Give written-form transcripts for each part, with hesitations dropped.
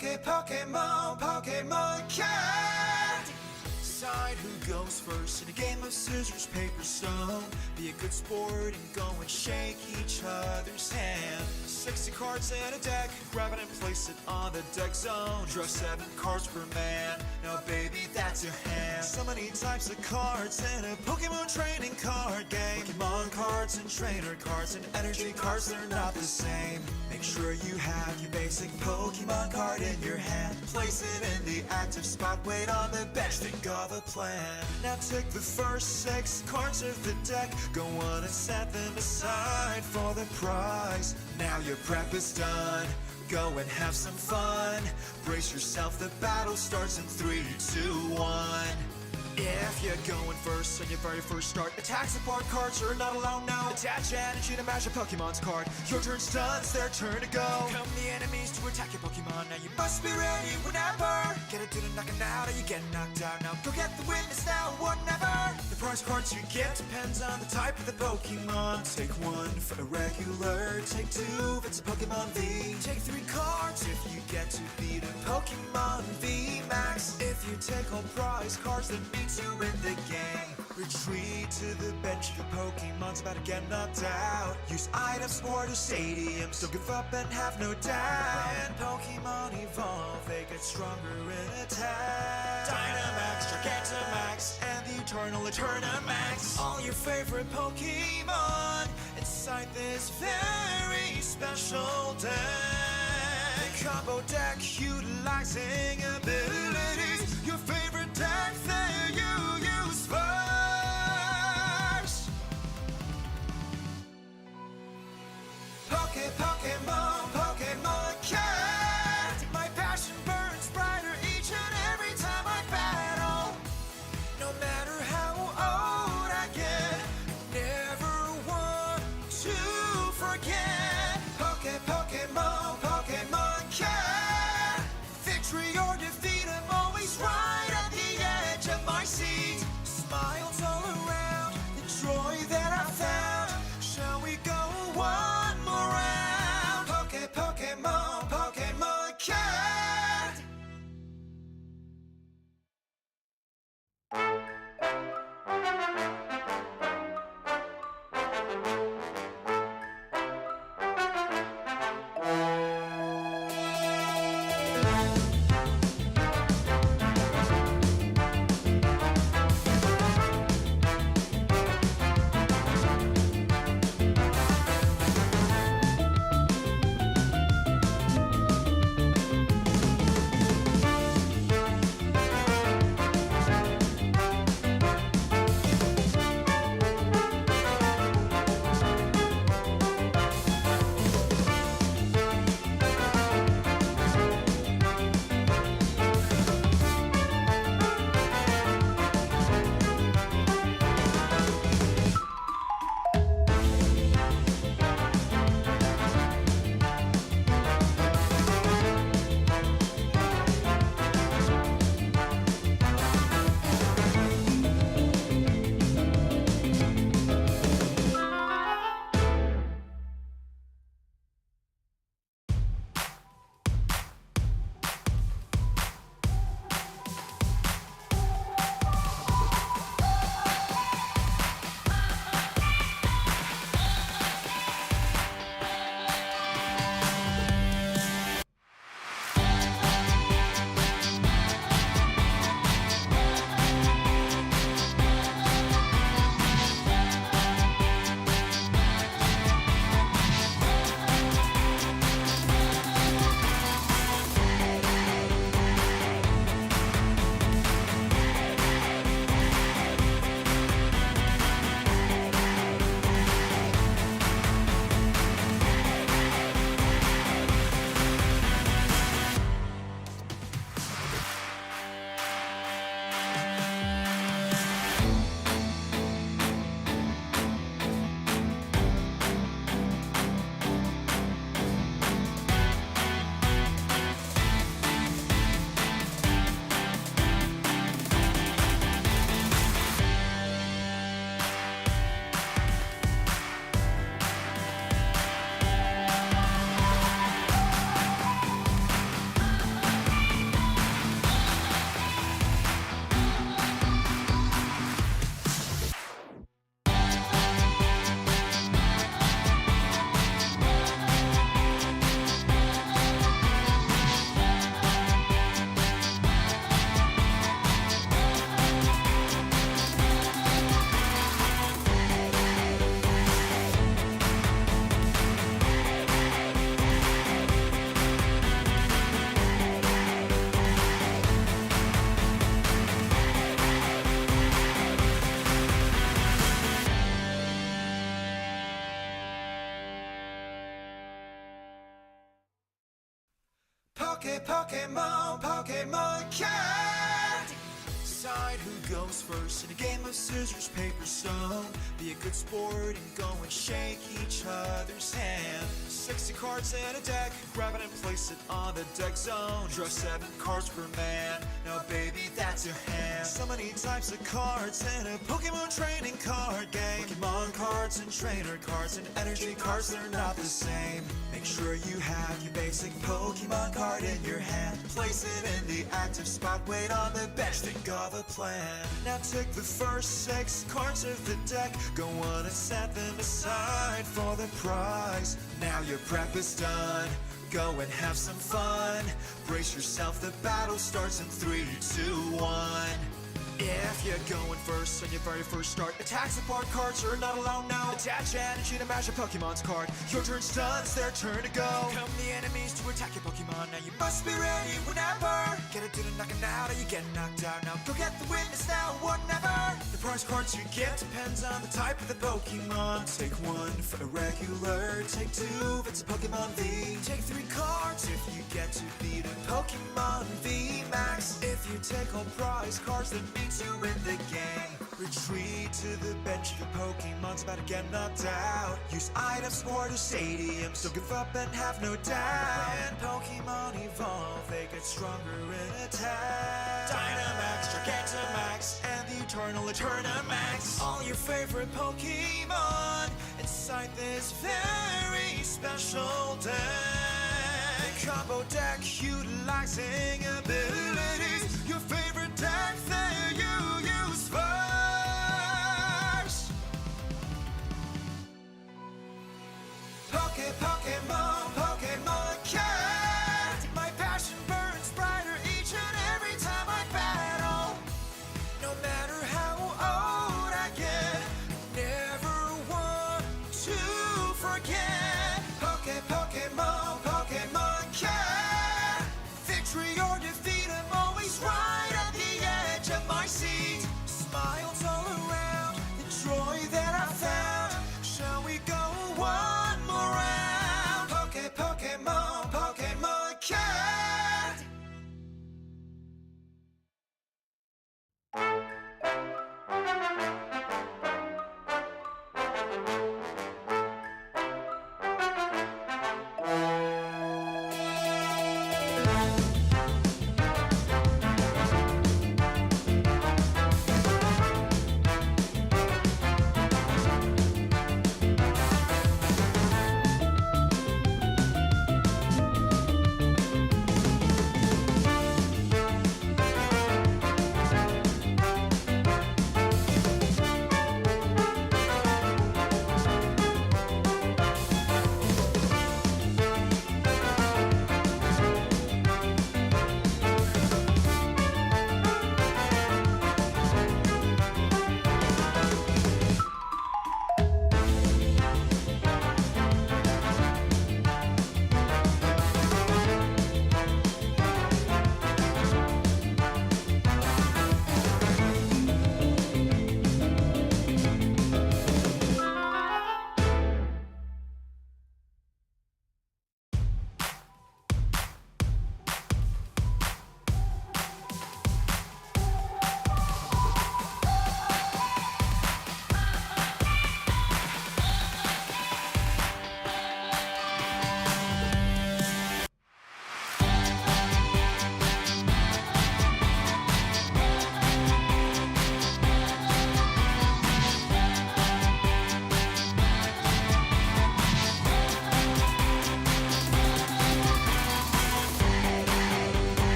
Pokémon, Pokémon cat. Decide who goes first in a game of scissors, paper, stone. Be a good sport and go and shake each other's hand. 60 cards in a deck, grab it and place it on the deck zone. Draw 7 cards per man, now baby that's your hand. So many types of cards in a Pokemon training card game. Pokemon cards and trainer cards and energy cards, they're not the same. Make sure you have your basic Pokemon card in your hand. Place it in the active spot, wait on the bench, think of a plan. Now take the first 6 cards of the deck, go on and set them aside for the prize. Now your prep is done, go and have some fun. Brace yourself, the battle starts in 3, 2, 1. If you're going first on your very first start, attack support cards are not allowed now. Attach energy to match a Pokemon's card. Your turn's done, it's their turn to go. Come the enemies to attack your Pokemon. Now you must be ready whenever. Get it to the knocking out or you get knocked out. Now go get the witness now or never. The prize cards you get depends on the type of the Pokemon. Take 1 for a regular, take 2 if it's a Pokemon V. Take 3 cards if you get to beat a Pokemon V Max. If you take all prize cards, that means you win the game. Retreat to the bench if your Pokemon's about to get knocked out. Use items or the stadiums, don't give up and have no doubt. When Pokemon evolve, they get stronger in attack. Dynamax, Gigantamax, and the Eternal Eternamax. All your favorite Pokemon inside this very special deck. The combo deck utilizing abilities. Your favorite deck that you use first. Pokémon, Pokémon cat. My passion burns brighter each and every time I battle. No matter how old I get, never want to forget. Pokémon, Pokémon cat. Victory or defeat, Pokémon, Pokémon card. Decide who goes first in a game of scissors, paper, stone. Be a good sport and go and shake each other's hand. 60 cards in a deck, grab it and place it on the deck zone. Draw 7 cards per man, now baby that's your hand. So many types of cards in a Pokemon training card game. Pokemon cards and trainer cards and energy cards, they're not the same. Make sure you have your basic Pokemon card in your hand. Place it in the active spot, wait on the bench, think of a plan. Now take the first 6 cards of the deck, go on and set them aside for the prize. Now your prep is done, go and have some fun. Brace yourself, the battle starts in 3, 2, 1. If you're going first on your very first start, attack support cards are not allowed now. Attach energy to match a Pokemon's card. Your turn's done, it's their turn to go. Come the enemies to attack your Pokemon, now you must be ready whenever. Get it to the knocking out or you get knocked out. Now go get the witness now or never. The prize cards you get depends on the type of the Pokemon. Take 1 for a regular, take 2 if it's a Pokemon V. Take 3 cards if you get to beat a Pokemon V Max. If you take all prize cards, that means you win the game. Retreat to the bench if your Pokemon's about to get knocked out. Use items for the stadiums, don't give up and have no doubt. When Pokemon evolve, they get stronger in attack. Dynamax, Gigantamax, and the Eternal Eternamax. All your favorite Pokemon inside this very special deck. Combo deck utilizing abilities. Your favorite deck that you use first. Pokemon, Pokemon card. My passion burns brighter each and every time I battle. No matter how old I get, never want to forget. Pokemon, Pokemon card. Victory or defeat, I'm always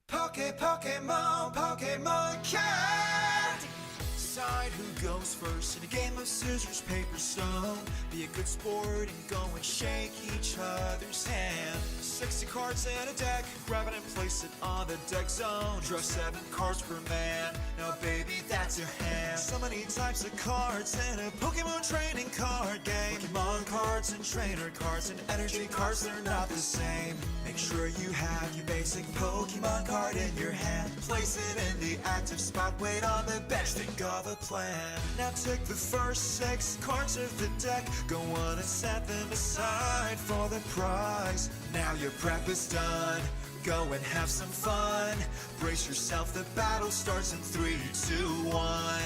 Pokémon, Pokémon cat. Decide who goes first in a game of scissors, paper, stone. Be a good sport and go and shake each other's hand. 60 cards in a deck, grab it and place it on the deck zone. Draw 7 cards per man, now baby that's your hand. So many types of cards in a Pokemon training card game. Pokemon cards and trainer cards and energy cards, they're not the same. Make sure you have your basic Pokemon card in your hand. Place it in the active spot, wait on the bench, think of a plan. Now take the first 6 cards of the deck, go on and set them aside for the prize. Now your prep is done, go and have some fun. Brace yourself, the battle starts in 3, 2, 1.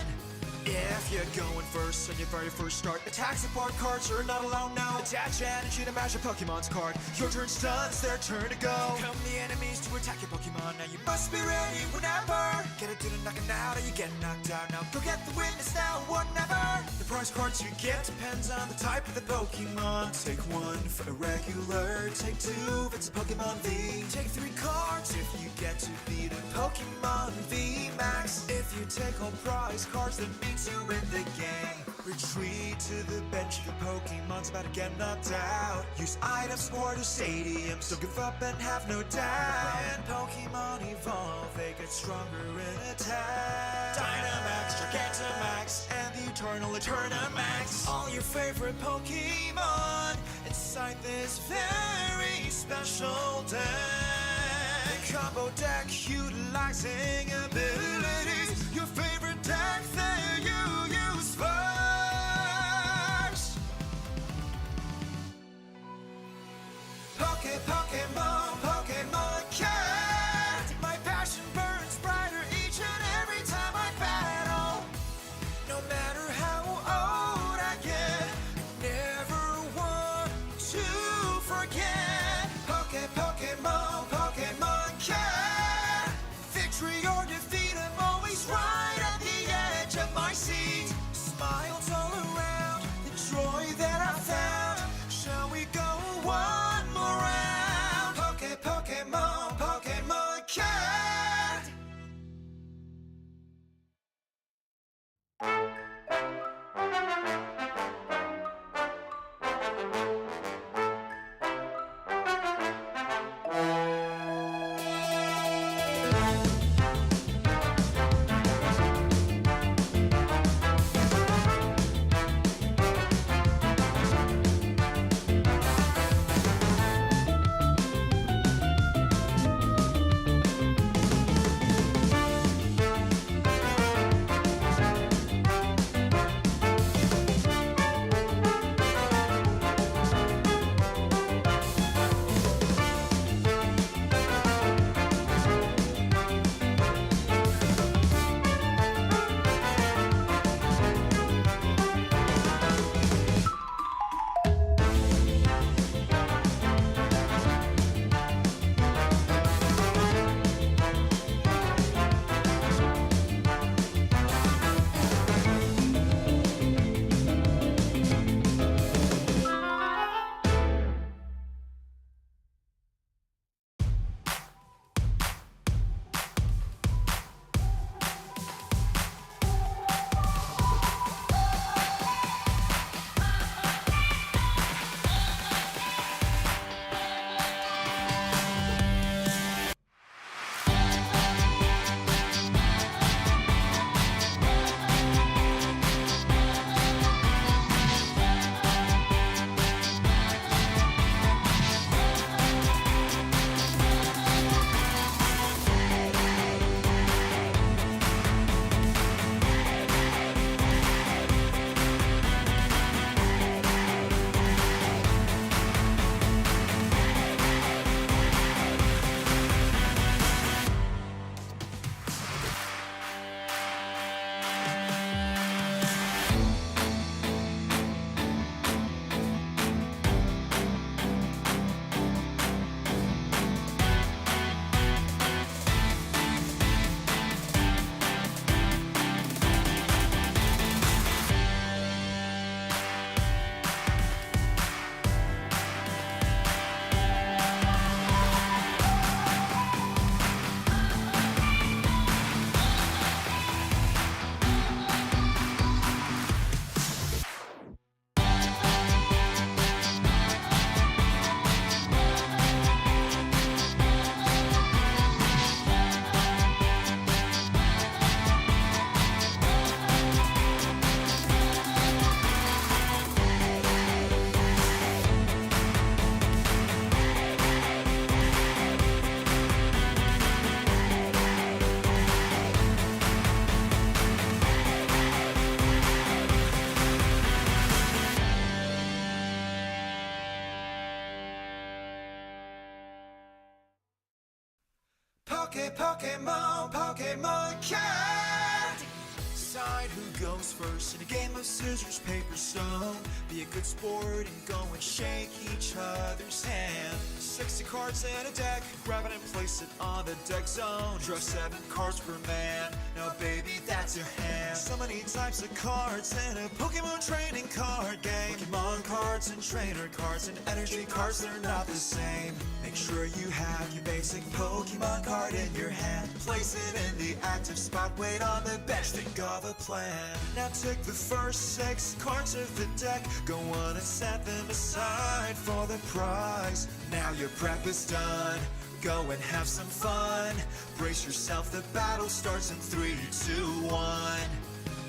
If you're going first on your very first start, attack support cards are not allowed now. Attach energy to match your Pokemon's card. Your turn's done, it's their turn to go. Come the enemies to attack your Pokemon, now you must be ready whenever. Get it to the knocking out or you get knocked out. Now go get the witness now, whatever. The prize cards you get depends on the type of the Pokemon. Take 1 for a regular, take 2 if it's a Pokemon V. Take 3 cards if you get to beat a Pokemon V Max. If you take all prize cards, that means you win the game. Retreat to the bench if your Pokemon's about to get knocked out. Use items or the stadiums, don't give up and have no doubt. When Pokemon evolve, they get stronger in attack. Dynamax, Gigantamax, and the Eternal Eternamax. All your favorite Pokemon inside this very special deck. The combo deck utilizing abilities. Your favorite deck that you use first. Pokemon, Pokemon cat. My passion burns brighter each and every time I battle. No matter how old I get, I never want to forget. Pokemon, Pokemon cat. Victory or defeat, I'm always right at the edge of my seat. Smiles all around, the joy that I found. Shall we go one more round? Pokemon, Pokemon cat. Pokémon, Pokémon card. Decide who goes first in a game of scissors, paper, stone. Be a good sport and go and shake each other's hand. 60 cards in a deck, grab it and place it on the deck zone. Draw 7 cards per man, now baby that's your hand. So many types of cards in a Pokemon training card game. Pokemon cards and trainer cards and energy cards, they're not the same. Make sure you have your basic Pokemon card in your hand. Place it in the active spot, wait on the bench, think of a plan. Now take the first 6 cards of the deck, go on and set them aside for the prize. Now your prep is done, go and have some fun. Brace yourself, the battle starts in 3, 2, 1.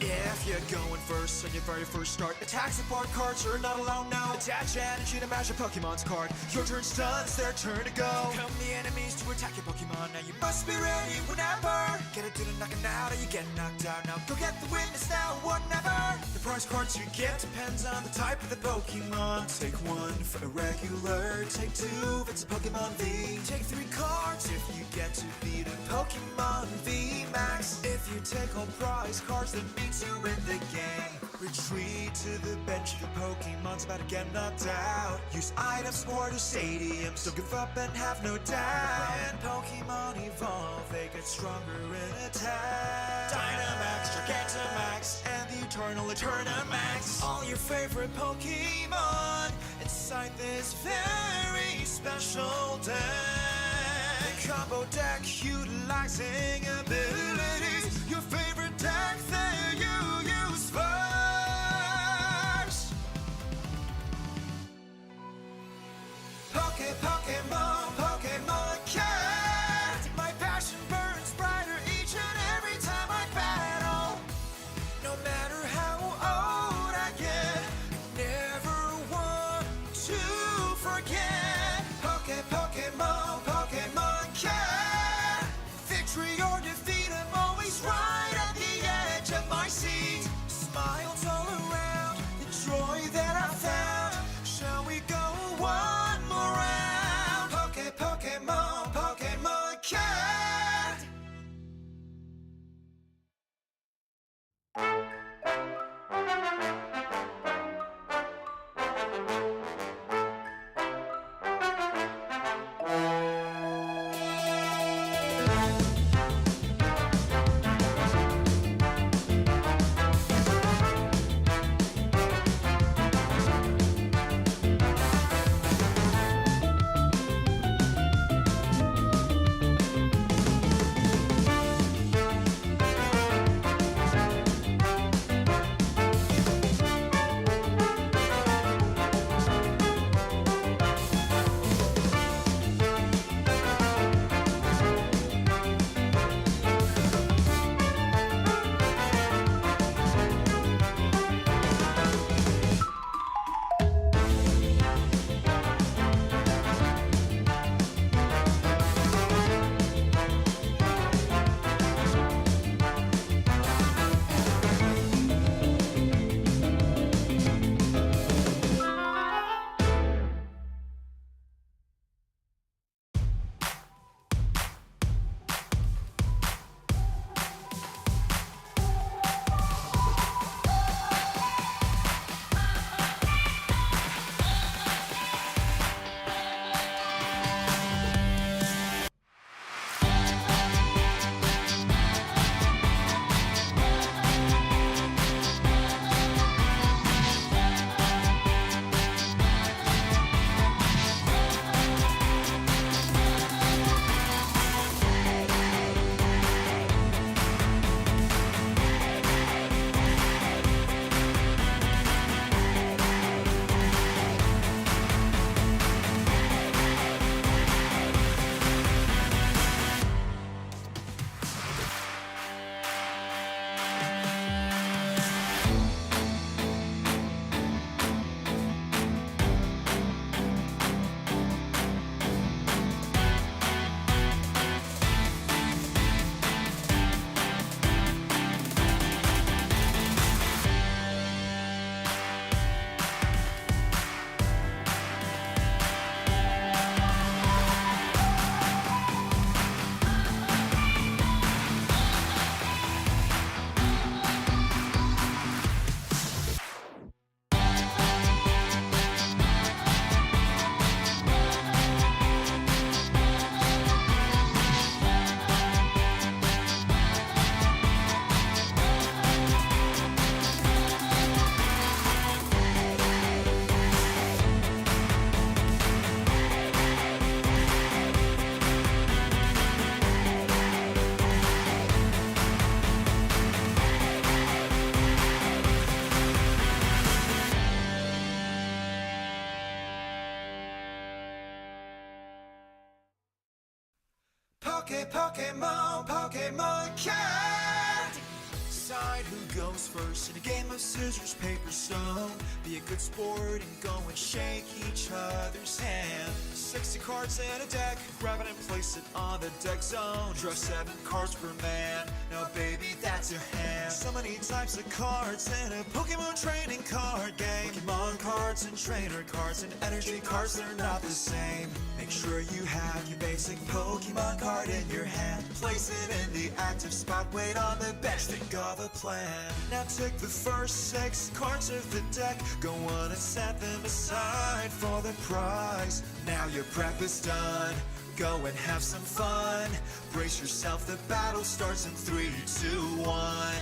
If you're going first on your very first start, attack support cards are not allowed now. Attach energy to match a Pokemon's card. Your turn's done, it's their turn to go. Come the enemies to attack your Pokemon. Now you must be ready whenever. Get it to the knocking out or you get knocked out. Now go get the witness now or never. The prize cards you get depends on the type of the Pokemon. Take 1 for a regular, take 2 if it's a Pokemon V. Take 3 cards if you get to beat a Pokemon V Max. If you take all prize cards, that means you win the game. Retreat to the bench if your Pokemon's about to get knocked out. Use items or to stadiums, don't give up and have no doubt. When Pokemon evolve, they get stronger in attack. Dynamax, Gigantamax, and the Eternal Eternamax. All your favorite Pokemon inside this very special deck. Combo deck utilizing abilities. Your favorite deck that you use first. Pokemon, Pokemon card. My passion burns brighter each and every time I battle. No matter how old I get, never want to forget. Pokemon, Pokemon card. Victory or Pokemon Card. Decide who goes first in a game of scissors, paper, stone. Be a good sport and go and shake each other's hand. 60 cards in a deck, grab it and place it on the deck zone. Draw 7 cards per man, now baby that's your hand. So many types of cards in a Pokemon training card game. Pokemon cards and trainer cards and energy cards, they're not the same. Make sure you have your basic Pokemon card in your hand. Place it in the active spot, wait on the bench, think of a plan. Now take the first 6 cards of the deck, go on and set them aside for the prize. Now your prep is done, go and have some fun. Brace yourself, the battle starts in 3, 2, 1.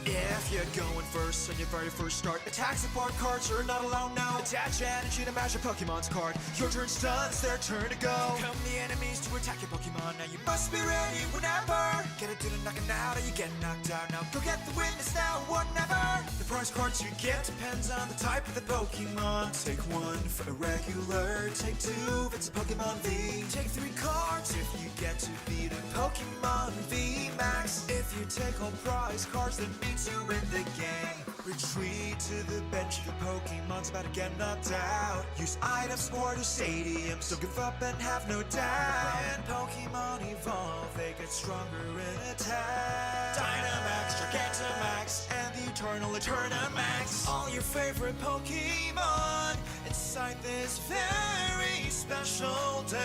If you're going first on your very first start, attack support cards are not allowed now. Attach energy to match your Pokemon's card. Your turn's done, it's their turn to go. Come the enemies to attack your Pokemon, now you must be ready whenever. Get it to the knocking out or you get knocked out. Now go get the witness now, whatever. The prize cards you get depends on the type of the Pokemon. Take 1 for a regular, take 2 if it's a Pokemon V. Take 3 cards if you get to beat a Pokemon V Max. If you take all prize cards, that means you win the game. Retreat to the bench, your Pokemon's about to get knocked out. Use items or to stadiums, don't give up and have no doubt. When Pokemon evolve, they get stronger in attack. Dynamax, Gigantamax, and the Eternal Eternamax. All your favorite Pokemon inside this very special deck.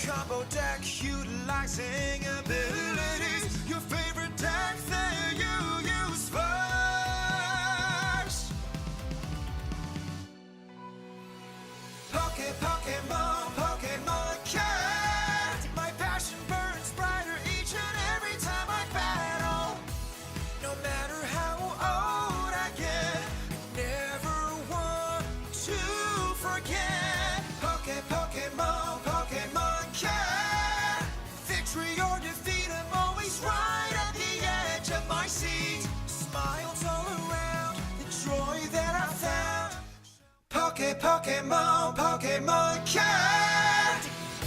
Combo deck utilizing abilities. Your favorite deck that you use first. Pokemon Card. My passion burns brighter each and every time I battle. No matter how old I get, I never want to forget. Pokemon Card. Victory or defeat, I'm always right at the edge of my seat. Smiles all around, the joy that I found. Pokemon Card.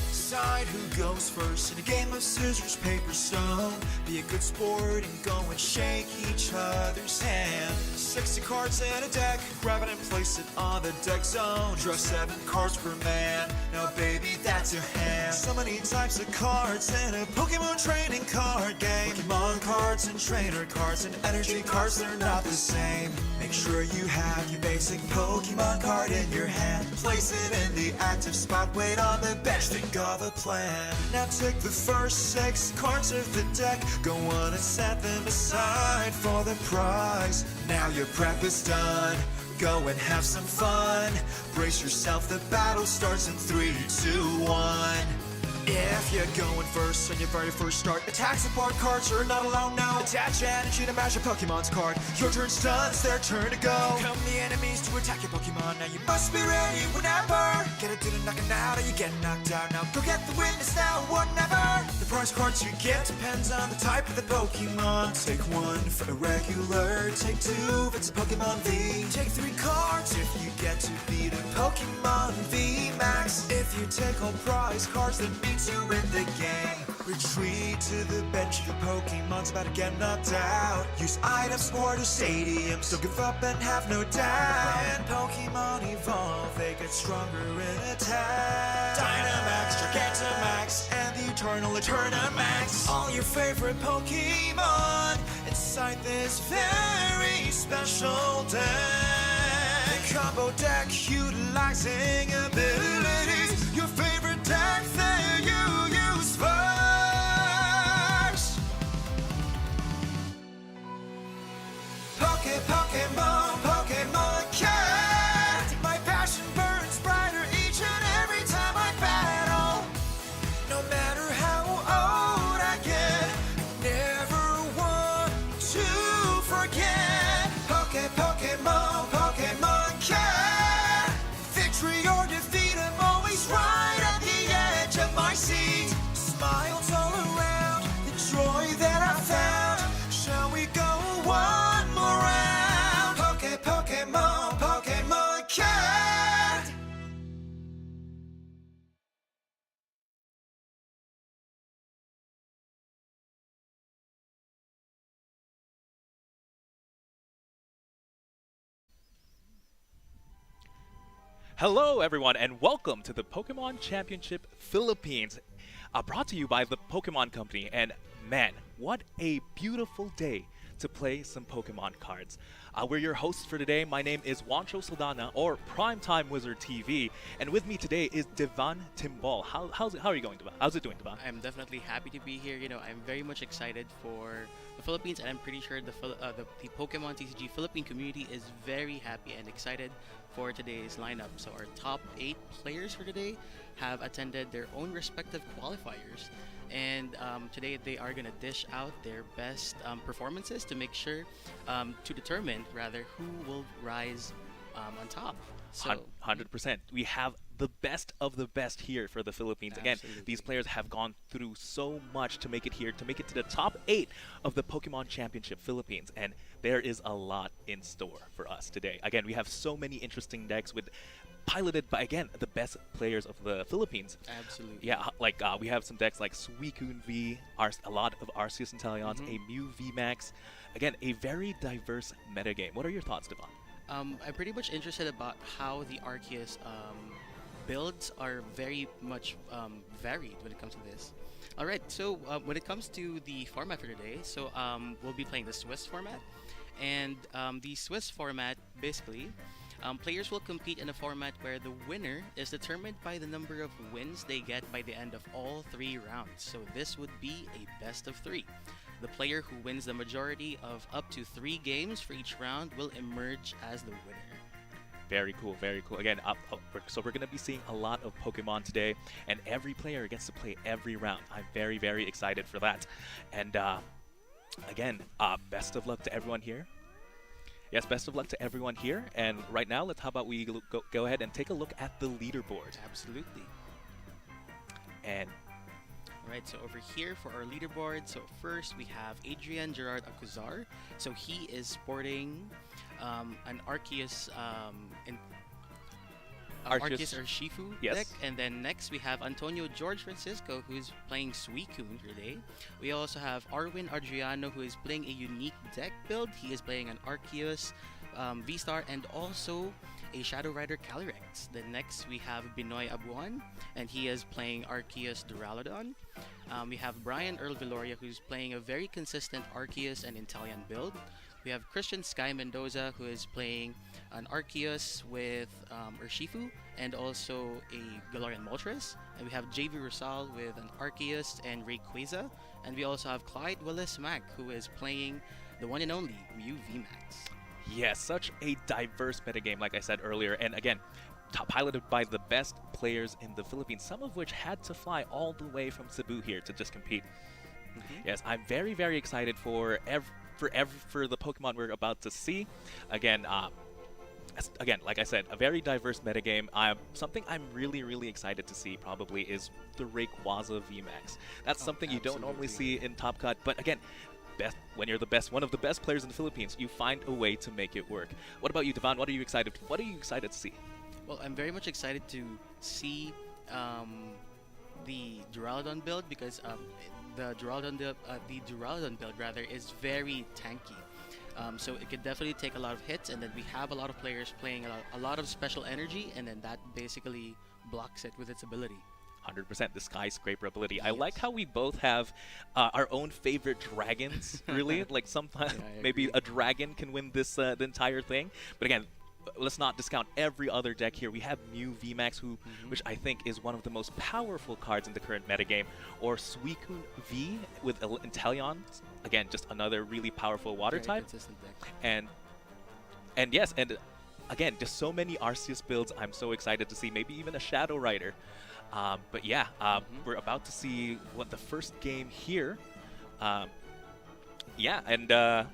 Decide who goes first in a game of scissors, paper, stone. Be a good sport and go and shake each other's hand. 60 cards in a deck, grab it and place it on the deck zone. Draw 7 cards per man, now baby that's your hand. So many types of cards in a Pokemon training card game. Pokemon cards and trainer cards and energy cards, they're not the same. Make sure you have your basic Pokemon card in your hand. Place it in the active spot, wait on the bench, think of a plan. Now take the first 6 cards of the deck, go on and set them aside for the prize. Now your prep is done, go and have some fun. Brace yourself, the battle starts in 3, 2, 1. If you're going first on your very first start, attack support cards are not allowed now. Attach energy to match your Pokemon's card. Your turn's done, it's their turn to go. Come the enemies to attack your Pokemon, now you must be ready whenever. Get it to the knocking out or you get knocked out. Now go get the witness now, whatever. The prize cards you get depends on the type of the Pokemon. Take 1 for a regular, take 2 if it's a Pokemon V. Take 3 cards if you get to beat a Pokemon V Max. If you take all prize cards, that means you win the game. Retreat to the bench, your Pokemon's about to get knocked out. Use items or to stadiums, don't give up and have no doubt. When Pokemon evolve, they get stronger in attack. Dynamax, Gigantamax, and the Eternal Eternamax. All your favorite Pokemon inside this very special deck. Combo deck utilizing abilities. Your favorite deck that you use first. Pokemon Card. My passion burns brighter each and every time I battle. No matter how old I get, I never want to forget. Pokemon Card. Victory or defeat, Hello, everyone, and welcome to the Pokemon Championship Philippines, brought to you by the Pokemon Company. And man, what a beautiful day to play some Pokemon cards. We're your hosts for today. My name is Juancho Saldana, or Primetime Wizard TV, and with me today is Devan Timbal. How are you going, Devan? How's it doing, Devan? I'm definitely happy to be here. I'm very much excited for the Philippines, and I'm pretty sure the Pokemon TCG Philippine community is very happy and excited for today's lineup. So our top 8 players for today have attended their own respective qualifiers, and today they are gonna dish out their best performances to make sure to determine rather who will rise on top. So 100%. We have the best of the best here for the Philippines. Again, absolutely. these players have gone through so much to make it here, to make it to the top 8 of the Pokemon Championship Philippines, and there is a lot in store for us today. Again, we have so many interesting decks with piloted by, again, the best players of the Philippines. Absolutely. Yeah, like we have some decks like Suicune V, a lot of Arceus Intellions, a Mew VMAX. Again, a very diverse metagame. What are your thoughts, Devon? I'm pretty much interested about how the Arceus builds are very much varied when it comes to this. All right, so when it comes to the format for today, so we'll be playing the Swiss format, and the Swiss format basically. Players will compete in a format where the winner is determined by the number of wins they get by the end of all 3 rounds. So this would be a best of 3. The player who wins the majority of up to 3 games for each round will emerge as the winner. Very cool, very cool. Again, so we're going to be seeing a lot of Pokemon today, and every player gets to play every round. I'm very, very excited for that. And again, best of luck to everyone here. Yes, best of luck to everyone here. And right now, how about we go ahead and take a look at the leaderboard. Absolutely. And Right, so over here for our leaderboard, so first we have Adrian Gerard Acuzar. So he is sporting an Arceus Arceus Urshifu Yes. deck. And then next we have Antonio George Francisco, who's playing Suicune today. We also have Arwin Adriano, who is playing a unique deck build. He is playing an Arceus V-Star and also a Shadow Rider Calyrex. Then next we have Binoy Abuan, and he is playing Arceus Duraludon. We have Brian Earl Veloria, who's playing a very consistent Arceus and Inteleon build. We have Christian Sky Mendoza, who is playing an Arceus with Urshifu and also a Galarian Moltres. And we have JV Rosal with an Arceus and Rayquaza. And we also have Clyde Willis Mack, who is playing the one and only Mew VMAX. yes, such a diverse metagame, like I said earlier. And again, piloted by the best players in the Philippines, some of which had to fly all the way from Cebu here to just compete. Yes, I'm very, very excited for the Pokemon we're about to see. Again, like I said, a very diverse metagame. Something I'm really, really excited to see probably is the Rayquaza VMAX. That's something you don't normally see in Top Cut, but again, when you're one of the best players in the Philippines, you find a way to make it work. What about you, Devon? What are you excited to see? Well, I'm very much excited to see the Duraludon build because the Duraludon build rather is very tanky. So it could definitely take a lot of hits, and then we have a lot of players playing a lot of special energy, and then that basically blocks it with its ability. 100% the skyscraper ability. I like how we both have our own favorite dragons, really. Like sometimes Yeah, I maybe agree. a dragon can win this the entire thing. But again, let's not discount every other deck here. We have Mew VMAX, which I think is one of the most powerful cards in the current metagame, or Suicune V with Inteleon. Again, just another really powerful water Very type. consistent deck. And yes, and again, just so many Arceus builds I'm so excited to see. Maybe even a Shadow Rider. But yeah, we're about to see the first game here. Yeah, and And the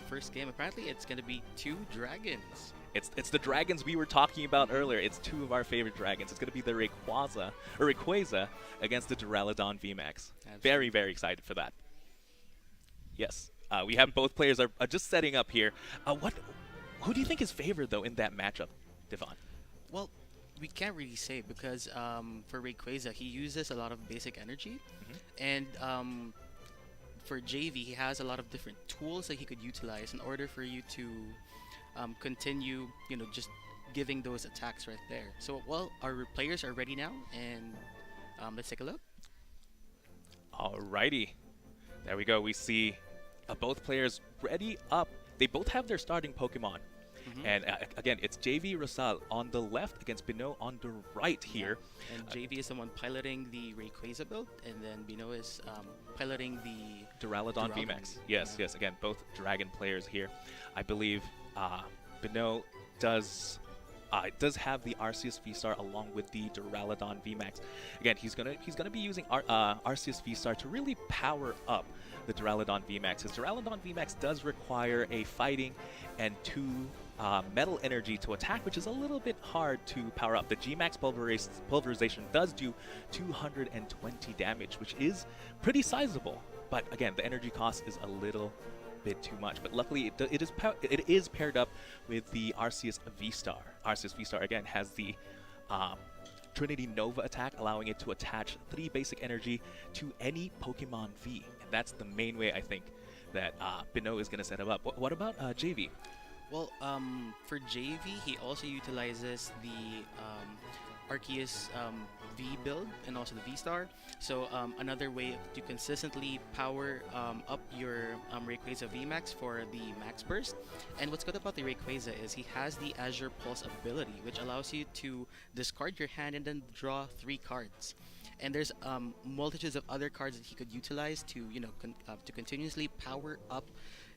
first game, apparently, it's going to be 2 dragons. it's the dragons we were talking about earlier. It's 2 of our favorite dragons. It's going to be the Rayquaza against the Duraludon VMAX. Very, very excited for that. Yes, we have both players are just setting up here. Who do you think is favored though in that matchup, Devon? Well, we can't really say because for Rayquaza, he uses a lot of basic energy, and for JV, he has a lot of different tools that he could utilize in order for you to continue, just giving those attacks right there. So, well, our players are ready now, and let's take a look. Alrighty. There we go. We see both players ready up. They both have their starting Pokemon. And again, it's JV Rosal on the left against Bino on the right here. And JV is the one piloting the Rayquaza build, and then Bino is piloting the Duraludon VMAX. Yes, yes. Again, both Dragon players here. I believe Bino does have the Arceus V-Star along with the Duraludon VMAX. Again, he's gonna be using Arceus V-Star to really power up the Duraludon VMAX. His Duraludon VMAX does require a fighting and 2 metal energy to attack, which is a little bit hard to power up. The G-Max pulverization does do 220 damage, which is pretty sizable. But again, the energy cost is a little bit too much. But luckily, it is paired up with the Arceus V-Star. Arceus V-Star again has the Trinity Nova attack, allowing it to attach 3 basic energy to any Pokemon V. And that's the main way I think that Bino is going to set him up. What about JV? Well, for JV, he also utilizes the Arceus V build and also the V-Star. So another way to consistently power up your Rayquaza VMAX for the Max Burst. And what's good about the Rayquaza is he has the Azure Pulse ability, which allows you to discard your hand and then draw 3 cards. And there's multitudes of other cards that he could utilize to, to continuously power up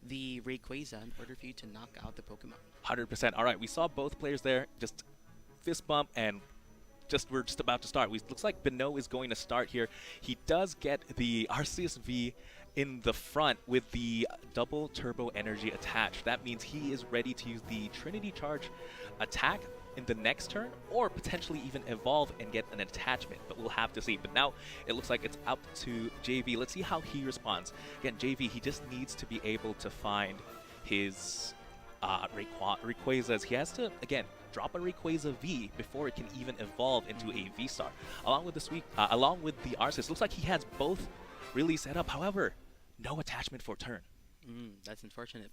the Rayquaza in order for you to knock out the Pokemon. 100%. All right, we saw both players there. Just fist bump and we're just about to start. Looks like Bino is going to start here. He does get the Arceus V in the front with the double turbo energy attached. That means he is ready to use the Trinity Charge attack in the next turn, or potentially even evolve and get an attachment, but we'll have to see. But now it looks like it's up to JV. Let's see how he responds. Again, JV, he just needs to be able to find his Rayquazas. He has to, again, drop a Rayquaza V before it can even evolve into a V-Star. Along with the Arceus, looks like he has both really set up. However, no attachment for turn. That's unfortunate.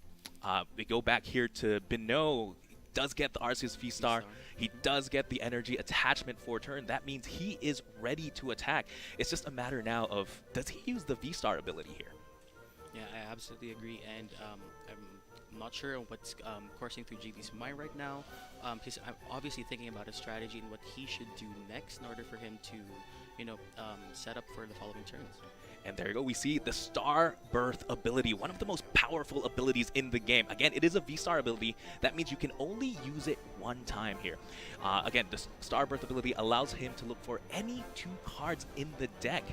We go back here to Bino. Does get the Arceus V-Star. He does get the energy attachment for turn. That means he is ready to attack. It's just a matter now of, does he use the V-Star ability here? Yeah, I absolutely agree. And I'm not sure what's coursing through JV's mind right now. I'm obviously thinking about a strategy and what he should do next in order for him to, set up for the following turns. And there you go. We see the Star Birth ability, one of the most powerful abilities in the game. Again, it is a V-Star ability. That means you can only use it one time here. Again, the Star Birth ability allows him to look for any 2 cards in the deck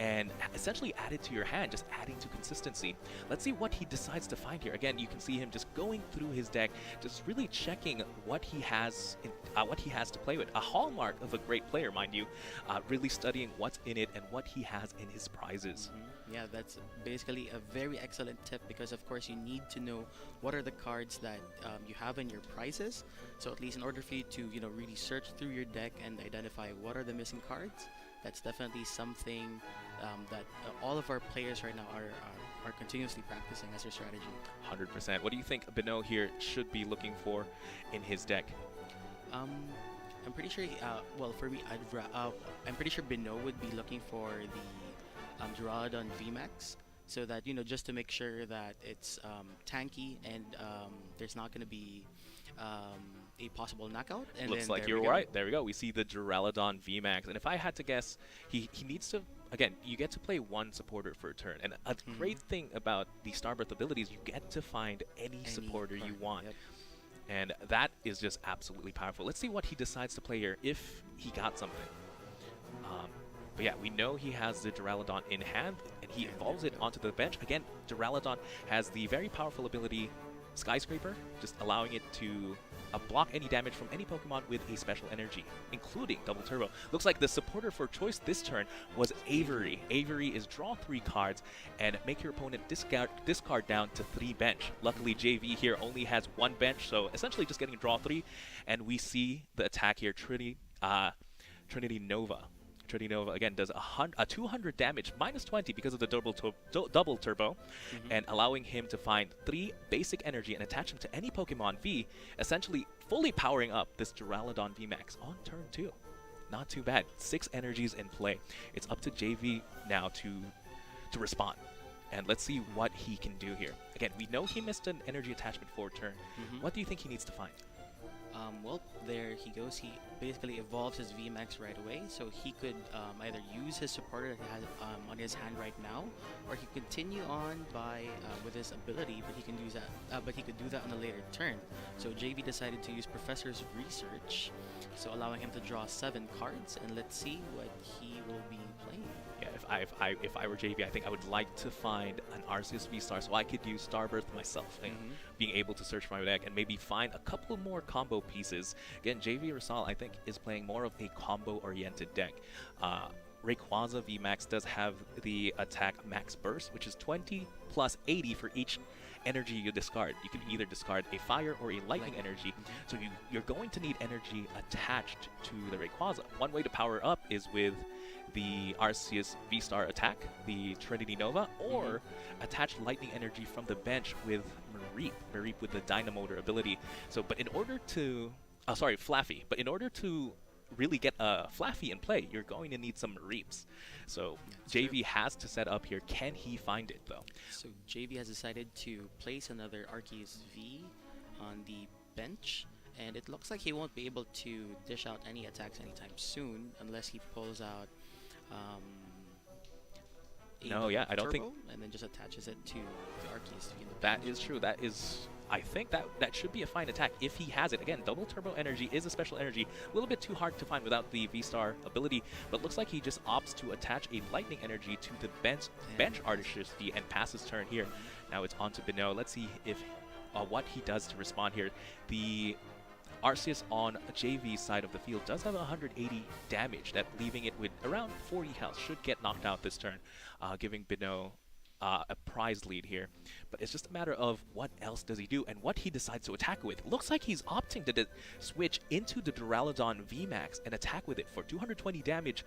and essentially add it to your hand, just adding to consistency. Let's see what he decides to find here. Again, you can see him just going through his deck, just really checking what he has to play with. A hallmark of a great player, mind you, really studying what's in it and what he has in his prizes. Yeah, that's basically a very excellent tip because, of course, you need to know what are the cards that you have in your prizes. So at least in order for you to, really search through your deck and identify what are the missing cards, that's definitely something that all of our players right now are continuously practicing as their strategy. 100%. What do you think Bino here should be looking for in his deck? I'm pretty sure. Well, for me, I'm pretty sure Bino would be looking for the Duraludon VMAX, so that just to make sure that it's tanky and there's not going to be a possible knockout. And looks like you're right. There we go. We see the Duraludon VMAX, and if I had to guess, he needs to. Again, you get to play 1 supporter for a turn, and a great thing about the Starbirth abilities, you get to find any supporter you want. Yep. And that is just absolutely powerful. Let's see what he decides to play here, if he got something. But yeah, we know he has the Duraludon in hand, and he evolves it onto the bench. Again, Duraludon has the very powerful ability Skyscraper, just allowing it to block any damage from any Pokemon with a special energy, including Double Turbo. Looks like the supporter for choice this turn was Avery. Avery is draw 3 cards and make your opponent discard down to 3 bench. Luckily, JV here only has 1 bench, so essentially just getting draw 3, and we see the attack here, Trinity Nova. Trinity Nova again does a 200 damage, minus 20 because of the double turbo, and allowing him to find 3 basic energy and attach them to any Pokemon V, essentially fully powering up this Duraludon VMAX on turn 2. Not too bad. 6 energies in play. It's up to JV now to respond. And let's see what he can do here. Again, we know he missed an energy attachment for turn. What do you think he needs to find? Well, there he goes. He basically evolves his VMAX right away, so he could either use his supporter that he has on his hand right now, or he could continue on by with his ability, but he can use that. But he could do that on a later turn. So JV decided to use Professor's Research, so allowing him to draw 7 cards, and let's see what he will be playing. Yeah, if I were JV, I think I would like to find an Arceus V-Star so I could use Starbirth myself, and being able to search my deck and maybe find a couple more combo pieces. Again, JV Rizal, I think, is playing more of a combo-oriented deck. Rayquaza VMAX does have the attack Max Burst, which is 20 plus 80 for each energy you discard. You can either discard a fire or a lightning energy, so you're going to need energy attached to the Rayquaza. One way to power up is with the Arceus V-Star attack, the Trinity Nova, or attach lightning energy from the bench with Mareep with the Dynamotor ability. So, but in order to, Flaffy, but in order to really get a Flaffy in play, you're going to need some Mareeps. So JV has to set up here. Can he find it though? So JV has decided to place another Arceus V on the bench, and it looks like he won't be able to dish out any attacks anytime soon unless he pulls out I don't think, and then just attaches it to the Arceus V. That is true. That is, I think that should be a fine attack if he has it. Again, double turbo energy is a special energy, a little bit too hard to find without the V-Star ability, but looks like he just opts to attach a lightning energy to the bench Arceus V and passes turn here. Now it's on to Bino. Let's see if what he does to respond here. The Arceus on JV's side of the field does have 180 damage, that leaving it with around 40 health. Should get knocked out this turn, giving Bino a prize lead here. But it's just a matter of what else does he do and what he decides to attack with. Looks like he's opting to switch into the Duraludon VMAX and attack with it for 220 damage,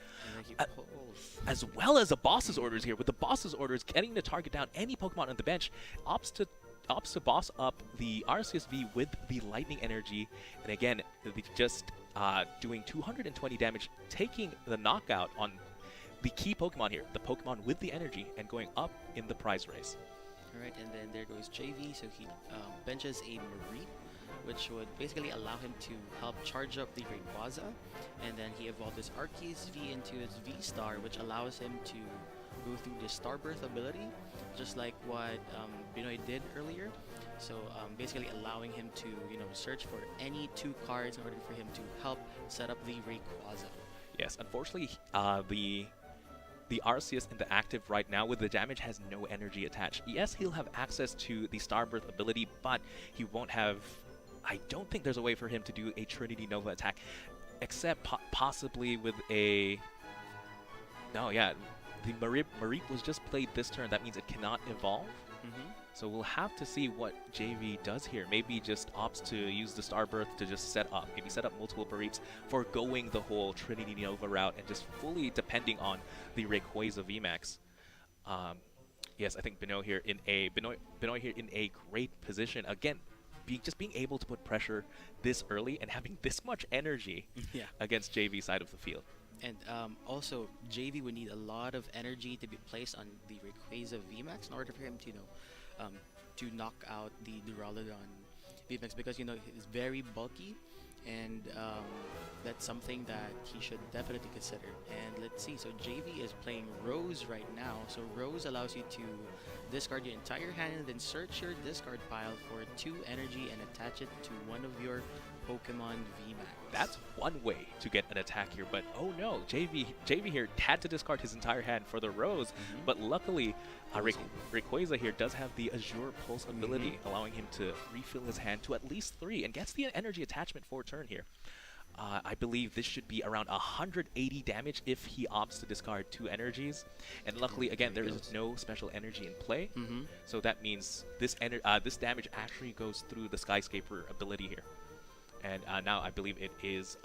as well as the boss's orders here. With the boss's orders getting to target down any Pokemon on the bench, opts to boss up the Arceus V with the lightning energy, and again just doing 220 damage, taking the knockout on the key Pokemon here, the Pokemon with the energy, and going up in the prize race. Alright, and then there goes JV, so he benches a Mareep, which would basically allow him to help charge up the Rayquaza, and then he evolved his Arceus V into his V-Star, which allows him to go through the Starbirth ability, just like what Binoy did earlier. So basically allowing him to, search for any 2 cards in order for him to help set up the Rayquaza. Yes, unfortunately, the Arceus in the active right now with the damage has no energy attached. Yes, he'll have access to the Starbirth ability, but he won't have... I don't think there's a way for him to do a Trinity Nova attack, except possibly with a... No, yeah, the Mareep was just played this turn. That means it cannot evolve. So we'll have to see what JV does here. Maybe just opts to use the Starbirth to just set up. Maybe set up multiple Mareeps, foregoing the whole Trinity Nova route and just fully depending on the Rayquaza VMAX. Yes, I think Binoy here in a great position. Again, being able to put pressure this early and having this much energy against JV side of the field. And also, JV would need a lot of energy to be placed on the Rayquaza VMAX in order for him to, to knock out the Duraludon VMAX, because it's very bulky, and that's something that he should definitely consider. And let's see, so JV is playing Rose right now. So Rose allows you to discard your entire hand and then search your discard pile for 2 energy and attach it to one of your Pokemon VMAX. That's one way to get an attack here, but oh no, JV here had to discard his entire hand for the Rose, but luckily Rayquaza here does have the Azure Pulse ability, allowing him to refill his hand to at least 3 and gets the energy attachment for turn here. I believe this should be around 180 damage if he opts to discard 2 energies, and luckily again there is no special energy in play, so that means this damage actually goes through the Skyscraper ability here. And now I believe it is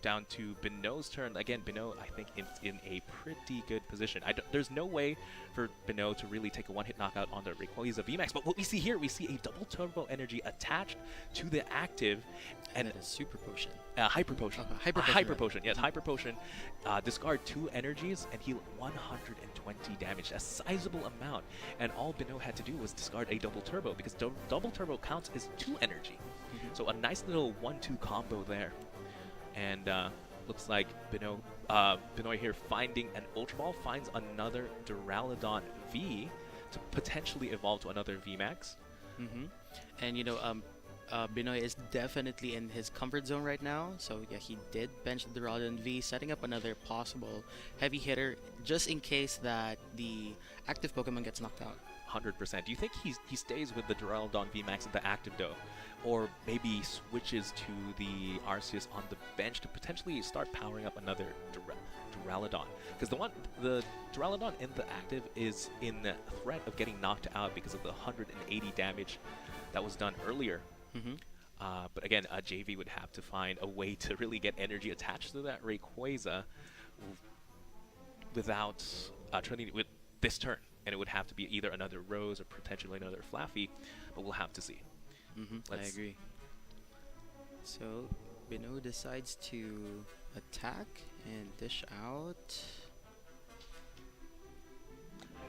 down to Bino's turn. Again, Bino, I think, is in a pretty good position. There's no way for Bino to really take a one-hit knockout on the Rayquaza VMAX, but what we see here, we see a double turbo energy attached to the active, and a super potion. Hyper Potion. Hyper Potion, Hyper right. Potion, yes, Hyper Potion. Discard 2 energies and heal 120 damage, a sizable amount. And all Bino had to do was discard a double turbo, because double turbo counts as 2 energy. So a nice little 1-2 combo there. And looks like Binoy here finding an Ultra Ball, finds another Duraludon V to potentially evolve to another VMAX. And Binoy is definitely in his comfort zone right now. So yeah, he did bench the Duraludon V, setting up another possible heavy hitter just in case that the active Pokemon gets knocked out. 100%. Do you think he stays with the Duraludon VMAX at the active though? Or maybe switches to the Arceus on the bench to potentially start powering up another Duraludon? Because the Duraludon in the active is in threat of getting knocked out because of the 180 damage that was done earlier. But again, JV would have to find a way to really get energy attached to that Rayquaza without Trinity with this turn. And it would have to be either another Rose or potentially another Flaffy, but we'll have to see. I agree. So Bino decides to attack and dish out.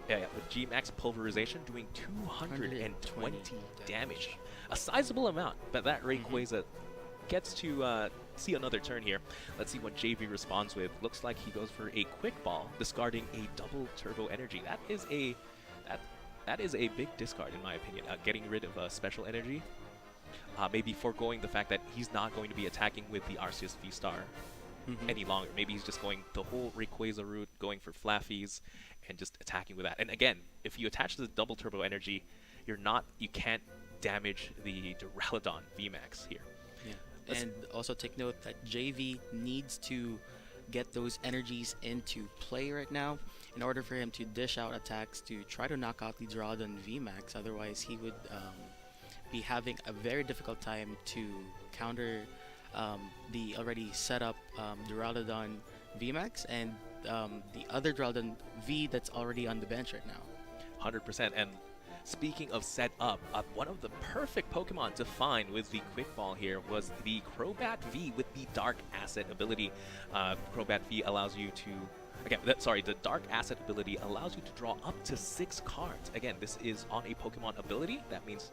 Yeah, with G-Max Pulverization doing 220 damage. A sizable amount, but that Rayquaza gets to see another turn here. Let's see what JV responds with. Looks like he goes for a Quick Ball, discarding a double Turbo Energy. That is a big discard in my opinion. Getting rid of Special Energy. Maybe foregoing the fact that he's not going to be attacking with the Arceus V-Star any longer. Maybe he's just going the whole Rayquaza route, going for Flaffies, and just attacking with that. And again, if you attach the double Turbo Energy, you can't damage the Duraludon VMAX here. And also take note that JV needs to get those energies into play right now in order for him to dish out attacks to try to knock out the Duraludon VMAX. Otherwise, he would be having a very difficult time to counter the already set up Duraludon VMAX and the other Duraludon V that's already on the bench right now. 100%. And speaking of set up, one of the perfect Pokemon to find with the Quick Ball here was the Crobat V with the Dark Acid ability. Crobat V allows you to... Again, the Dark Acid ability allows you to draw up to 6 cards. Again, this is on a Pokemon ability. That means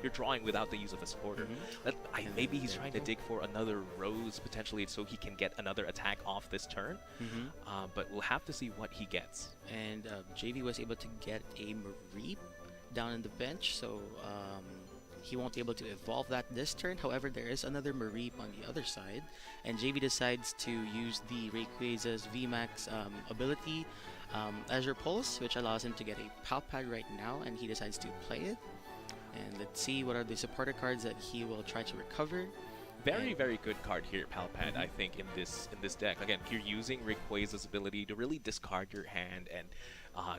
you're drawing without the use of a supporter. Maybe he's trying to dig for another Rose, potentially, so he can get another attack off this turn. But we'll have to see what he gets. And JV was able to get a Mareep down in the bench, so he won't be able to evolve that this turn. However, there is another Mareep on the other side, and JV decides to use the Rayquaza's VMAX ability, Azure Pulse, which allows him to get a Palpad right now, and he decides to play it. And let's see what are the supporter cards that he will try to recover. Very, very good card here, Palpad, I think, in this deck. Again, you're using Rayquaza's ability to really discard your hand and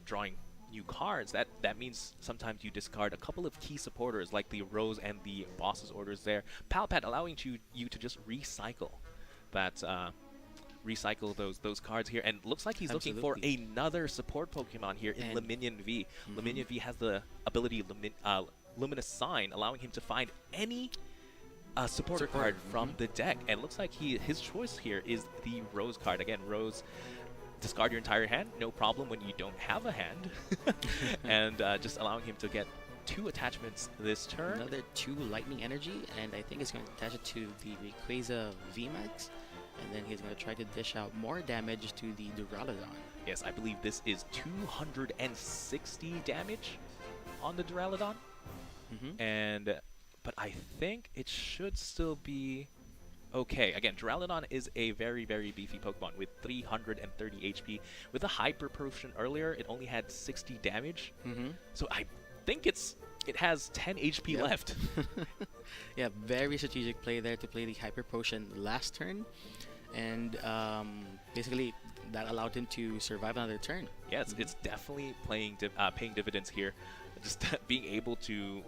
drawing new cards. That means sometimes you discard a couple of key supporters like the Rose and the Boss's Orders there. Palpad allowing you to just recycle that those cards here, and looks like he's looking for another support Pokemon here in Luminion V. Luminion V has the ability Luminous Sign, allowing him to find any supporter card from the deck, and looks like his choice here is the Rose card. Again, Rose, discard your entire hand, no problem when you don't have a hand, and just allowing him to get 2 attachments this turn. Another 2 Lightning Energy, and I think it's going to attach it to the Rayquaza VMAX, and then he's going to try to dish out more damage to the Duraludon. Yes, I believe this is 260 damage on the Duraludon. But I think it should still be okay. Again, Duraludon is a very, very beefy Pokemon with 330 HP. With a Hyper Potion earlier, it only had 60 damage. So I think it has 10 HP left. Yeah, very strategic play there to play the Hyper Potion last turn. And basically, that allowed him to survive another turn. Yeah, it's definitely paying dividends here. Just being able to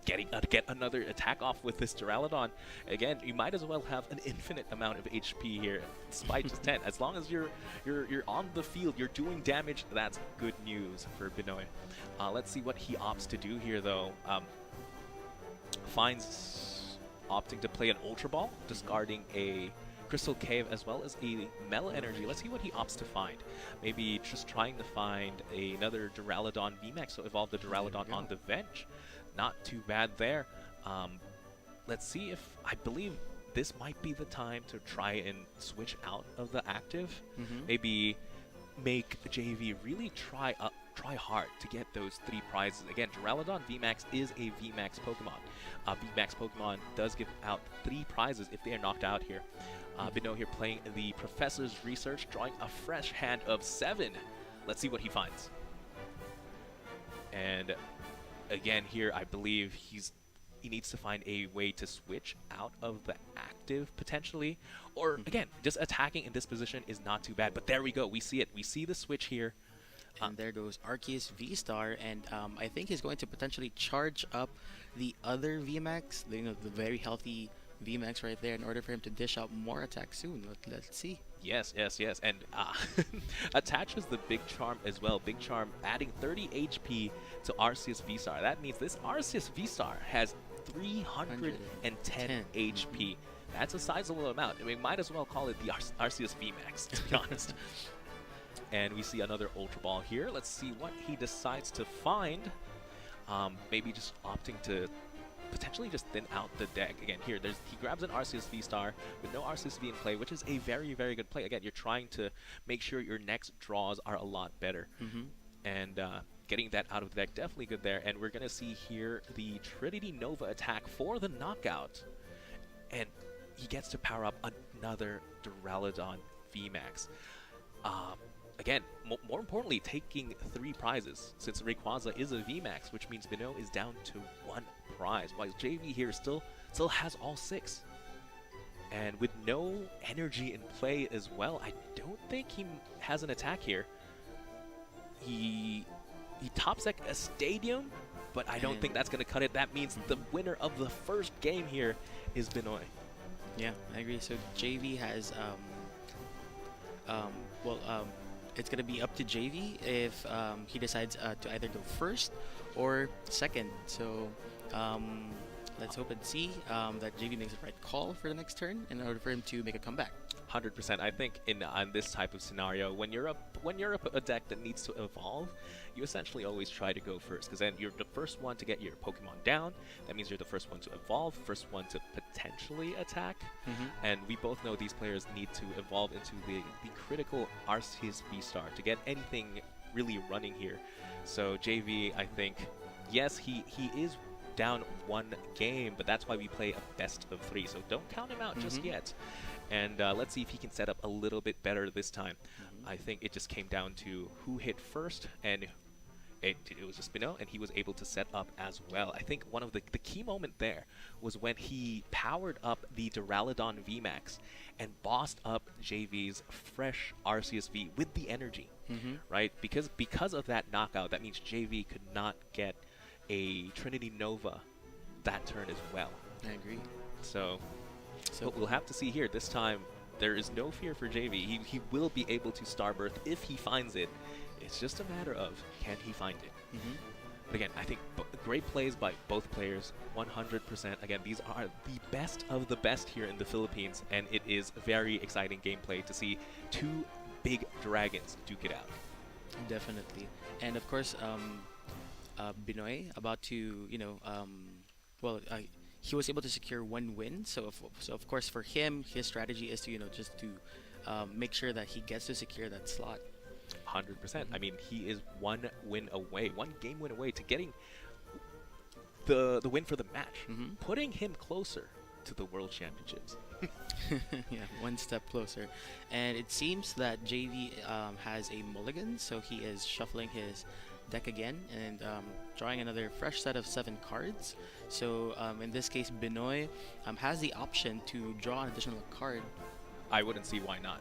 get another attack off with this Duraludon. Again, you might as well have an infinite amount of HP here, despite just 10. As long as you're on the field, you're doing damage. That's good news for Binoy. Let's see what he opts to do here, though. Finds opting to play an Ultra Ball, discarding a Crystal Cave as well as a Mela Energy. Let's see what he opts to find. Maybe just trying to find another Duraludon VMAX, so evolve the Duraludon on the bench. Not too bad there. Let's see if, I believe this might be the time to try and switch out of the active. Maybe make JV really try hard to get those 3 prizes. Again, Duraludon VMAX is a VMAX Pokemon. VMAX Pokemon does give out 3 prizes if they are knocked out here. Bino here playing the Professor's Research, drawing a fresh hand of 7. Let's see what he finds. And again here, I believe he needs to find a way to switch out of the active potentially, or again, just attacking in this position is not too bad. But there we go, we see it. We see the switch here. And there goes Arceus V-Star, and I think he's going to potentially charge up the other VMAX, the very healthy VMAX right there, in order for him to dish out more attacks soon. Let's see. Yes. And attaches the Big Charm as well. Big Charm adding 30 HP to Arceus V-Star. That means this Arceus V-Star has 310 HP. That's a sizable amount. I mean, might as well call it the Arceus VMAX, to be honest. And we see another Ultra Ball here. Let's see what he decides to find. Maybe just opting to potentially just thin out the deck. Again, here, he grabs an Arceus V-Star with no Arceus V in play, which is a very, very good play. Again, you're trying to make sure your next draws are a lot better. And getting that out of the deck, definitely good there. And we're going to see here the Trinity Nova attack for the knockout. And he gets to power up another Duraludon VMAX. Again, more importantly, taking 3 prizes, since Rayquaza is a VMAX, which means Bino is down to 1 prize, while JV here still has all 6. And with no energy in play as well, I don't think he has an attack here. He top deck a Stadium, but I don't think that's going to cut it. That means the winner of the first game here is Binoy. Yeah, I agree. So JV has, it's going to be up to JV if he decides to either go first or second. So let's hope and see that JV makes the right call for the next turn in order for him to make a comeback. 100%. I think on this type of scenario, when you're a deck that needs to evolve, you essentially always try to go first, because then you're the first one to get your Pokemon down. That means you're the first one to evolve, first one to potentially attack. And we both know these players need to evolve into the critical Arceus V-Star to get anything really running here. So JV, I think, yes, he is down 1 game, but that's why we play a best of 3. So don't count him out just yet. And let's see if he can set up a little bit better this time. I think it just came down to who hit first, and it was just Bino, and he was able to set up as well. I think one of the key moment there was when he powered up the Duraludon VMAX and bossed up JV's fresh Arceus V with the energy, right? Because of that knockout, that means JV could not get a Trinity Nova that turn as well. I agree. So what we'll have to see here. This time, there is no fear for JV. He will be able to Starbirth if he finds it. It's just a matter of, can he find it? But again, I think great plays by both players, 100%. Again, these are the best of the best here in the Philippines, and it is very exciting gameplay to see 2 big dragons duke it out. Definitely. And of course, Binoy about to, he was able to secure 1 win. So of course for him, his strategy is to just to make sure that he gets to secure that slot. 100%. I mean, he is 1 win away, 1 game win away to getting the win for the match, putting him closer to the World Championships. Yeah, 1 step closer. And it seems that JV has a mulligan, so he is shuffling his deck again and drawing another fresh set of 7 cards. So in this case, Binoy has the option to draw an additional card. I wouldn't see why not.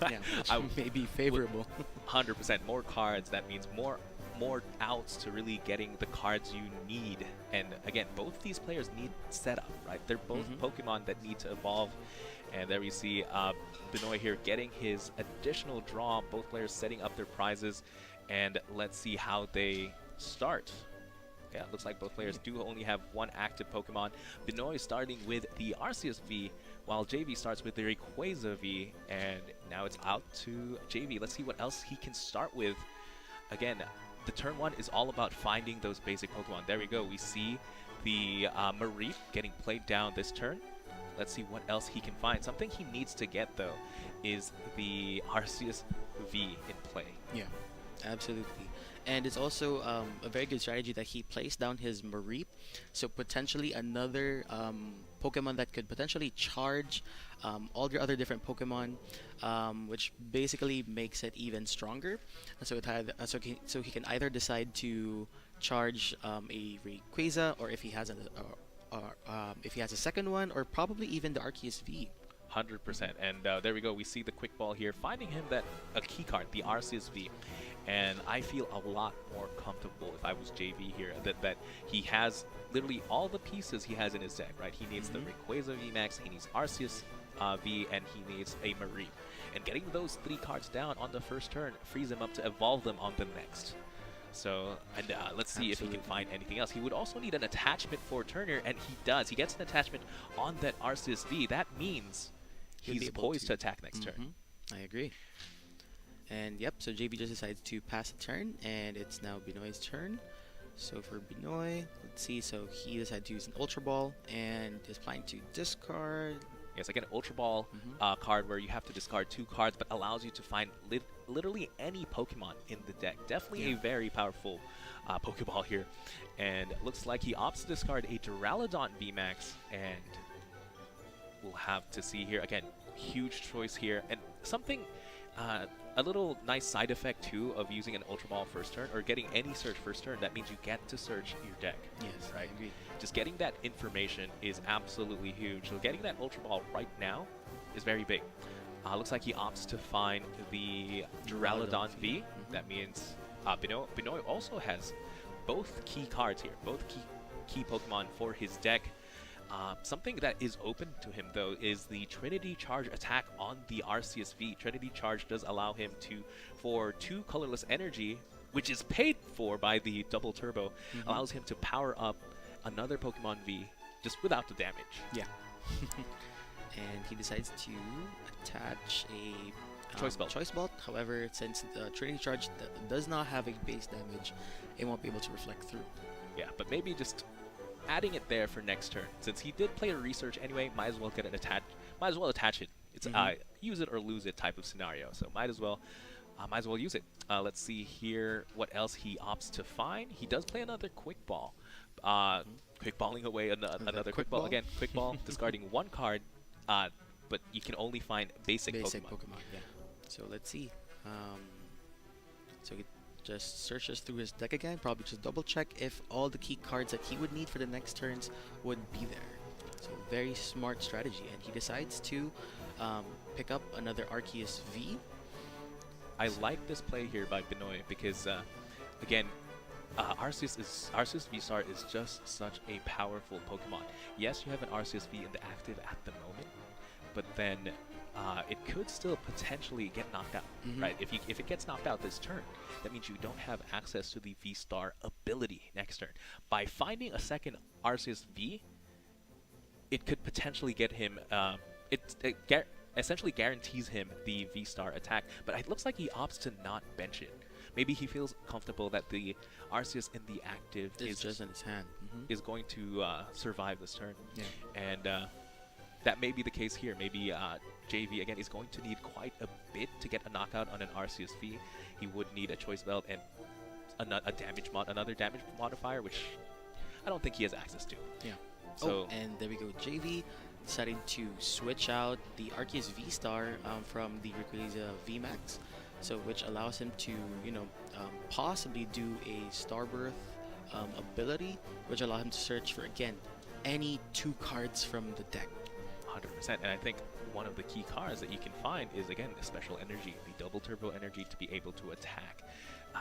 Yeah, which may be favorable. 100% more cards. That means more more outs to really getting the cards you need. And again, both these players need setup, right? They're both Pokemon that need to evolve. And there we see Benoit here getting his additional draw, both players setting up their prizes. And let's see how they start. Yeah, it looks like both players do only have one active Pokemon. Benoit starting with the Arceus V, while JV starts with the Rayquaza V. And now it's out to JV. Let's see what else he can start with. Again, the turn 1 is all about finding those basic Pokemon. There we go. We see the Mareep getting played down this turn. Let's see what else he can find. Something he needs to get, though, is the Arceus V in play. Yeah, absolutely. And it's also a very good strategy that he plays down his Mareep. So potentially another Pokemon that could potentially charge all your other different Pokemon, which basically makes it even stronger. So so he can either decide to charge a Rayquaza, or if he has a second one, or probably even the Arceus V. 100%. And there we go. We see the quick ball here, finding him a key card, the Arceus V. And I feel a lot more comfortable if I was JV here, that he has literally all the pieces he has in his deck, right? He needs the Rayquaza VMAX, he needs Arceus V, and he needs a Mareep. And getting those 3 cards down on the first turn frees him up to evolve them on the next. So, and let's see if he can find anything else. He would also need an attachment for Turner, and he does. He gets an attachment on that Arceus V. That means he's poised to attack next turn. I agree. And yep, so JV just decides to pass a turn, and it's now Benoit's turn. So for Benoit, let's see, so he decided to use an Ultra Ball, and is planning to discard. Yes, like an Ultra Ball card where you have to discard 2 cards, but allows you to find literally any Pokemon in the deck. Definitely a very powerful Pokeball here. And looks like he opts to discard a Duraludon VMAX, and we'll have to see here. Again, huge choice here. And something, a little nice side effect too of using an Ultra Ball first turn, or getting any search first turn, that means you get to search your deck. Yes, right? I agree. Just getting that information is absolutely huge. So getting that Ultra Ball right now is very big. Looks like he opts to find the Duraludon V. That means Benoit also has both key cards here, both key Pokemon for his deck. Something that is open to him, though, is the Trinity Charge attack on the Arceus V. Trinity Charge does allow him to, for 2 colorless energy, which is paid for by the double turbo, allows him to power up another Pokemon V just without the damage. Yeah. And he decides to attach a Choice Belt. However, since the Trinity Charge does not have a base damage, it won't be able to reflect through. Yeah, but maybe just adding it there for next turn. Since he did play a research anyway, might as well get it attached. Might as well attach it. It's use it or lose it type of scenario. So might as well use it. Let's see here what else he opts to find. He does play another Quick Ball. Quick balling away another Quick Ball. Again, Quick Ball, discarding 1 card, but you can only find basic Pokemon. Yeah. So let's see. So he just searches through his deck again, probably just double check if all the key cards that he would need for the next turns would be there. So very smart strategy, and he decides to pick up another Arceus V. I like this play here by Benoit because, again, Arceus V-Star is just such a powerful Pokemon. Yes, you have an Arceus V in the active at the moment, but then it could still potentially get knocked out, right? If it gets knocked out this turn, that means you don't have access to the V-Star ability next turn. By finding a second Arceus V, it could potentially get him, essentially guarantees him the V-Star attack, but it looks like he opts to not bench it. Maybe he feels comfortable that the Arceus in the active is just in his hand. Is going to survive this turn. Yeah. And that may be the case here. Maybe JV, again, is going to need quite a bit to get a knockout on an Arceus V. He would need a Choice Belt and another damage modifier, which I don't think he has access to. Yeah. So, and there we go. JV decided to switch out the Arceus V-Star from the Rayquaza VMAX, so which allows him to, possibly do a Starbirth ability, which allows him to search for, again, any 2 cards from the deck. 100%. And I think one of the key cards that you can find is, again, the special energy, the double turbo energy to be able to attack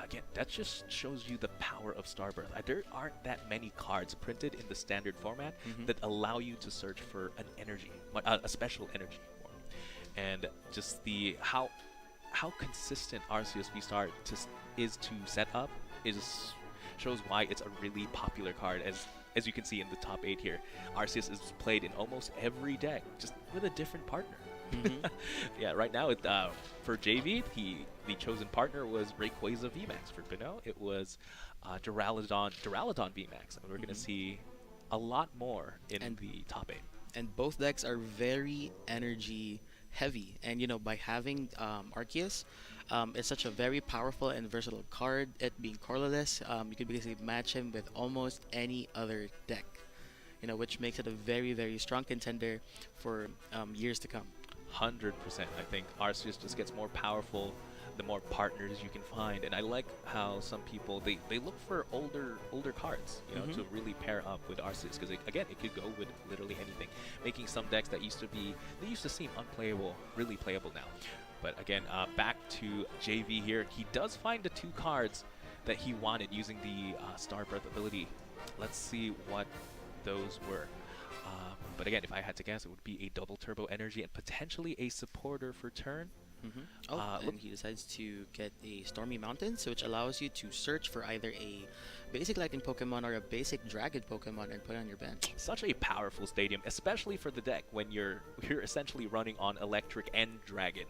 again, that just shows you the power of Starbirth. There aren't that many cards printed in the standard format that allow you to search for an energy, a special energy form, and just the how consistent Arceus V-Star is to set up shows why it's a really popular card. As you can see in the top 8 here, Arceus is played in almost every deck, just with a different partner. Yeah, right now for JV, the chosen partner was Rayquaza VMAX. For Bino, it was Duraludon VMAX, and we're going to see a lot more in the top 8. And both decks are very energy heavy, and you know, by having Arceus, it's such a very powerful and versatile card. It being colorless, you can basically match him with almost any other deck, you know, which makes it a very, very strong contender for years to come. 100%. I think Arceus just gets more powerful the more partners you can find, and I like how some people they look for older cards, you know, to really pair up with Arceus, because again, it could go with literally anything, making some decks that used to seem unplayable really playable now. But again, back to JV here. He does find the 2 cards that he wanted using the Starbirth ability. Let's see what those were. But again, if I had to guess, it would be a double turbo energy and potentially a supporter for turn. And he decides to get a Stormy Mountains, which allows you to search for either a basic lightning Pokemon or a basic dragon Pokemon and put it on your bench. Such a powerful stadium, especially for the deck when you're essentially running on electric and dragon.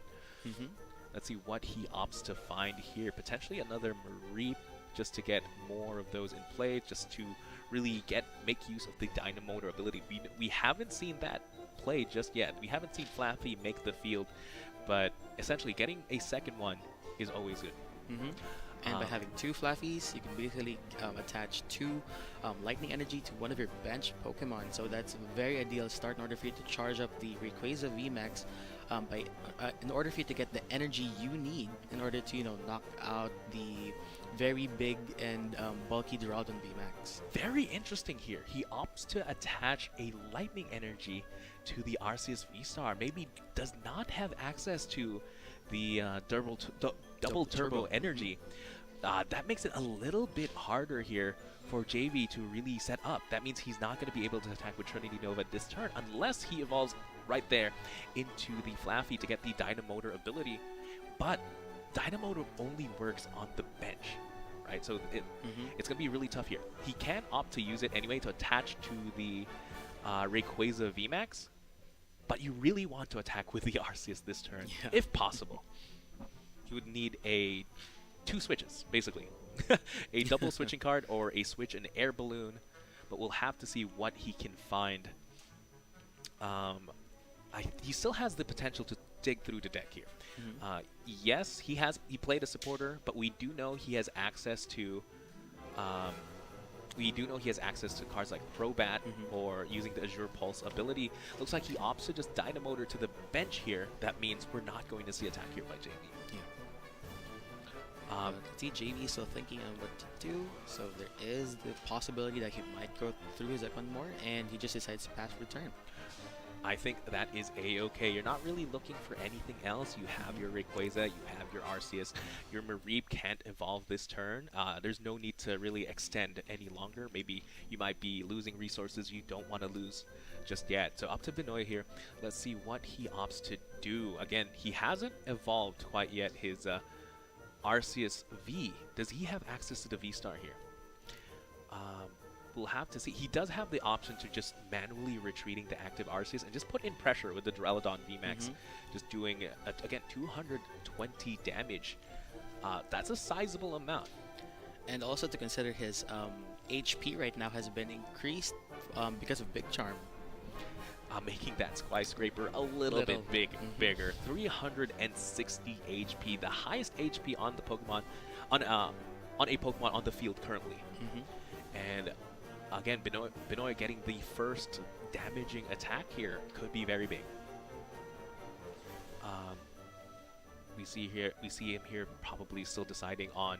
Let's see what he opts to find here. Potentially another Mareep, just to get more of those in play, just to really make use of the Dynamotor ability. We haven't seen that play just yet. We haven't seen Flappy make the field, but essentially getting a second one is always good. And by having 2 Flaffies, you can basically attach 2 lightning energy to one of your bench Pokemon. So that's a very ideal start in order for you to charge up the Rayquaza VMAX in order for you to get the energy you need in order to, you know, knock out the very big and bulky Duraludon VMAX. Very interesting here. He opts to attach a lightning energy to the Arceus V-Star. Maybe does not have access to the double turbo energy. That makes it a little bit harder here for JV to really set up. That means he's not going to be able to attack with Trinity Nova this turn unless he evolves right there into the Flaffy to get the Dynamotor ability. But Dynamotor only works on the bench, right? So it's going to be really tough here. He can opt to use it anyway to attach to the Rayquaza VMAX, but you really want to attack with the Arceus this turn, if possible. You would need 2 switches, basically. A double switching card or a switch and air balloon, but we'll have to see what he can find. He still has the potential to dig through the deck here. Yes, he played a supporter, but we do know he has access to cards like Crobat or using the Azure Pulse ability. Looks like he opts to just Dynamotor to the bench here. That means we're not going to see attack here by JV. See, JV is still thinking on what to do, so there is the possibility that he might go through his deck one more, and he just decides to pass return. I think that is a-okay. You're not really looking for anything else. You have your Rayquaza, you have your Arceus. Your Mareep can't evolve this turn. There's no need to really extend any longer. Maybe you might be losing resources you don't want to lose just yet. So up to Benoit here. Let's see what he opts to do. Again, he hasn't evolved quite yet his Arceus V. Does he have access to the V-Star here? We'll have to see. He does have the option to just manually retreating the active Arceus and just put in pressure with the Duraludon VMAX, just doing, again, 220 damage. That's a sizable amount. And also to consider his HP right now has been increased because of Big Charm. Making that skyscraper a little bit bigger. 360 HP, the highest HP on the Pokemon, on a Pokemon on the field currently. And again, Benoit getting the first damaging attack here could be very big. We see him here probably still deciding on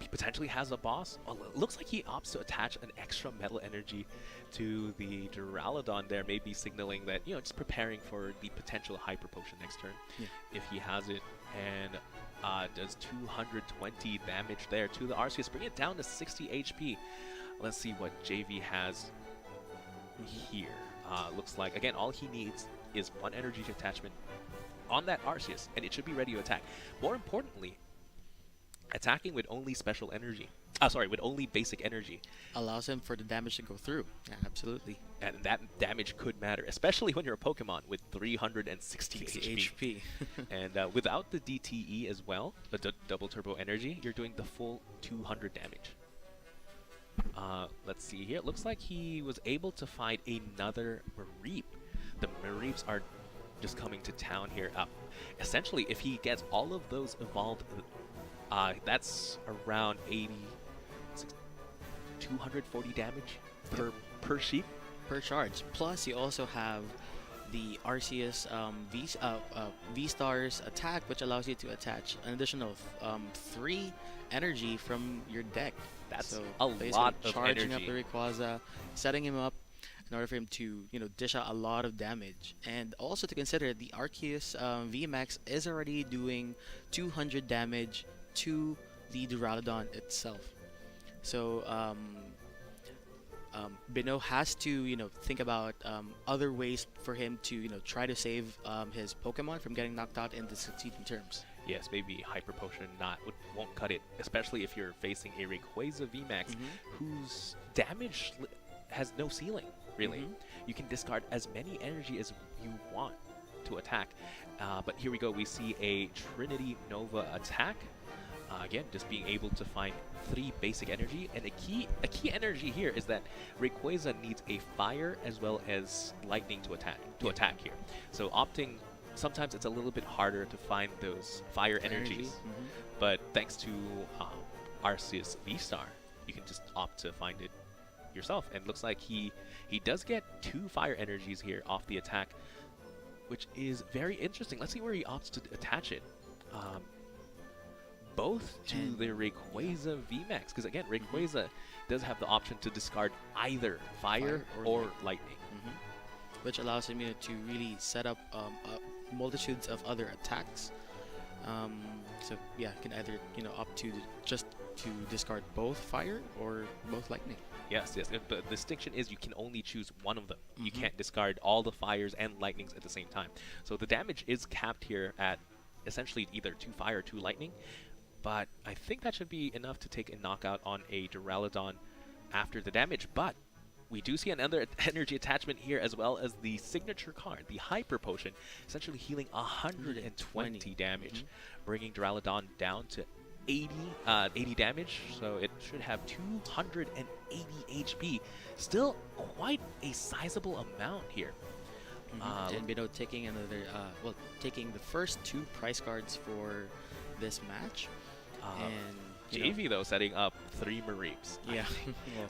potentially has a boss. Well, it looks like he opts to attach an extra metal energy to the Duraludon there, maybe signaling that, just preparing for the potential Hyper Potion next turn if he has it. And does 220 damage there to the Arceus, bring it down to 60 HP. Let's see what JV has here. Looks like, again, all he needs is one energy attachment on that Arceus, and it should be ready to attack. More importantly, attacking with only special energy. With only basic energy. Allows him for the damage to go through. Yeah, absolutely. And that damage could matter, especially when you're a Pokemon with 360 HP. And without the DTE as well, the double turbo energy, you're doing the full 200 damage. Let's see here. It looks like he was able to find another Mareep. The Mareeps are just coming to town here. Essentially, if he gets all of those evolved, that's around 240 damage per sheep. Per charge. Plus, you also have the Arceus V-Star's attack, which allows you to attach an additional 3 energy from your deck. That's a lot of charging energy. up the Rayquaza, setting him up in order for him to, dish out a lot of damage. And also to consider, the Arceus VMAX is already doing 200 damage to the Duraludon itself. So Bino has to, think about other ways for him to, try to save his Pokemon from getting knocked out in the succeeding terms. Yes, maybe Hyper Potion won't cut it, especially if you're facing a Rayquaza VMAX whose damage has no ceiling, really. You can discard as many energy as you want to attack. But here we go, we see a Trinity Nova attack. Again, just being able to find 3 basic energy, and a key energy here is that Rayquaza needs a fire as well as lightning to attack here. So opting, sometimes it's a little bit harder to find those fire energies, but thanks to Arceus V-Star, you can just opt to find it yourself. And looks like he does get 2 fire energies here off the attack, which is very interesting. Let's see where he opts to attach it. Both to the Rayquaza VMAX, because again, Rayquaza does have the option to discard either fire or lightning. Which allows him to really set up multitudes of other attacks. So yeah, you can either opt to just to discard both fire or both lightning. Yes. The distinction is you can only choose one of them. You can't discard all the fires and lightnings at the same time. So the damage is capped here at essentially either 2 fire or 2 lightning. But I think that should be enough to take a knockout on a Duraludon after the damage. But we do see another energy attachment here, as well as the signature card, the Hyper Potion, essentially healing 120 damage, bringing Duraludon down to 80 damage. So it should have 280 HP. Still quite a sizable amount here. And taking another, taking the first 2 prize cards for this match. And JV though setting up 3 Mareeps. Yeah,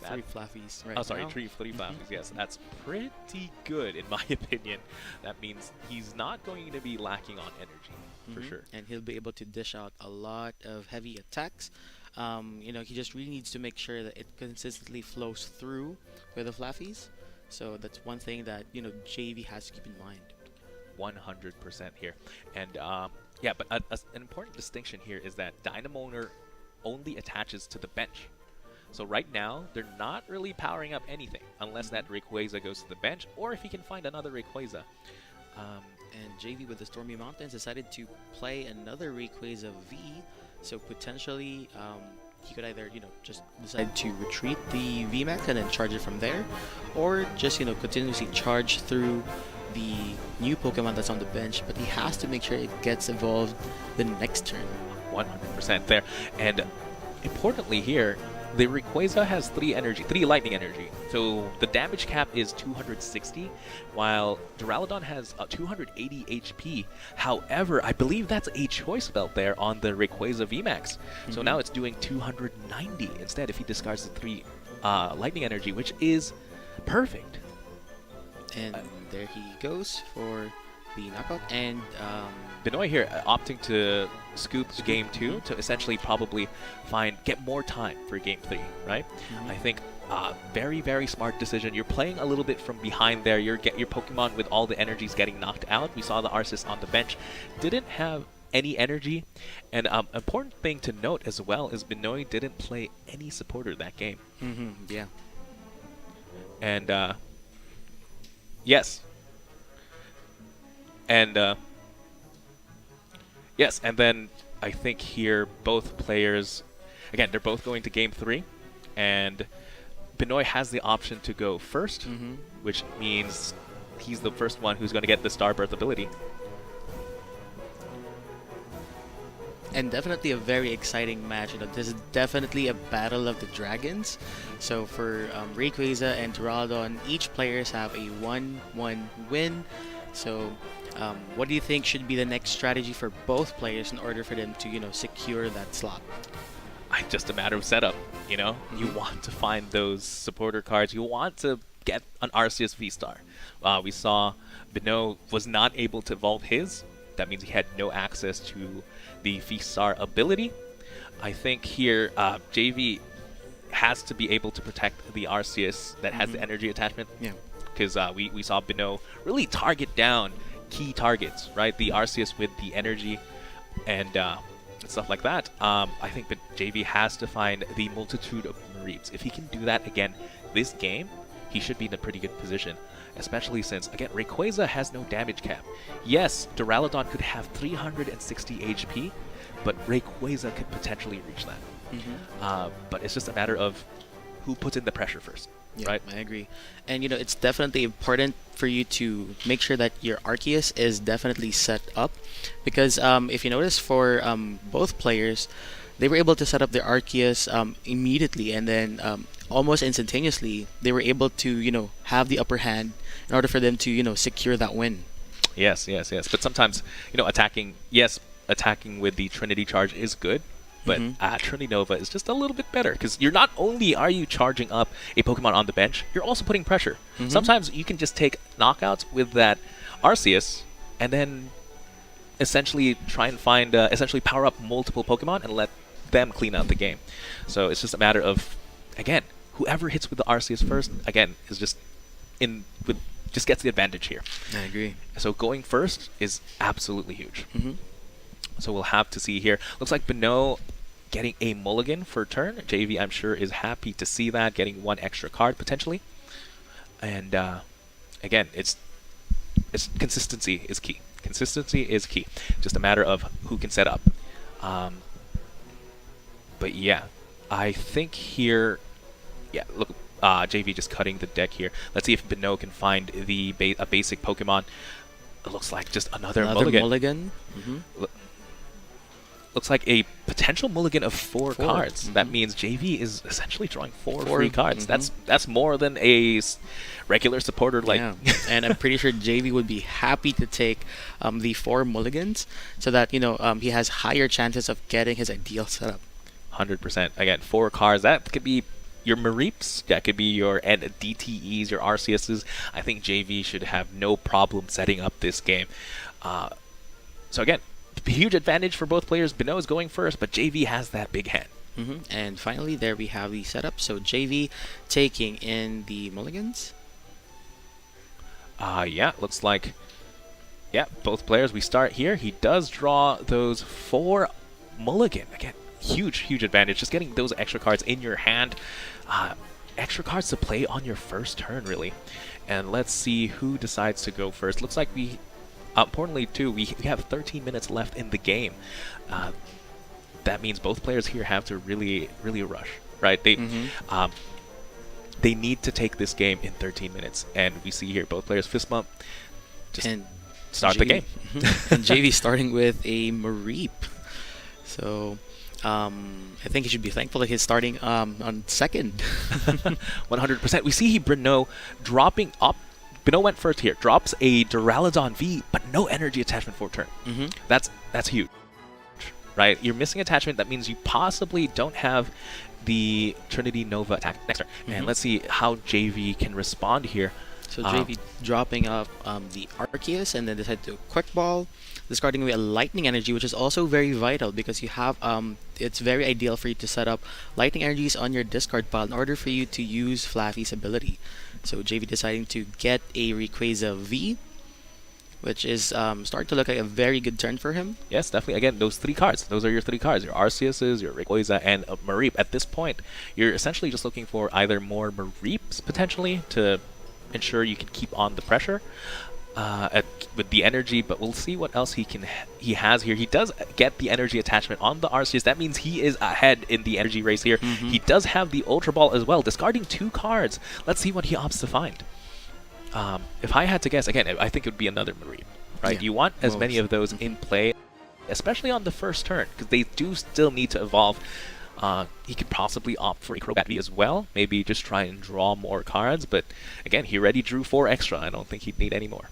3 Fluffies right now. 3 Fluffies. Yes, that's pretty good in my opinion. That means he's not going to be lacking on energy for sure. And he'll be able to dish out a lot of heavy attacks. He just really needs to make sure that it consistently flows through with the Fluffies. So that's one thing that JV has to keep in mind. 100% here. And but an important distinction here is that Dynamoner only attaches to the bench. So right now, they're not really powering up anything unless that Rayquaza goes to the bench, or if he can find another Rayquaza. And JV with the Stormy Mountains decided to play another Rayquaza V, so potentially he could either just decide to retreat the VMAX and then charge it from there, or just continuously charge through the new Pokemon that's on the bench, but he has to make sure it gets evolved the next turn. 100% there. And importantly here, the Rayquaza has 3 lightning energy. So the damage cap is 260, while Duraludon has 280 HP. However, I believe that's a choice belt there on the Rayquaza VMAX. So now it's doing 290 instead if he discards the 3 lightning energy, which is perfect. And there he goes for the knockout. And Benoit here opting to scoop game 2 to essentially probably get more time for game 3, right? I think very, very smart decision. You're playing a little bit from behind there. Your Pokemon with all the energies getting knocked out. We saw the Arceus on the bench didn't have any energy, and important thing to note as well is Benoit didn't play any supporter that game. Yeah. And yes. And yes, and then I think here both players, again, they're both going to game 3, and Benoit has the option to go first, which means he's the first one who's going to get the Starbirth ability. And definitely a very exciting match. You know, this is definitely a battle of the dragons. So for Rayquaza and Duraludon, each players have a 1-1 win. So what do you think should be the next strategy for both players in order for them to, you know, secure that slot? Just a matter of setup, you know? You want to find those supporter cards. You want to get an Arceus V-Star. We saw Benoit was not able to evolve his. That means he had no access to the V-Star ability. I think here JV has to be able to protect the Arceus that has the energy attachment. Yeah. Because we saw Benoit really target down key targets, right? The Arceus with the energy and stuff like that. I think that JV has to find the multitude of Mareeps. If he can do that again this game, he should be in a pretty good position. Especially since, again, Rayquaza has no damage cap. Yes, Duraludon could have 360 HP, but Rayquaza could potentially reach that. But it's just a matter of who puts in the pressure first. Yeah, right? I agree. And, you know, it's definitely important for you to make sure that your Arceus is definitely set up. Because if you notice, for both players, they were able to set up their Arceus immediately. And then almost instantaneously, they were able to, you know, have the upper hand in order for them to, you know, secure that win. Yes. But sometimes, you know, attacking with the Trinity Charge is good. But Trinity Nova is just a little bit better because you're not only are you charging up a Pokemon on the bench, you're also putting pressure. Sometimes you can just take knockouts with that Arceus and then essentially try and find, essentially power up multiple Pokemon and let them clean out the game. So it's just a matter of, again, whoever hits with the Arceus first, again, is just just gets the advantage here. I agree. So going first is absolutely huge. So we'll have to see here. Looks like Benoit getting a mulligan for a turn. JV, I'm sure, is happy to see that, getting one extra card potentially. And again, it's consistency is key. Consistency is key. Just a matter of who can set up. But yeah, I think here, yeah, look, JV just cutting the deck here. Let's see if Benoit can find a basic Pokemon. It looks like just another mulligan. Looks like a potential mulligan of four cards. That means JV is essentially drawing four free cards. That's more than a regular supporter. Like, yeah. And I'm pretty sure JV would be happy to take the 4 mulligans so that, you know, he has higher chances of getting his ideal setup. 100%. Again, 4 cards. That could be your Mareeps. That could be your DTEs, your Arceuses. I think JV should have no problem setting up this game. So again, huge advantage for both players. Benoit is going first, but JV has that big hand. And finally, there we have the setup. So JV taking in the mulligans. Yeah, looks like, yeah, both players. We start here. He does draw those 4 mulligan. Again, huge advantage. Just getting those extra cards in your hand. Extra cards to play on your first turn, really. And let's see who decides to go first. Looks like we... importantly, too, we have 13 minutes left in the game. That means both players here have to really rush, right? They need to take this game in 13 minutes. And we see here both players fist bump. Just start the game. And JV starting with a Mareep. So I think he should be thankful that he's starting on second. 100%. We see Benoit dropping up. Benoit went first here. Drops a Duraludon V, but no energy attachment for a turn. That's huge, right? You're missing attachment. That means you possibly don't have the Trinity Nova attack next turn. And let's see how JV can respond here. So JV dropping off the Arceus and then decide to Quick Ball, discarding away a Lightning Energy, which is also very vital because you have it's very ideal for you to set up Lightning Energies on your discard pile in order for you to use Flaffy's ability. So JV deciding to get a Rayquaza V, which is starting to look like a very good turn for him. Yes, definitely. Again, those 3 cards. Those are your 3 cards. Your Arceuses, your Rayquaza, and a Mareep. At this point, you're essentially just looking for either more Mareeps, potentially, to ensure you can keep on the pressure with the energy, but we'll see what else he has here. He does get the energy attachment on the Arceus. That means he is ahead in the energy race here. He does have the Ultra Ball as well, discarding 2 cards. Let's see what he opts to find. If I had to guess, again, I think it would be another Mareep, right? Yeah, you want as many of those in play, especially on the first turn, because they do still need to evolve. He could possibly opt for a Crobat V as well, maybe just try and draw more cards, but again, he already drew 4 extra. I don't think he'd need any more.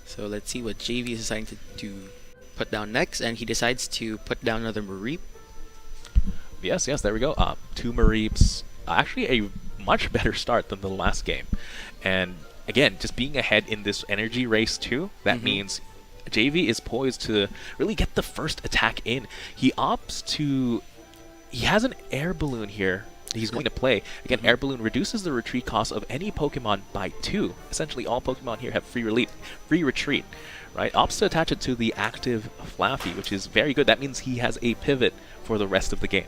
So let's see what JV is deciding to put down next, and he decides to put down another Mareep. Yes, there we go. 2 Mareeps. Actually, a much better start than the last game. And again, just being ahead in this energy race too, that means JV is poised to really get the first attack in. He opts to... He has an Air Balloon here he's going to play. Again, Air Balloon reduces the retreat cost of any Pokemon by 2. Essentially, all Pokemon here have free retreat, right? Opts to attach it to the active Flaffy, which is very good. That means he has a pivot for the rest of the game.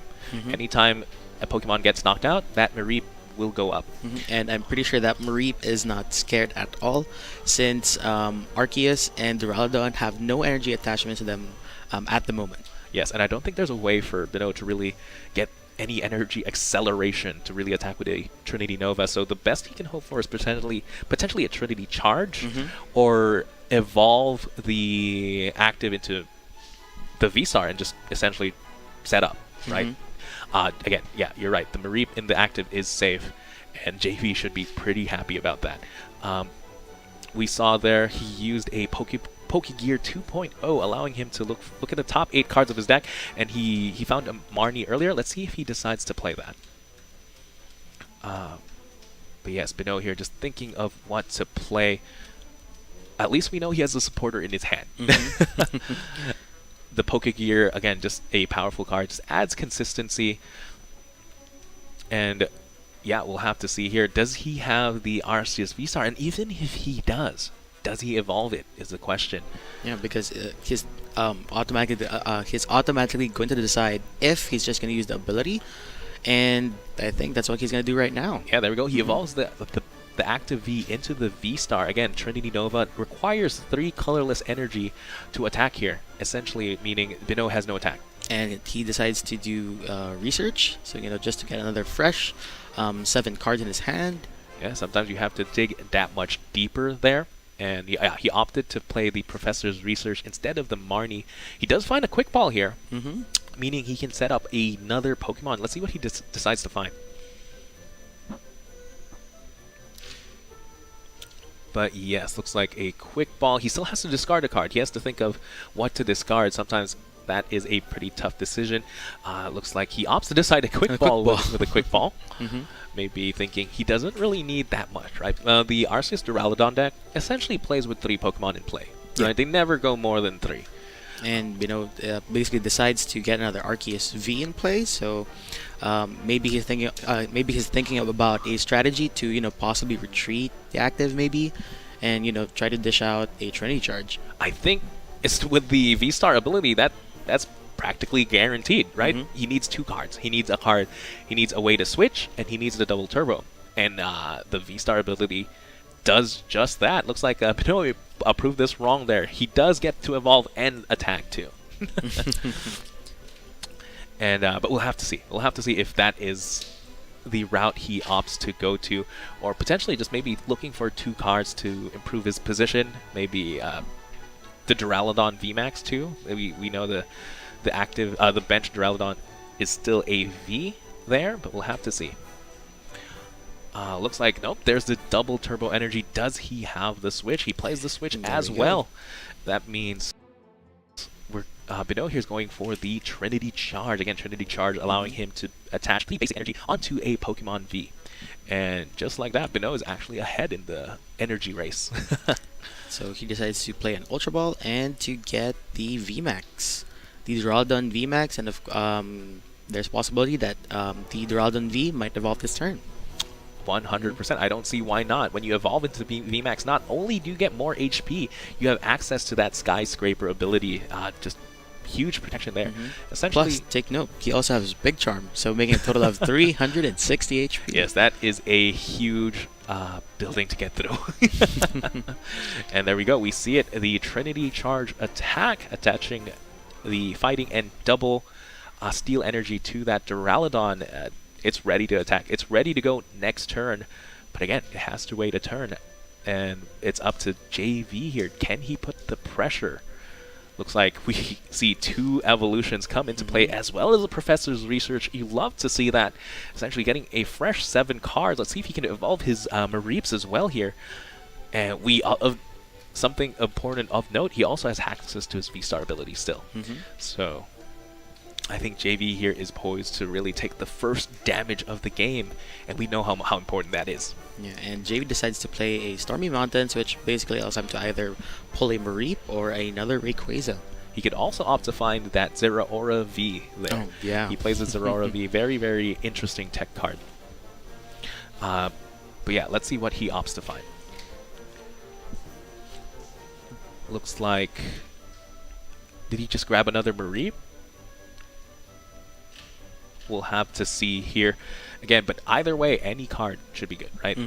Anytime a Pokemon gets knocked out, that Mareep will go up. And I'm pretty sure that Mareep is not scared at all, since Arceus and Duraludon have no energy attachment to them at the moment. Yes, and I don't think there's a way for Bino to really get any energy acceleration to really attack with a Trinity Nova. So the best he can hope for is potentially a Trinity Charge, or evolve the active into the V-Star and just essentially set up, right? Again, yeah, you're right. The Mareep in the active is safe, and JV should be pretty happy about that. We saw there he used a Pokegear 2.0, allowing him to look at the top 8 cards of his deck, and he found a Marnie earlier. Let's see if he decides to play that. But yes, Bino here just thinking of what to play. At least we know he has a supporter in his hand. The Pokegear, again, just a powerful card, just adds consistency. And yeah, we'll have to see here. Does he have the Arceus V-Star? And even if he does he evolve it, is the question. Yeah, because he's automatically going to decide if he's just going to use the ability, and I think that's what he's going to do right now. Yeah, there we go. He evolves the active V into the V-Star. Again, Trinity Nova requires 3 colorless energy to attack here, essentially meaning Bino has no attack. And he decides to do research, so just to get another fresh 7 cards in his hand. Yeah, sometimes you have to dig that much deeper there. And he opted to play the Professor's Research instead of the Marnie. He does find a Quick Ball here, meaning he can set up another Pokemon. Let's see what he decides to find. But yes, looks like a Quick Ball. He still has to discard a card. He has to think of what to discard. Sometimes that is a pretty tough decision. Looks like he opts to decide a Quick Ball with a Quick Ball. Maybe thinking he doesn't really need that much, right? The Arceus Duraludon deck essentially plays with 3 Pokemon in play, right? They never go more than 3. And basically decides to get another Arceus V in play. So maybe he's thinking about a strategy to possibly retreat the active maybe, and try to dish out a Trinity Charge. I think it's with the V-Star ability that's practically guaranteed, right? He needs 2 cards. He needs a card. He needs a way to switch, and he needs the double turbo. And the V-Star ability does just that. Looks like Pinoy approved this wrong there. He does get to evolve and attack too. And but we'll have to see. We'll have to see if that is the route he opts to go to, or potentially just maybe looking for 2 cards to improve his position. Maybe the Duraludon VMAX too. We know the active, the bench Duraludon is still a V there, but we'll have to see. Looks like, nope, there's the double turbo energy. Does he have the switch? He plays the switch as well. That means Bino here's going for the Trinity Charge. Again, Trinity Charge allowing him to attach the basic energy onto a Pokemon V. And just like that, Bino is actually ahead in the energy race. So he decides to play an Ultra Ball and to get the VMAX. The Duraludon VMAX, and there's a possibility that the Duraludon V might evolve this turn. 100%. I don't see why not. When you evolve into VMAX, not only do you get more HP, you have access to that Skyscraper ability. Just huge protection there. Essentially, Plus, take note, he also has Big Charm, so making a total of 360 HP. yes, that is a huge building to get through. And there we go. We see it. The Trinity Charge attack attaching the fighting and double steel energy to that Duraludon. It's ready to attack. It's ready to go next turn. But again, it has to wait a turn. And it's up to JV here. Can he put the pressure? Looks like we see 2 evolutions come into play, as well as the Professor's research. You love to see that. Essentially getting a fresh 7 cards. Let's see if he can evolve his Mareeps as well here. And something important of note, he also has access to his V-Star ability still. So I think JV here is poised to really take the first damage of the game, and we know how important that is. Yeah, and JV decides to play a Stormy Mountains, which basically allows him to either pull a Mareep or another Rayquaza. He could also opt to find that Zeraora V there. Oh, yeah. He plays a Zeraora V. Very, very interesting tech card. But yeah, let's see what he opts to find. Looks like... Did he just grab another Mareep? We'll have to see here. Again, but either way, any card should be good, right?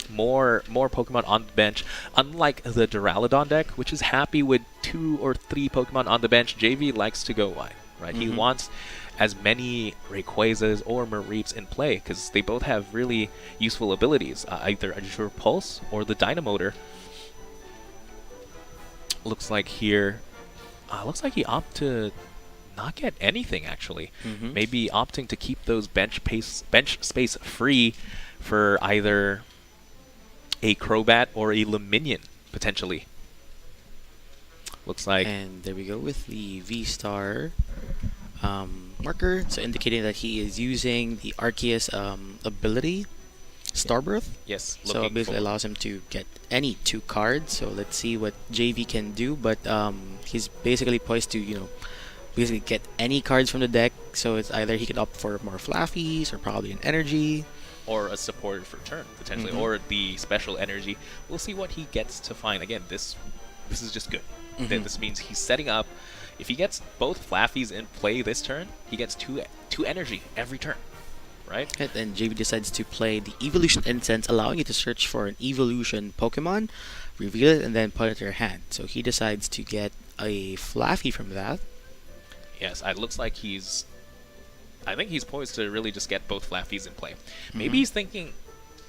More Pokemon on the bench. Unlike the Duraludon deck, which is happy with 2 or 3 Pokemon on the bench, JV likes to go wide, right? He wants as many Rayquazas or Mareeps in play, because they both have really useful abilities, either Azure Pulse or the Dynamotor. Looks like here, looks like he opted to not get anything, actually. Maybe opting to keep those bench space free for either a Crobat or a Luminion, potentially. Looks like... And there we go with the V-Star marker, so indicating that he is using the Arceus ability, Starbirth. Yes. So basically allows him to get any 2 cards. So let's see what JV can do, but he's basically poised to, basically get any cards from the deck. So it's either he could opt for more Flaffies or probably an Energy. Or a supported for turn, potentially, or the special energy. We'll see what he gets to find. Again, this is just good. This means he's setting up. If he gets both Flaffies in play this turn, he gets two energy every turn, right? And then JV decides to play the Evolution Incense, allowing you to search for an Evolution Pokemon, reveal it, and then put it in your hand. So he decides to get a Flaffy from that. Yes, it looks like I think he's poised to really just get both Flaffies in play. Maybe he's thinking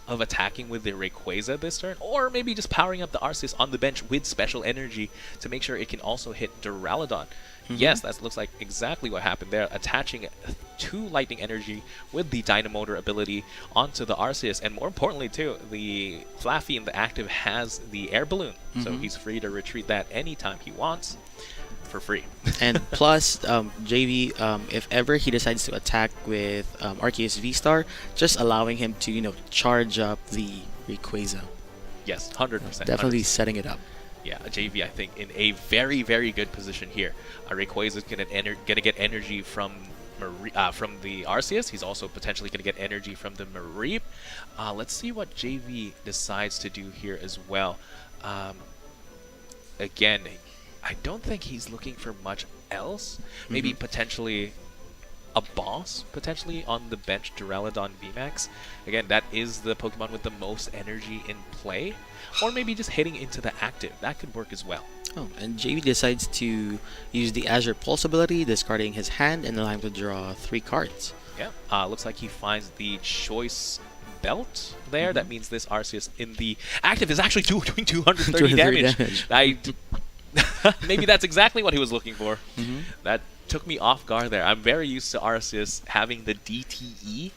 of attacking with the Rayquaza this turn, or maybe just powering up the Arceus on the bench with special energy to make sure it can also hit Duraludon. Yes, that looks like exactly what happened there, attaching 2 lightning energy with the Dynamotor ability onto the Arceus, and more importantly too, the Flaffy in the active has the air balloon, so he's free to retreat that anytime he wants for free. And plus, JV, if ever he decides to attack with Arceus V-Star, just allowing him to, charge up the Rayquaza. Yes, 100%. Definitely 100%. setting it up. Yeah, JV, I think, in a very, very good position here. Rayquaza is going to get energy from the Arceus. He's also potentially going to get energy from the Mareep. Let's see what JV decides to do here as well. Again, I don't think he's looking for much else. Maybe potentially a boss, potentially on the bench, Duraludon VMAX. Again, that is the Pokemon with the most energy in play. Or maybe just hitting into the active. That could work as well. Oh, and JV decides to use the Azure Pulse ability, discarding his hand and allowing him to draw 3 cards. Yeah, looks like he finds the Choice Belt there. That means this Arceus in the active is actually doing 230 damage. Maybe that's exactly what he was looking for. That took me off guard there. I'm very used to Arceus having the DTE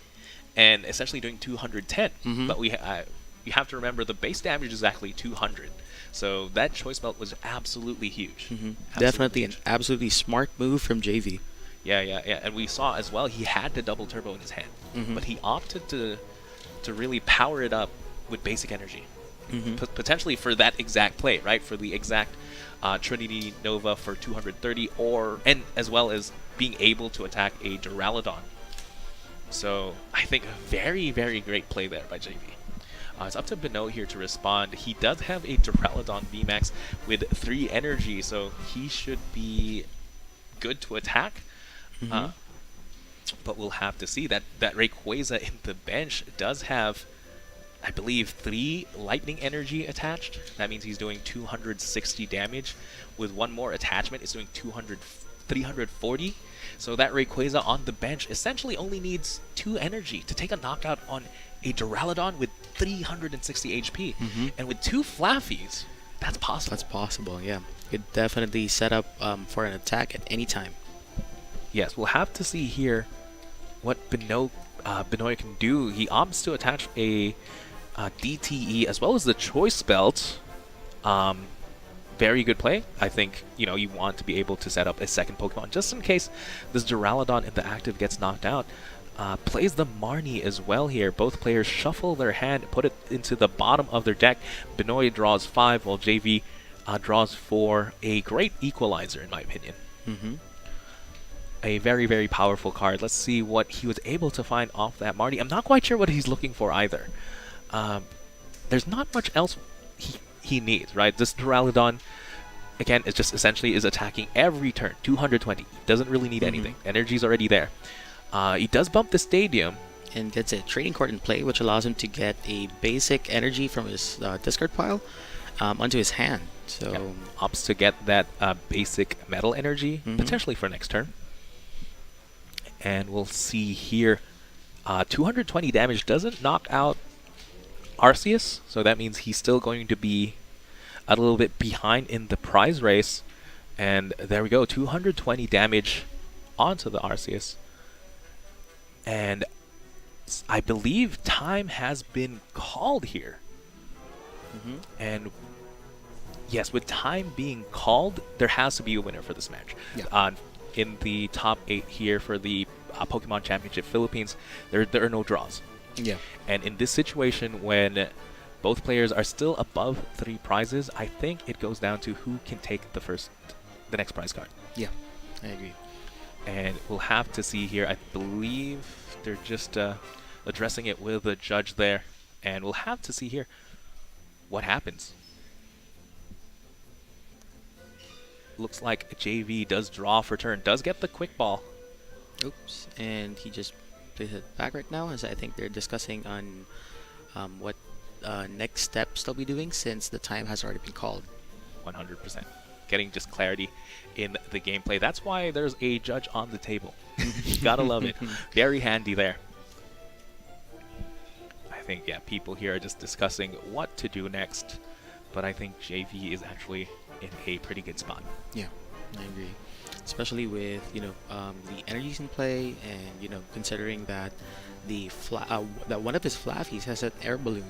and essentially doing 210. But you have to remember the base damage is actually 200. So that Choice Belt was absolutely huge. Definitely an absolutely smart move from JV. Yeah. And we saw as well he had the double turbo in his hand. But he opted to to really power it up with basic energy. Mm-hmm. Potentially for that exact play, right? For the exact Trinity Nova for 230, and as well as being able to attack a Duraludon. So I think a very, very great play there by JV. It's up to Beno here to respond. He does have a Duraludon VMAX with 3 energy, so he should be good to attack. Mm-hmm. But we'll have to see. That Rayquaza in the bench does have, I believe, 3 lightning energy attached. That means he's doing 260 damage. With one more attachment, it's doing 340. So that Rayquaza on the bench essentially only needs 2 energy to take a knockout on a Duraludon with 360 HP. Mm-hmm. And with 2 Flaffies, that's possible. That's possible, yeah. Could definitely set up for an attack at any time. Yes, we'll have to see here what Benoit can do. He opts to attach a DTE as well as the Choice Belt. Very good play. I think, you want to be able to set up a second Pokemon just in case this Duraludon in the active gets knocked out. Plays the Marnie as well here. Both players shuffle their hand, put it into the bottom of their deck. Benoit draws 5 while JV draws 4. A great equalizer in my opinion. Mm-hmm. A very, very powerful card. Let's see what he was able to find off that Marnie. I'm not quite sure what he's looking for either. There's not much else he needs, right? This Duraludon, again, is just essentially is attacking every turn. 220. Doesn't really need anything. Energy's already there. He does bump the Stadium. And gets a trading card in play, which allows him to get a basic energy from his discard pile onto his hand. So opts to get that basic metal energy, potentially for next turn. And we'll see here, 220 damage doesn't knock out Arceus, so that means he's still going to be a little bit behind in the prize race. And there we go, 220 damage onto the Arceus. And I believe time has been called here. And yes, with time being called, there has to be a winner for this match. Yeah. In the top 8 here for the Pokemon Championship Philippines, there are no draws. yeah. And in this situation, when both players are still above 3 prizes, I think it goes down to who can take the next prize card. Yeah, I agree. And we'll have to see here. I believe they're just addressing it with the judge there. And we'll have to see here what happens. Looks like JV does draw for turn, does get the quick ball. Oops, and he just plays it back right now, as I think they're discussing on what next steps they'll be doing since the time has already been called. 100%. Getting just clarity in the gameplay. That's why there's a judge on the table. Gotta love it. Very handy there. I think, yeah, people here are just discussing what to do next. But I think JV is actually in a pretty good spot. Yeah, I agree. Especially with, the energies in play and, considering that that one of his Flaffies has an air balloon.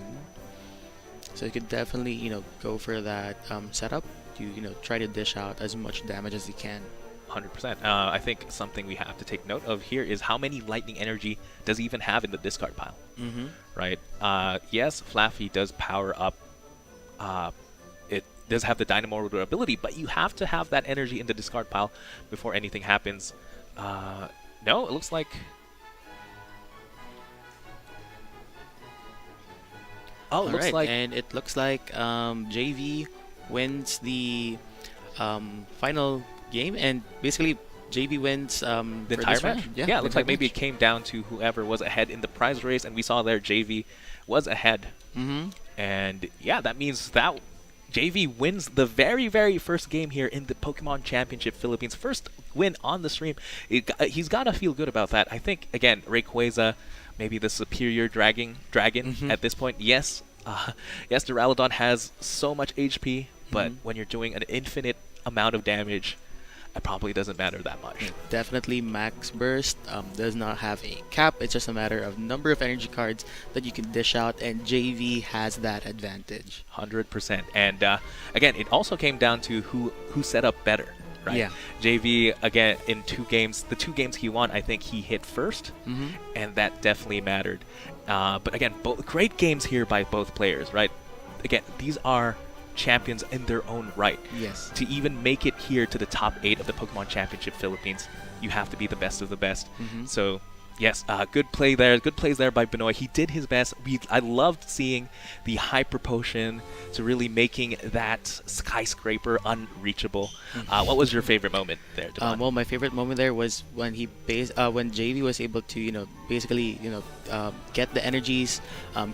So you could definitely, go for that setup to, try to dish out as much damage as he can. 100%. I think something we have to take note of here is how many lightning energy does he even have in the discard pile, right? Yes, Flaffy does power up. It does have the Dynamo Rotor ability, but you have to have that energy in the discard pile before anything happens. No, it looks like... Oh, it looks like... And it looks like JV wins the final game, and basically JV wins the for entire this match. round. Yeah, the it looks like entire maybe match. it came down to whoever was ahead in the prize race, and we saw there JV was ahead. And yeah, that means that JV wins the very, very first game here in the Pokemon Championship Philippines. First win on the stream. He's got to feel good about that. I think, again, Rayquaza, maybe the superior dragon at this point. Yes, yes, Duraludon has so much HP, but when you're doing an infinite amount of damage, it probably doesn't matter that much. Definitely Max Burst does not have a cap. It's just a matter of number of energy cards that you can dish out, and JV has that advantage. 100%. And again, it also came down to who set up better, right? Yeah. JV, again, in 2 games, the 2 games he won, I think he hit first, and that definitely mattered. But again, both great games here by both players, right? Again, these are champions in their own right. Yes. To even make it here to the top 8 of the Pokemon Championship Philippines, you have to be the best of the best. So yes, good play there. Good plays there by Benoit. He did his best. I loved seeing the hyper potion to really making that skyscraper unreachable. What was your favorite moment there, Devon? Well, my favorite moment there was when when JV was able to basically get the energies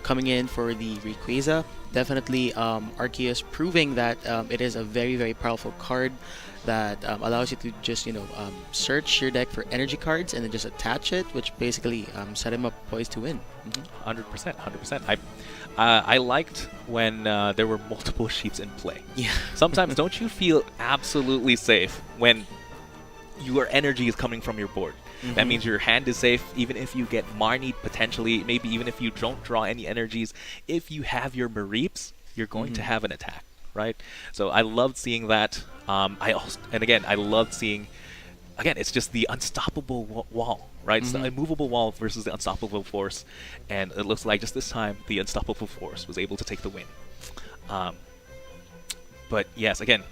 coming in for the Rayquaza. Definitely Arceus proving that it is a very powerful card that allows you to just search your deck for energy cards and then just attach it, which basically set him up poised to win. 100%, 100%. I liked when there were multiple sheeps in play. Yeah. Sometimes don't you feel absolutely safe when your energy is coming from your board? That means your hand is safe, even if you get Marnied potentially, maybe even if you don't draw any energies. If you have your Mareeps, you're going to have an attack, right? So I loved seeing that. I loved seeing, again, it's just the unstoppable wall, right? It's the immovable wall versus the unstoppable force, and it looks like just this time the unstoppable force was able to take the win. But yes, again,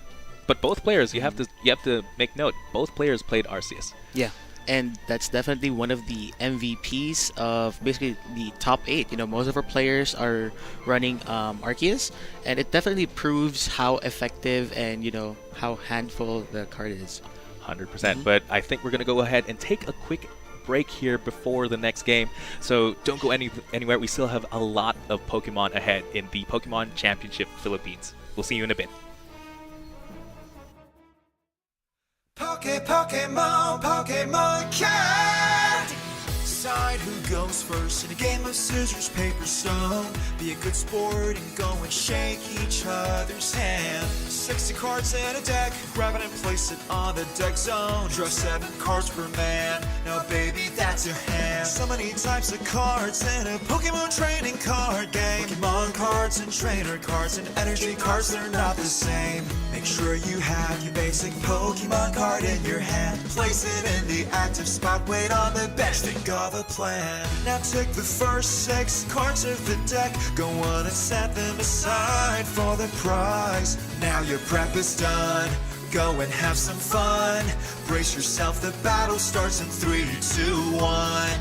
but both players, you have to make note, both players played Arceus. Yeah. And that's definitely one of the MVPs of basically the top 8. Most of our players are running Arceus, and it definitely proves how effective and how handful the card is. 100%. But I think we're gonna go ahead and take a quick break here before the next game. So don't go anywhere. We still have a lot of Pokemon ahead in the Pokemon Championship Philippines. We'll see you in a bit. Pokemon, Pokemon Cat. Decide who goes first in a game of scissors, paper, stone. Be a good sport and go and shake each other's hand. 60 cards in a deck, grab it and place it on the deck zone. Draw 7 cards per man, now baby that's your hand. So many types of cards in a Pokemon training card game. Pokemon cards and trainer cards and energy cards, they're not the same. Make sure you have your basic Pokemon card in your hand. Place it in the active spot, wait on the bench, think of a plan. Now take the first 6 cards of the deck, go on and set them aside for the prize. Now your prep is done, go and have some fun. Brace yourself, the battle starts in 3, 2, 1.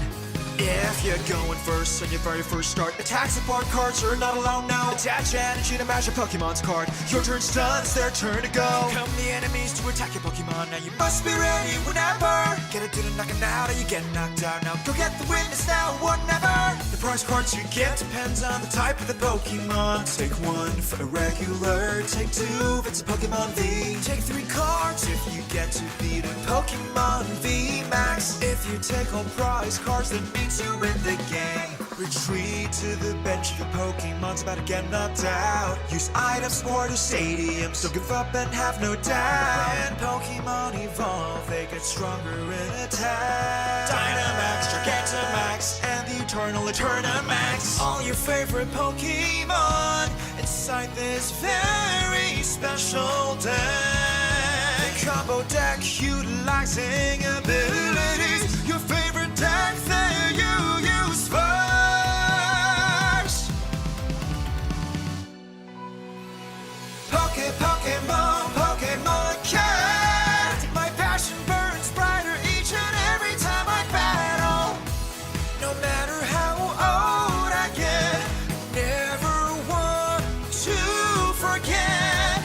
If you're going first on your very first start, attack support cards are not allowed now. Attach energy to match your Pokemon's card. Your turn's done, it's their turn to go. Come the enemies to attack your Pokemon, now you must be ready whenever. Get it to the knocking out or you get knocked out. Now go get the witness now, whatever. The prize cards you get depends on the type of the Pokemon. Take 1 for a regular, take 2 if it's a Pokemon V. Take 3 cards if you get to beat a Pokemon V Max. If you take all prize cards, then to win the game. Retreat to the bench if your Pokemon's about to get knocked out. Use items for the stadiums, don't give up and have no doubt. When Pokemon evolve, they get stronger in attack. Dynamax, Gigantamax, and the Eternal Eternamax. All your favorite Pokemon inside this very special deck. The combo deck utilizing abilities. Your favorite deck that you use first. Pokemon, Pokemon Cat. My passion burns brighter each and every time I battle. No matter how old I get, never want to forget.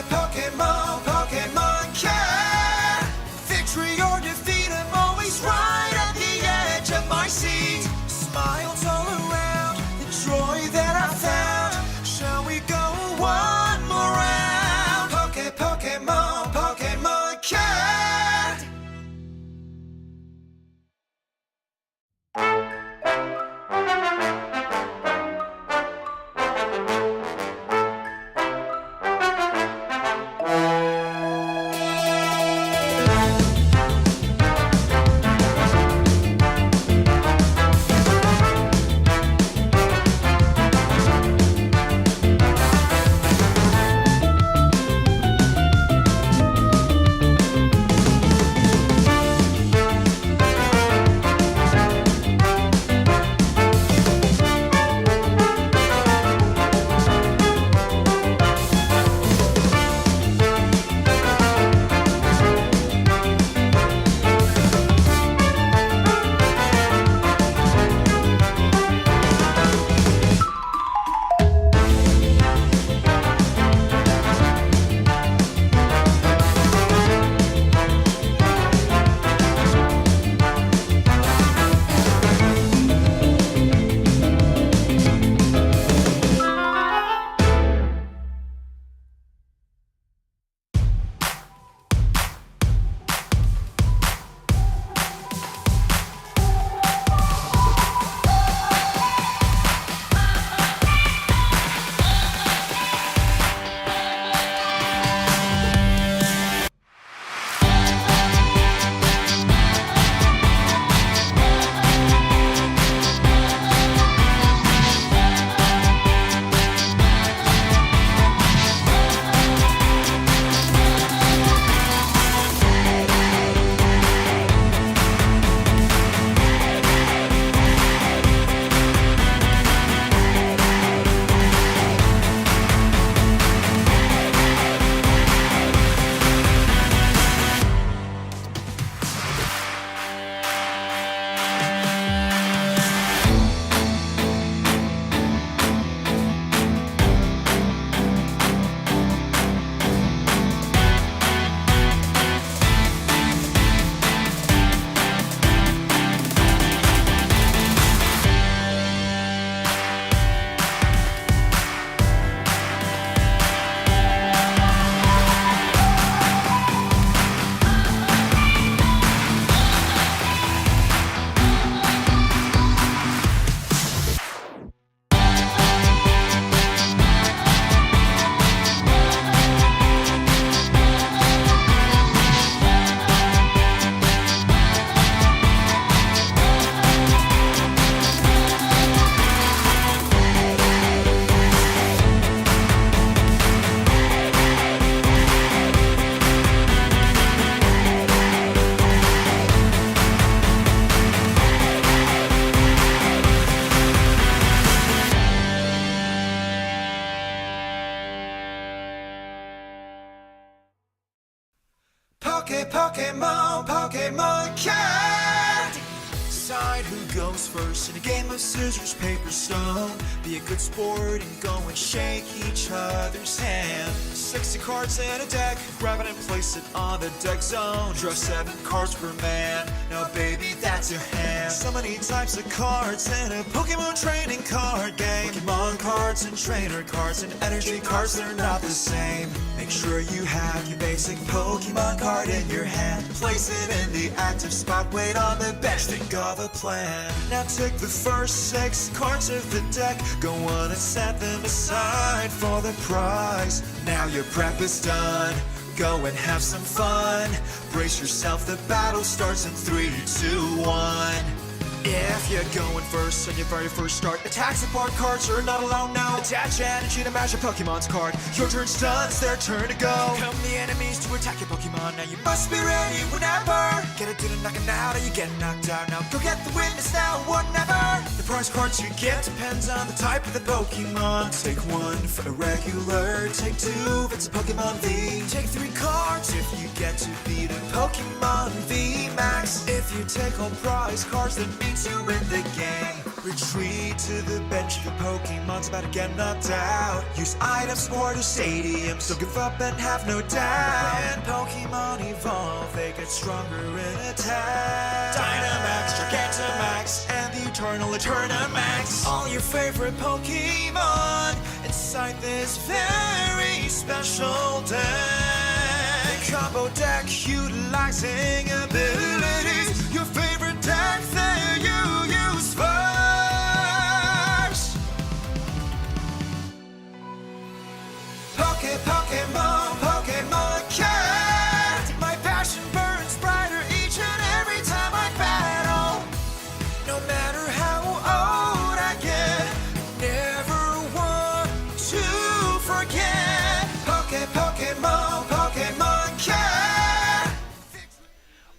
Pokemon, Pokemon Cat. Victory or defeat, goes first in a game of scissors, paper, stone. Be a good sport and go and shake each other's hand. 60 cards in a deck, grab it and place it on the deck zone. Draw 7 cards per man, now baby that's your hand. So many types of cards in a Pokemon training card game. Pokemon cards and trainer cards and energy cards, they're not the same. Make sure you have your basic Pokemon card in your hand. Place it in the active spot, wait on the bench, think of a plan. Now take the first 6 cards of the deck, go on and set them aside for the prize. Now your prep is done, go and have some fun. Brace yourself, the battle starts in 3, 2, 1. If you're going first on your very first start, attack support cards are not allowed now. Attach energy to match your Pokemon's card. Your turn's done, it's their turn to go. Come the enemies to attack your Pokemon. Now you must be ready whenever. Get it to the knocking out or you get knocked out. Now go get the witness now or never. The prize cards you get depends on the type of the Pokemon. Take 1 for a regular, take 2 if it's a Pokemon V. Take 3 cards if you get to beat a Pokemon V Max. If you take all prize cards, that means you win the game. Retreat to the bench, your Pokemon's about to get knocked out. Use items or to stadiums, don't give up and have no doubt. When Pokemon evolve, they get stronger in attack. Dynamax, Gigantamax, and the Eternal Eternamax. All your favorite Pokemon inside this very special deck. Combo deck utilizing abilities. Your favorite deck that you use first. Pokemon cat. My passion burns brighter each and every time I battle. No matter how old I get, never want to forget. Pokemon cat.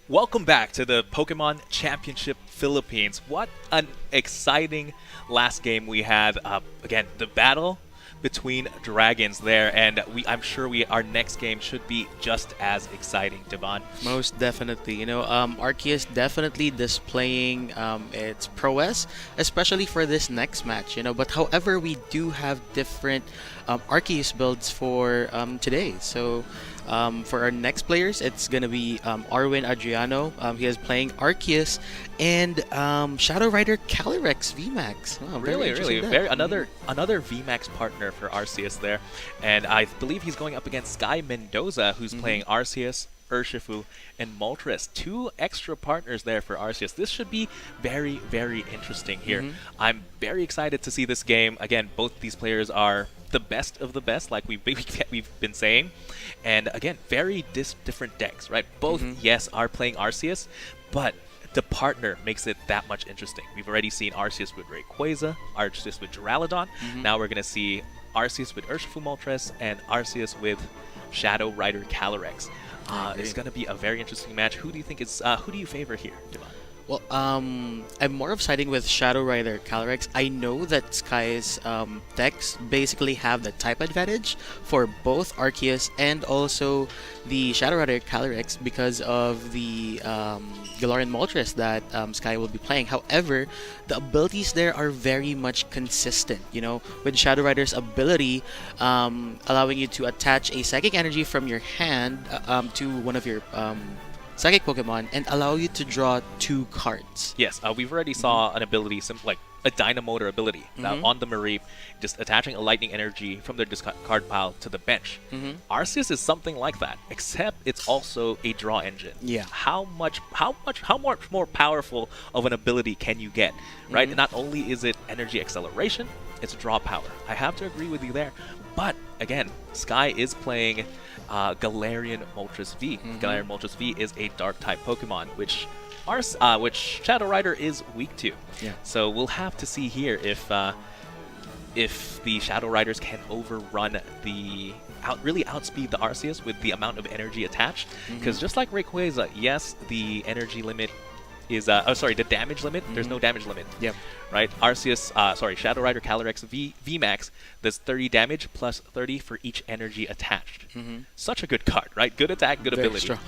Welcome back to the Pokemon Championship Philippines. What an exciting last game we had. Again, the battle between dragons there, and I'm sure our next game should be just as exciting, Devon. Most definitely. You know, Arceus definitely displaying its prowess, especially for this next match, you know. But however, we do have different Arceus builds for today. So for our next players, it's going to be Arwin Adriano. He is playing Arceus and Shadow Rider Calyrex VMAX. Wow, Really, another VMAX partner for Arceus there. And I believe he's going up against Sky Mendoza, who's playing Arceus, Urshifu, and Moltres. 2 extra partners there for Arceus. This should be very, very interesting here. I'm very excited to see this game. Again, both these players are the best of the best, like we've been saying. And again, very different decks, right? Both, yes, are playing Arceus, but the partner makes it that much interesting. We've already seen Arceus with Rayquaza, Arceus with Duraludon. Now we're going to see Arceus with Urshifu Moltres and Arceus with Shadow Rider Calyrex. It's going to be a very interesting match. Who do you think is? Who do you favor here, Devon? Well, I'm more of siding with Shadow Rider Calyrex. I know that Sky's decks basically have the type advantage for both Arceus and also the Shadow Rider Calyrex because of the Galarian Moltres that Sky will be playing. However, the abilities there are very much consistent. You know, with Shadow Rider's ability allowing you to attach a Psychic Energy from your hand to one of your Psychic Pokemon and allow you to draw 2 cards. Yes, we've already saw an ability, like a Dynamotor ability on the Mareep, just attaching a Lightning Energy from their discard pile to the bench. Arceus is something like that, except it's also a draw engine. Yeah. How much more powerful of an ability can you get, right? Not only is it energy acceleration, it's draw power. I have to agree with you there. But again, Sky is playing Galarian Moltres V. Galarian Moltres V is a Dark type Pokemon, which Shadow Rider is weak to. Yeah. So we'll have to see here if the Shadow Riders can overrun really outspeed the Arceus with the amount of energy attached. Because just like Rayquaza, yes, the energy limit is the damage limit. There's no damage limit. Yep. Right? Arceus, Shadow Rider Calyrex VMAX does 30 damage plus 30 for each energy attached. Such a good card, right? Good attack, good Very ability. strong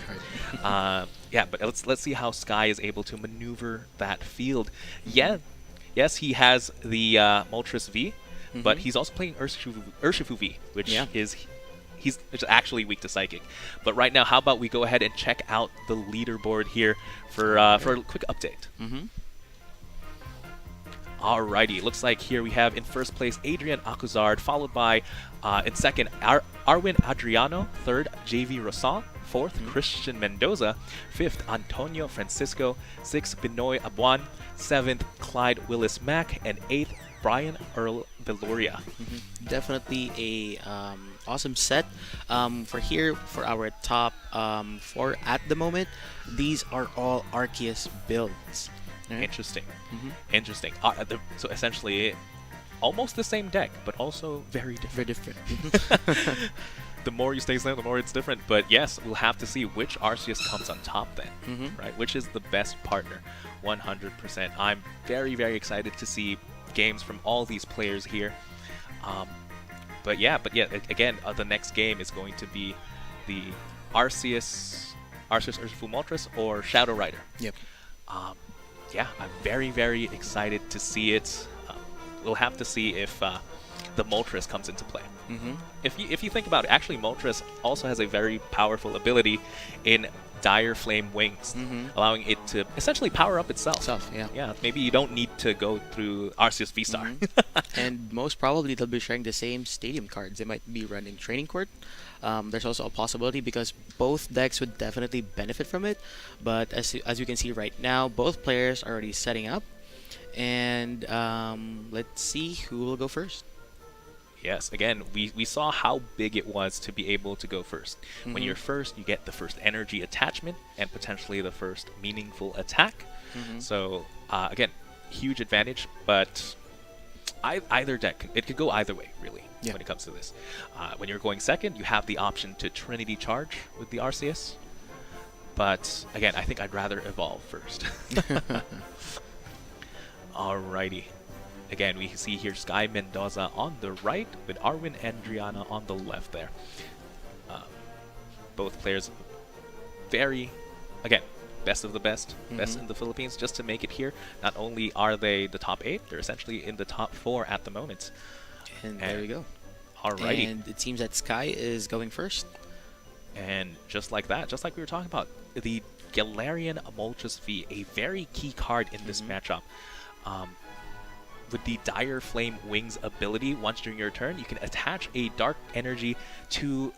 card. yeah, but let's see how Sky is able to maneuver that field. Yeah, yes, he has the Moltres V, but he's also playing Urshifu V, which Yeah. is he's actually weak to Psychic. But right now, how about we go ahead and check out the leaderboard here for a quick update. Mm-hmm. Alrighty, looks like here we have in first place Adrian Acuzard, followed by in second Arwin Adriano, third JV Rosal, fourth Christian Mendoza, fifth Antonio Francisco, sixth Binoy Abuan, seventh Clyde Willis Mack, and eighth Brian Earl Veloria. Definitely a awesome set. For our top 4 at the moment, these are all Arceus builds. Right? Interesting. Interesting. So essentially, almost the same deck, but also very different. Very different. The more you stay same, the more it's different. But yes, we'll have to see which Arceus comes on top then, right? Which is the best partner, 100%. I'm very, very excited to see games from all these players here. But yeah, again, the next game is going to be the Arceus Urshifu Moltres or Shadow Rider. Yep. Yeah, I'm very, very excited to see it. We'll have to see if the Moltres comes into play. If you think about it, actually Moltres also has a very powerful ability in Dire Flame Wings, allowing it to essentially power up itself. Yeah, maybe you don't need to go through Arceus V-Star. And most probably they'll be sharing the same stadium cards. They might be running Training Court. There's also a possibility because both decks would definitely benefit from it. But as you can see right now, both players are already setting up. And let's see who will go first. Yes, again, we saw how big it was to be able to go first. When you're first, you get the first energy attachment and potentially the first meaningful attack. So, again, huge advantage, but either deck, it could go either way, really, when it comes to this. When you're going second, you have the option to Trinity Charge with the Arceus. But, again, I think I'd rather evolve first. Alrighty. Again, we see here Sky Mendoza on the right with Arwin Andriana on the left there. Both players very, again, best of the best, best in the Philippines, just to make it here. Not only are they the top 8, they're essentially in the top 4 at the moment. And there you go. Alrighty. And it seems that Sky is going first. And just like that, just like we were talking about, the Galarian Moltres V, a very key card in this matchup. With the Dire Flame Wings ability, once during your turn, you can attach a dark energy to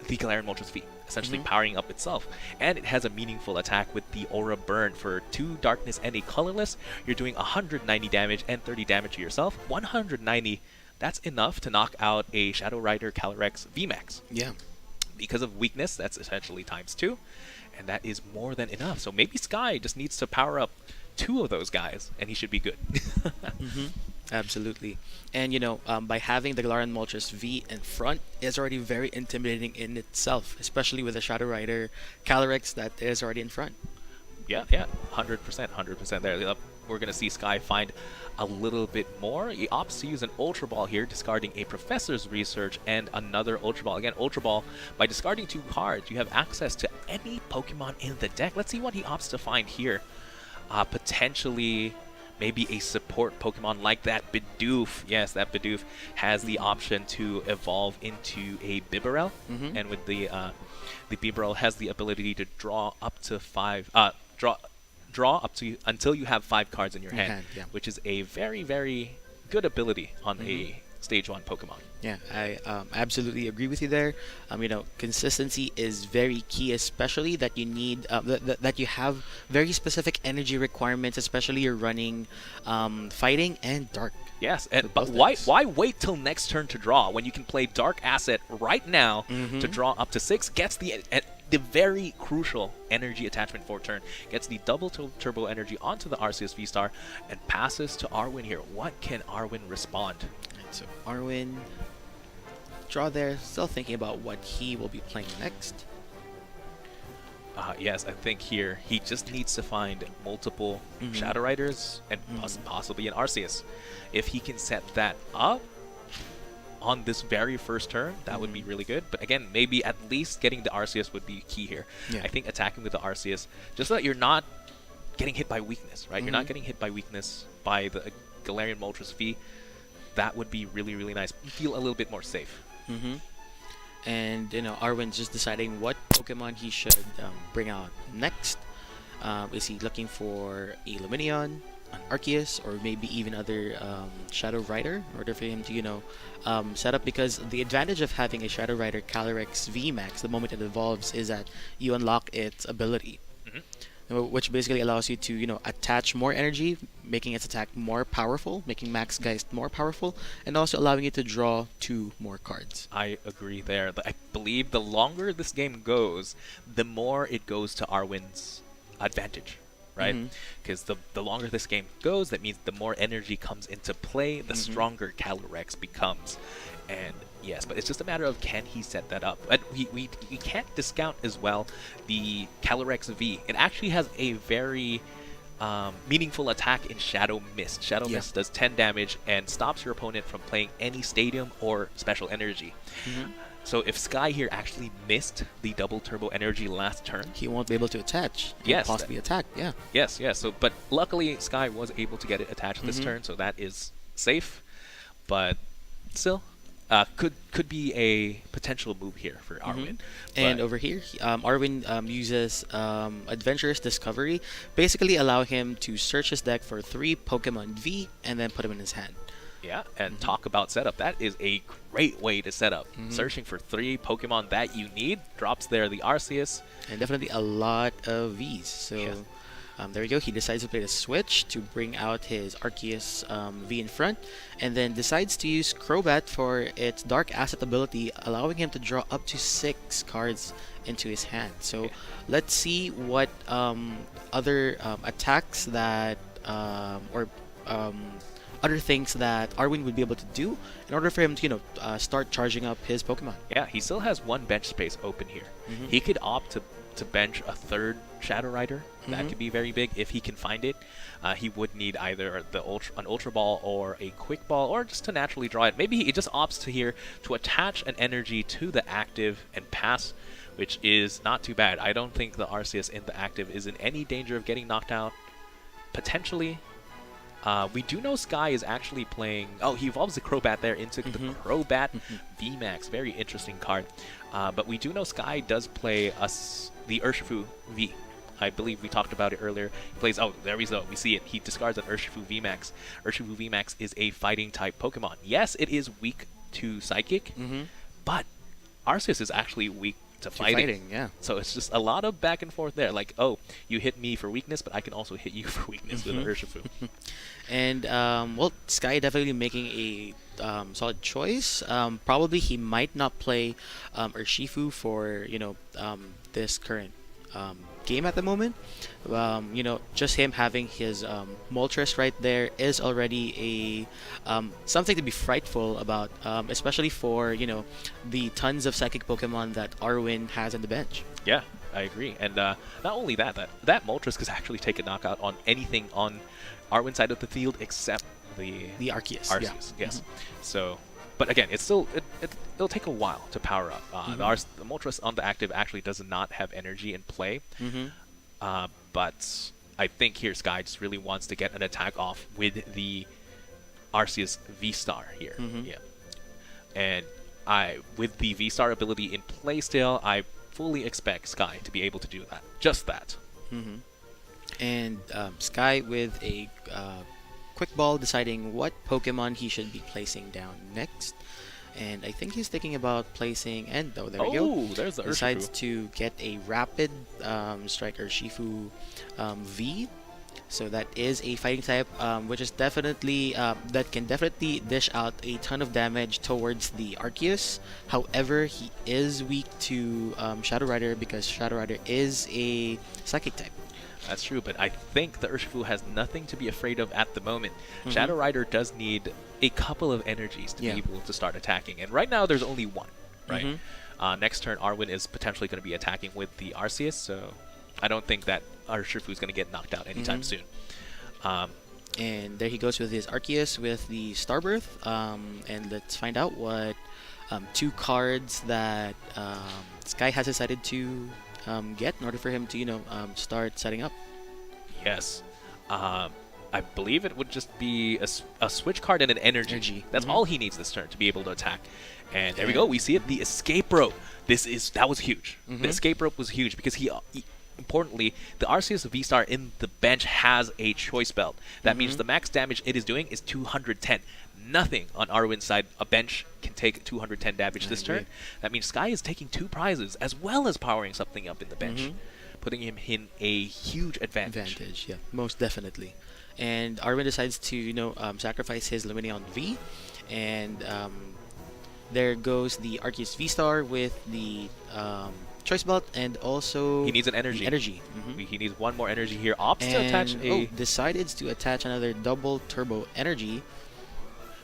the Galarian Moltres V, essentially powering up itself. And it has a meaningful attack with the Aura Burn. For 2 darkness and a colorless, you're doing 190 damage and 30 damage to yourself. 190, that's enough to knock out a Shadow Rider Calyrex VMAX. Yeah. Because of weakness, that's essentially ×2, and that is more than enough. So maybe Sky just needs to power up 2 of those guys, and he should be good. Absolutely. And, by having the Galarian Moltres V in front is already very intimidating in itself, especially with the Shadow Rider Calyrex that is already in front. Yeah, 100%, 100% there. We're going to see Sky find a little bit more. He opts to use an Ultra Ball here, discarding a Professor's Research and another Ultra Ball. Again, Ultra Ball, by discarding 2 cards, you have access to any Pokemon in the deck. Let's see what he opts to find here. Potentially maybe a support Pokemon like that Bidoof. Yes, that Bidoof has the option to evolve into a Bibarel, and with the Bibarel has the ability to draw up to 5 draw up to until you have 5 cards in your hand, which is a very, very good ability on a Stage 1 Pokemon. Yeah, I absolutely agree with you there. Consistency is very key, especially that you need that you have very specific energy requirements, especially you're running fighting and dark. Yes, but why wait till next turn to draw when you can play Dark Asset right now to draw up to 6? Gets the very crucial energy attachment for turn, gets the double turbo energy onto the Arceus V-Star, and passes to Arwin here. What can Arwin respond? So Arwin, draw there, still thinking about what he will be playing next. Yes, I think here he just needs to find multiple Shadow Riders and possibly an Arceus. If he can set that up, on this very first turn, that would be really good. But again, maybe at least getting the Arceus would be key here. Yeah. I think attacking with the Arceus, just so that you're not getting hit by weakness, right? You're not Mhm. getting hit by weakness by the Galarian Moltres V. That would be really, really nice. You feel a little bit more safe. Mm-hmm. And Arwen's just deciding what Pokemon he should bring out next. Is he looking for a Lumineon, an Arceus, or maybe even other Shadow Rider in order for him to set up? Because the advantage of having a Shadow Rider Calyrex VMAX the moment it evolves is that you unlock its ability, which basically allows you to attach more energy, making its attack more powerful, making Max Geist more powerful, and also allowing you to draw 2 more cards. I agree there. I believe the longer this game goes, the more it goes to Arwen's advantage, right? Mhm. Because the longer this game goes, that means the more energy comes into play, the stronger Calyrex becomes. And yes, but it's just a matter of can he set that up. But we can't discount as well the Calyrex V. It actually has a very meaningful attack in Shadow Mist. Shadow Mist does 10 damage and stops your opponent from playing any Stadium or Special Energy. So if Sky here actually missed the double turbo energy last turn, He won't be able to attach. Yes, Possibly attack. Yeah. yes. So, but luckily Sky was able to get it attached this turn, so that is safe. But still, could be a potential move here for Arwen. And But- over here, Arwen uses Adventurous Discovery, basically allow him to search his deck for 3 Pokemon V and then put them in his hand. yeah, and talk about setup. That is a great way to set up. Searching for 3 Pokemon that you need. Drops there the Arceus. And definitely a lot of Vs. So Yes. there we go. He decides to play the switch to bring out his Arceus V in front, and then decides to use Crobat for its Dark Asset ability, allowing him to draw up to 6 cards into his hand. So Okay. let's see what other attacks that or other things that Arwen would be able to do in order for him to start charging up his Pokemon. Yeah, he still has 1 bench space open here. He could opt to bench a 3rd Shadow Rider. That could be very big if he can find it. He would need either an Ultra Ball or a Quick Ball, or just to naturally draw it. Maybe he just opts to attach an energy to the active and pass, which is not too bad. I don't think the Arceus in the active is in any danger of getting knocked out. Potentially. We do know Sky is actually playing... Oh, he evolves the Crobat there into the Crobat VMAX. Very interesting card. But we do know Sky does play the Urshifu V. I believe we talked about it earlier. He plays... Oh, there we go. We see it. He discards an Urshifu VMAX. Urshifu VMAX is a fighting-type Pokemon. Yes, it is weak to Psychic, but Arceus is actually weak to fighting. Yeah. So it's just a lot of back and forth there. Like, oh, you hit me for weakness, but I can also hit you for weakness with Urshifu. And well, Sky definitely making a solid choice. Probably he might not play Urshifu for this current game at the moment. Just him having his Moltres right there is already a something to be frightful about, especially for the tons of psychic Pokemon that Arwen has on the bench. Yeah, I agree. And not only that Moltres could actually take a knockout on anything on Arwen's side of the field except the Arceus. Arceus. Yeah. Yes. So, but again, it's still it'll take a while to power up. The Moltres on the active actually does not have energy in play. But I think here Sky just really wants to get an attack off with the Arceus V-Star here. Yeah. And with the V-Star ability in play still, I fully expect Sky to be able to do that. Just that. And Sky with a quick ball deciding what Pokemon he should be placing down next. And I think he's thinking about placing, and there we go. Oh, there's the Decides Urshifu. to get a Rapid Strike Urshifu V. So that is a fighting type, which is definitely that can definitely dish out a ton of damage towards the Arceus. However, he is weak to Shadow Rider because Shadow Rider is a Psychic type. That's true, but I think the Urshifu has nothing to be afraid of at the moment. Shadow Rider does need a couple of energies to be able to start attacking, and right now there's only 1, right? Next turn, Arwen is potentially going to be attacking with the Arceus, so I don't think that Urshifu is going to get knocked out anytime soon. And there he goes with his Arceus with the Starbirth. And let's find out what two cards that Sky has decided to get in order for him to, start setting up. Yes. I believe it would just be a switch card and an energy. That's all he needs this turn to be able to attack. And there we go. We see it. The escape rope. That was huge. The escape rope was huge because importantly, the Arceus V-Star in the bench has a choice belt. That means the max damage it is doing is 210. Nothing on Arwen's side, a bench, can take 210 damage this turn. That means Sky is taking 2 prizes as well as powering something up in the bench, putting him in a huge advantage. Yeah, most definitely. And Arwen decides to, sacrifice his Lumineon V, and there goes the Arceus V-Star with the choice belt, and also he needs an energy. He needs one more energy here. Opts to attach decided to attach another double turbo energy.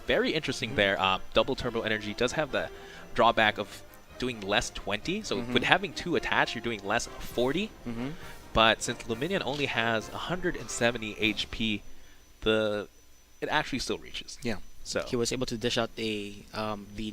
Very interesting there. Double turbo energy does have the drawback of doing less 20. So with having 2 attached, you're doing less 40. But since Lumineon only has 170 HP, it actually still reaches. Yeah. So he was able to dish out the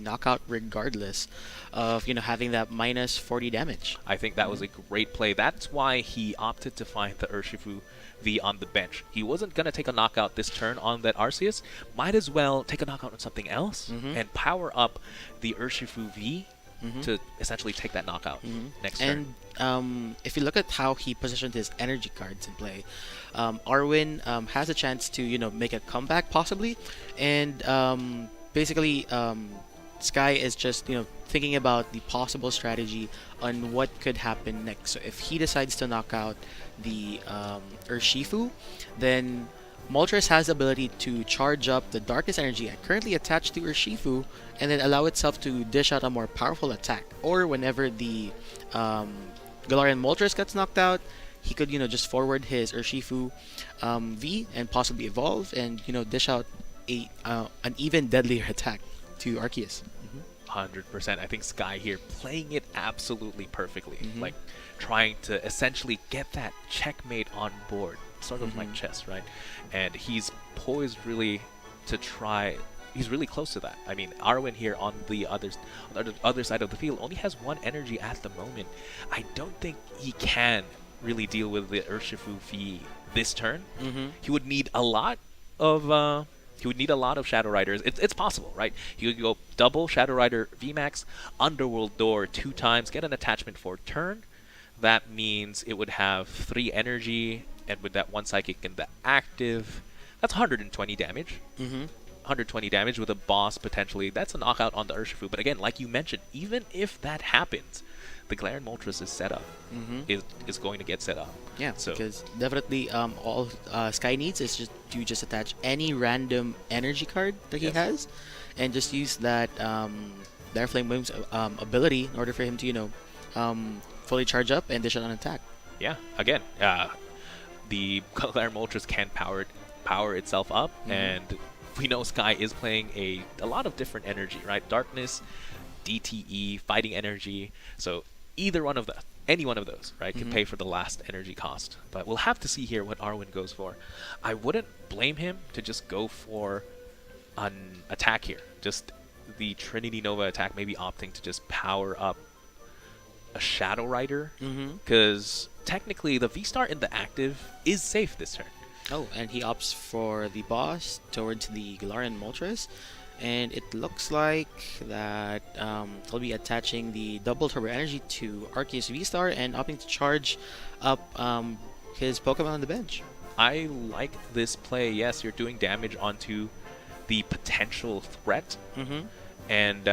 knockout regardless of having that minus 40 damage. I think that was a great play. That's why he opted to find the Urshifu V on the bench. He wasn't gonna take a knockout this turn on that Arceus. Might as well take a knockout on something else and power up the Urshifu V to essentially take that knockout next turn. And if you look at how he positioned his energy cards in play, Arwen has a chance to make a comeback possibly, and basically Sky is just thinking about the possible strategy on what could happen next. So if he decides to knock out the Urshifu, then Moltres has the ability to charge up the Darkness Energy currently attached to Urshifu and then allow itself to dish out a more powerful attack. Or whenever the Galarian Moltres gets knocked out, he could just forward his Urshifu V and possibly evolve and dish out an even deadlier attack to Arceus. 100%. I think Sky here playing it absolutely perfectly, like trying to essentially get that checkmate on board, sort of like chess, right? And he's poised really to try. He's really close to that. I mean, Arwen here on the other side of the field only has 1 energy at the moment. I don't think he can really deal with the Urshifu V this turn. He would need a lot of Shadow Riders. It's possible, right? He could go double Shadow Rider VMAX, Underworld Door 2 times, get an attachment for turn. That means it would have 3 energy, and with that 1 psychic in the active, that's 120 damage. 120 damage with a boss potentially. That's a knockout on the Urshifu. But again, like you mentioned, even if that happens, the Galarian Moltres is set up. Is going to get set up. Yeah, so because definitely all Sky needs is just attach any random energy card that he has, and just use that Dire Flame Wing's ability in order for him to fully charge up and dish out an attack. Yeah, again, the Galarian Moltres can power itself up, and we know Sky is playing a lot of different energy, right? Darkness, DTE, fighting energy. So either one of the any one of those, right, can pay for the last energy cost. But we'll have to see here what Arwen goes for. I wouldn't blame him to just go for an attack here. Just the Trinity Nova attack, maybe opting to just power up a Shadow Rider. Because technically the V-Star in the active is safe this turn. Oh, and he opts for the boss towards the Galarian Moltres. And it looks like that he'll be attaching the double turbo energy to Arceus V-Star and opting to charge up his Pokemon on the bench. I like this play. Yes, you're doing damage onto the potential threat. And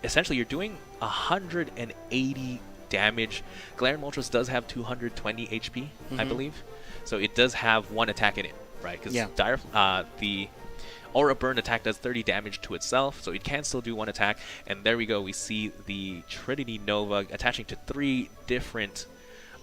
essentially you're doing 180 damage. Galarian Moltres does have 220 HP, I believe. So it does have 1 attack in it, right? Because the Aura Burn attack does 30 damage to itself, so it can still do 1 attack. And there we go. We see the Trinity Nova attaching to 3 different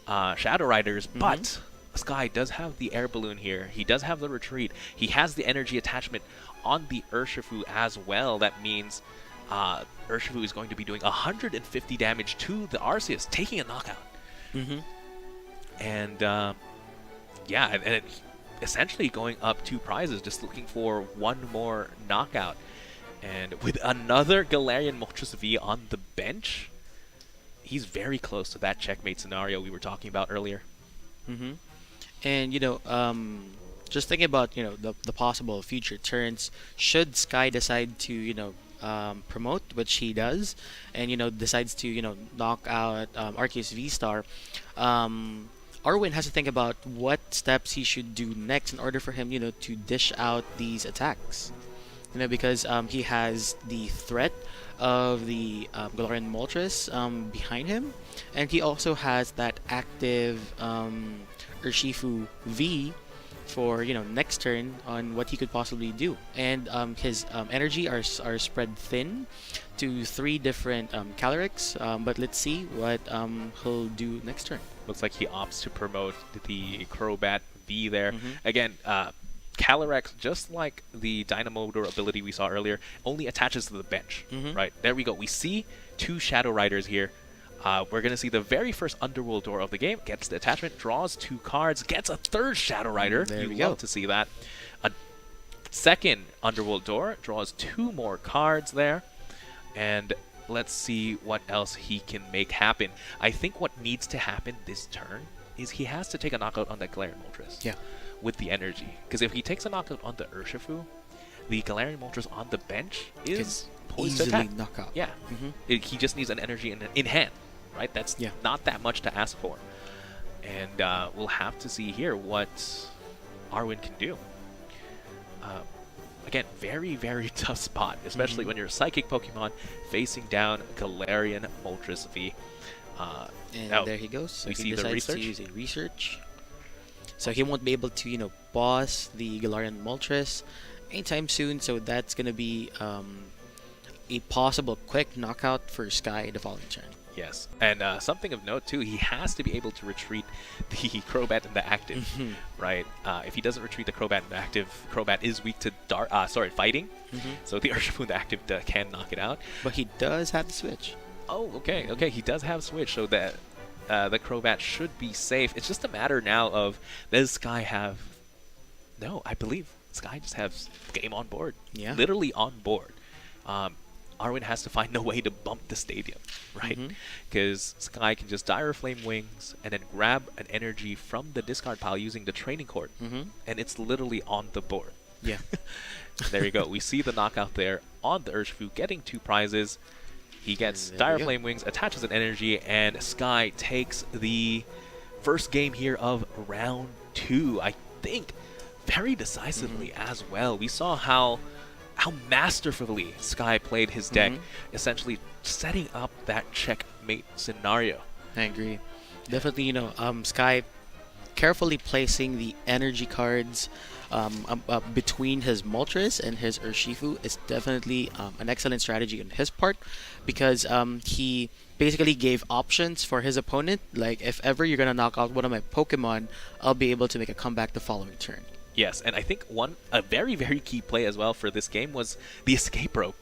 Shadow Riders, but Sky does have the Air Balloon here. He does have the Retreat. He has the energy attachment on the Urshifu as well. That means Urshifu is going to be doing 150 damage to the Arceus, taking a knockout. And yeah, and essentially going up 2 prizes, just looking for one more knockout. And with another Galarian Moltres V on the bench, he's very close to that checkmate scenario we were talking about earlier. And just thinking about the possible future turns, should Sky decide to promote, which he does, and decides to knock out Arceus V-Star, Arwen has to think about what steps he should do next in order for him to dish out these attacks. Because he has the threat of the Galarian Moltres behind him, and he also has that active Urshifu V for next turn on what he could possibly do, and his energy are spread thin to 3 different Calyrex, but let's see what he'll do next turn. Looks like he opts to promote the Crobat V there. Again, Calyrex, just like the Dynamotor ability we saw earlier, only attaches to the bench, right? There we go. We see 2 Shadow Riders here. We're going to see the very first Underworld door of the game. Gets the attachment, draws 2 cards, gets a 3rd Shadow Rider. There we love go. to see that. A second Underworld door, draws 2 more cards there. And let's see what else he can make happen. I think what needs to happen this turn is he has to take a knockout on that Galarian Moltres. Yeah. With the energy. Because if he takes a knockout on the Urshifu, the Galarian Moltres on the bench is poised to Easily attack. knockout. Yeah. He just needs an energy in hand, right? That's not that much to ask for. And we'll have to see here what Arwen can do. Again, very, very tough spot, especially when you're a Psychic Pokemon facing down Galarian Moltres V. And there he goes. So we he see the decides research. to use a research. So he won't be able to, boss the Galarian Moltres anytime soon. So that's going to be a possible quick knockout for Sky the following turn. Yes, and something of note too, he has to be able to retreat the Crobat in the active, right? If he doesn't retreat the Crobat in the active, Crobat is weak to fighting. So the Urshifu in the active can knock it out. But he does have the switch. Oh, okay, he does have switch, so that the Crobat should be safe. It's just a matter now of, does Sky have... No, I believe Sky just has game on board. Yeah. Literally on board. Arwen has to find a way to bump the stadium, right? Because Sky can just Dire Flame Wings and then grab an energy from the discard pile using the Training Court, and it's literally on the board. Yeah. There you go. We see the knockout there on the Urshifu, getting 2 prizes. He gets Dire Flame Wings, attaches an energy, and Sky takes the first game here of round 2. I think very decisively as well. We saw how masterfully Sky played his deck, essentially setting up that checkmate scenario. I agree. Definitely, Sky carefully placing the energy cards between his Moltres and his Urshifu is definitely an excellent strategy on his part, because he basically gave options for his opponent. Like, if ever you're going to knock out one of my Pokemon, I'll be able to make a comeback the following turn. Yes, and I think a very, very key play as well for this game was the escape rope.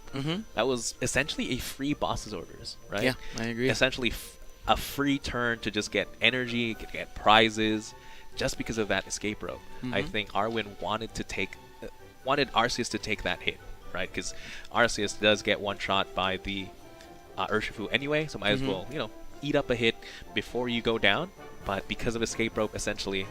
That was essentially a free boss's orders, right? Yeah, I agree. Essentially a free turn to just get energy, get prizes, just because of that escape rope. I think Arwen wanted Arceus to take that hit, right? Because Arceus does get one shot by the Urshifu anyway, so might as well, eat up a hit before you go down. But because of escape rope, essentially,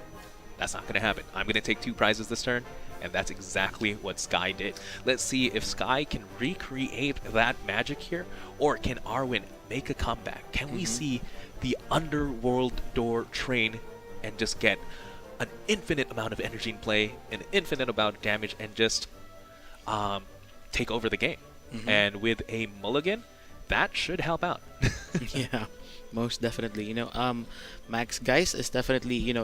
that's not going to happen. I'm going to take 2 prizes this turn, and that's exactly what Sky did. Let's see if Sky can recreate that magic here, or can Arwen make a comeback? Can we see the Underworld door train and just get an infinite amount of energy in play, an infinite amount of damage, and just take over the game? And with a mulligan, that should help out. Yeah, most definitely. Max Geist is definitely,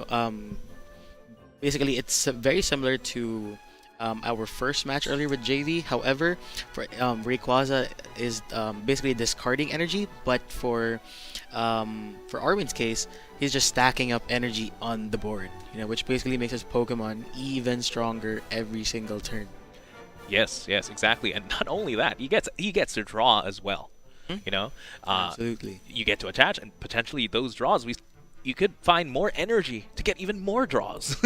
basically, it's very similar to our first match earlier with JV. However, for Rayquaza is basically discarding energy, but for Arwen's case, he's just stacking up energy on the board, which basically makes his Pokemon even stronger every single turn. Yes, exactly. And not only that, he gets to draw as well. Absolutely. You get to attach, and potentially those draws, you could find more energy to get even more draws.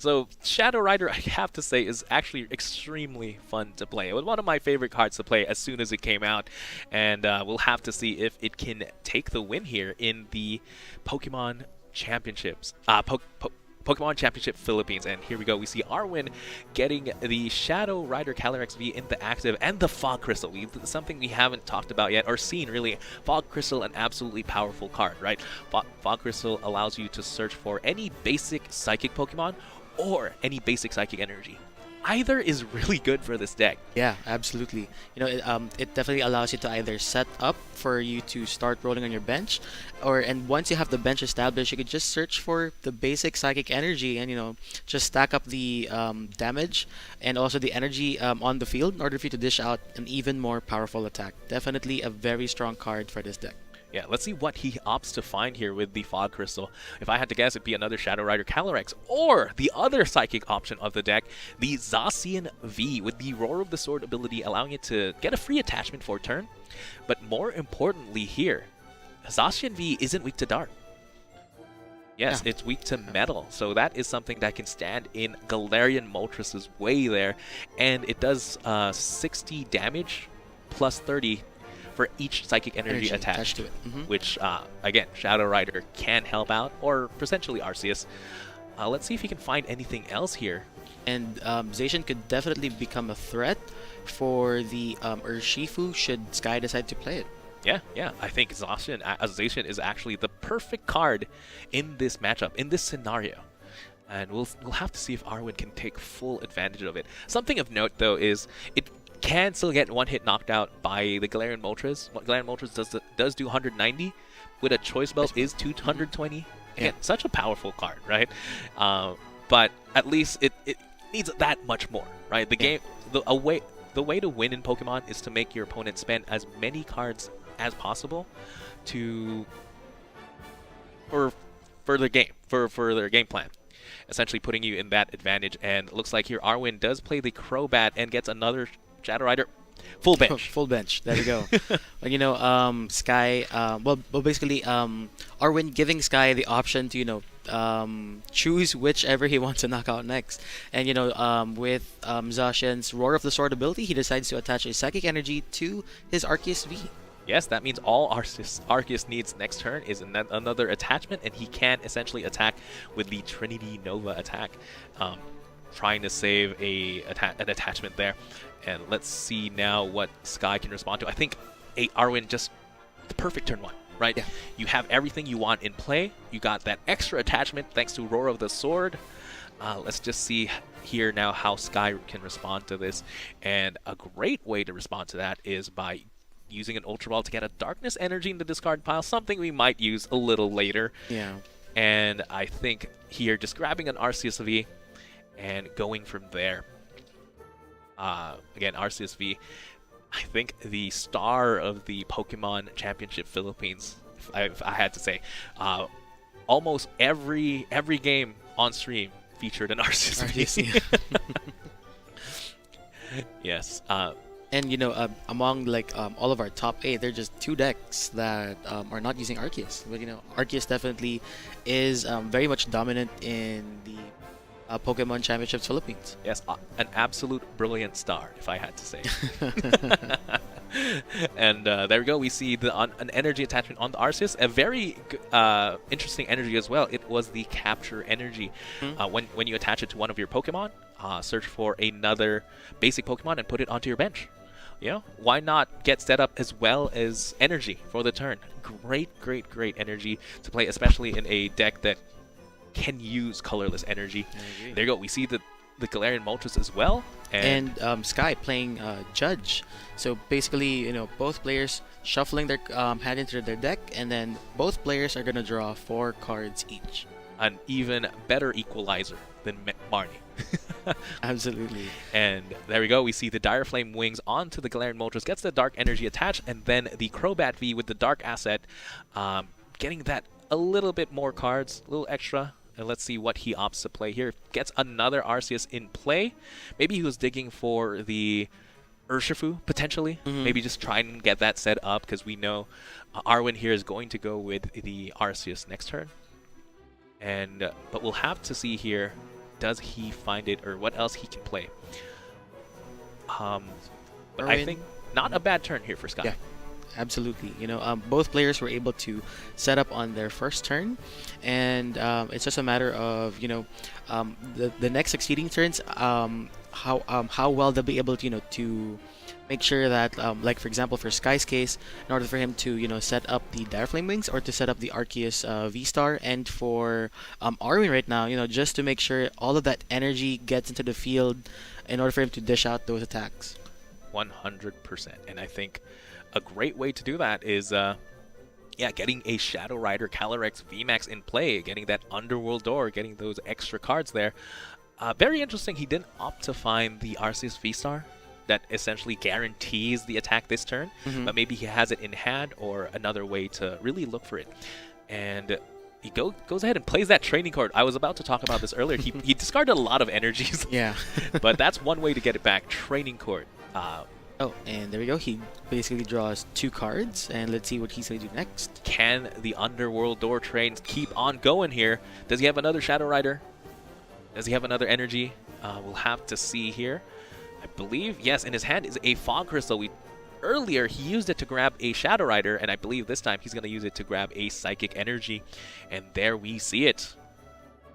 So Shadow Rider, I have to say, is actually extremely fun to play. It was one of my favorite cards to play as soon as it came out, and we'll have to see if it can take the win here in the Pokemon Championships. Pokemon Championship Philippines. And here we go. We see Arwen getting the Shadow Rider Calyrex V in the active and the Fog Crystal. Something we haven't talked about yet or seen really. Fog Crystal, an absolutely powerful card, right? Fog Crystal allows you to search for any basic Psychic Pokemon or any basic Psychic Energy. Either is really good for this deck. Yeah, absolutely. It definitely allows you to either set up for you to start rolling on your bench, and once you have the bench established, you could just search for the basic Psychic Energy and just stack up the damage and also the energy on the field in order for you to dish out an even more powerful attack. Definitely a very strong card for this deck. Yeah, let's see what he opts to find here with the Fog Crystal. If I had to guess, it'd be another Shadow Rider Calyrex, or the other Psychic option of the deck, the Zacian V, with the Roar of the Sword ability allowing it to get a free attachment for a turn. But more importantly here, Zacian V isn't weak to Dark. Yes, yeah. It's weak to Metal, so that is something that can stand in Galarian Moltres' way there, and it does 60 damage plus 30 for each Psychic Energy attached to it, which, again, Shadow Rider can help out, or potentially Arceus. Let's see if he can find anything else here. And Zacian could definitely become a threat for the Urshifu should Sky decide to play it. Yeah, I think Zacian is actually the perfect card in this matchup, in this scenario. And we'll have to see if Arwen can take full advantage of it. Something of note, though, is it can still get one hit knocked out by the Galarian Moltres. Galarian Moltres does do 190, with a Choice Belt is 220. Again, such a powerful card, right? But at least it needs that much more, right? The way to win in Pokemon is to make your opponent spend as many cards as possible for their game plan. Essentially putting you in that advantage, and it looks like here Arwen does play the Crobat and gets another Shadow Rider full bench. Full bench. There you go. Sky. Basically, Arwen giving Sky the option to choose whichever he wants to knock out next. And with Zacian's Roar of the Sword ability, he decides to attach a Psychic Energy to his Arceus V. Yes, that means all Arceus needs next turn is another attachment, and he can essentially attack with the Trinity Nova attack, trying to save an attachment there. And let's see now what Sky can respond to. I think Arwen just the perfect turn one, right? Yeah. You have everything you want in play. You got that extra attachment thanks to Roar of the Sword. Let's just see here now how Sky can respond to this. And a great way to respond to that is by using an Ultra Ball to get a Darkness Energy in the discard pile, something we might use a little later. Yeah. And I think here just grabbing an Arceus V and going from there. Again, Arceus V, I think the star of the Pokemon Championship Philippines, if I had to say. Almost every game on stream featured an Arceus V. Yes. And among all of our top 8, there are just 2 decks that are not using Arceus. But Arceus definitely is very much dominant in the Pokemon Championships Philippines. Yes, an absolute brilliant star, if I had to say. And there we go. We see an energy attachment on the Arceus. A very interesting energy as well. It was the Capture Energy. When you attach it to one of your Pokemon, search for another basic Pokemon and put it onto your bench. Why not get set up as well as energy for the turn? Great energy to play, especially in a deck that can use colorless energy. There you go. We see the Galarian Moltres as well. And Sky playing Judge. So basically, both players shuffling their hand into their deck, and then both players are going to draw 4 cards each. An even better equalizer than Marnie. Absolutely. And there we go. We see the Dire Flame Wings onto the Galarian Moltres, gets the Dark Energy attached, and then the Crobat V with the Dark Asset, getting that a little bit more cards, a little extra. And let's see what he opts to play here. Gets another Arceus in play. Maybe he was digging for the Urshifu, potentially. Mhm. Maybe just try and get that set up, because we know Arwen here is going to go with the Arceus next turn. And but we'll have to see here, does he find it, or what else he can play. But I Arwen- think not a bad turn here for Sky. Yeah. Absolutely. Both players were able to set up on their first turn, and it's just a matter of the next succeeding turns, how well they'll be able to to make sure that like for example for Sky's case, in order for him to set up the Dire Flame Wings or to set up the Arceus V-Star, and for Arwen right now, just to make sure all of that energy gets into the field in order for him to dish out those attacks. 100%. And I think a great way to do that is, getting a Shadow Rider Calyrex VMAX in play, getting that Underworld Door, getting those extra cards there. Very interesting, he didn't opt to find the Arceus V-Star that essentially guarantees the attack this turn, but maybe he has it in hand or another way to really look for it. And he goes ahead and plays that training card. I was about to talk about this earlier. He discarded a lot of energies. Yeah. But that's one way to get it back. Training card. Oh, and there we go. He basically draws 2 cards, and let's see what he's going to do next. Can the Underworld Door trains keep on going here? Does he have another Shadow Rider? Does he have another energy? We'll have to see here. I believe, yes, in his hand is a Fog Crystal. Earlier, he used it to grab a Shadow Rider, and I believe this time he's going to use it to grab a Psychic Energy. And there we see it.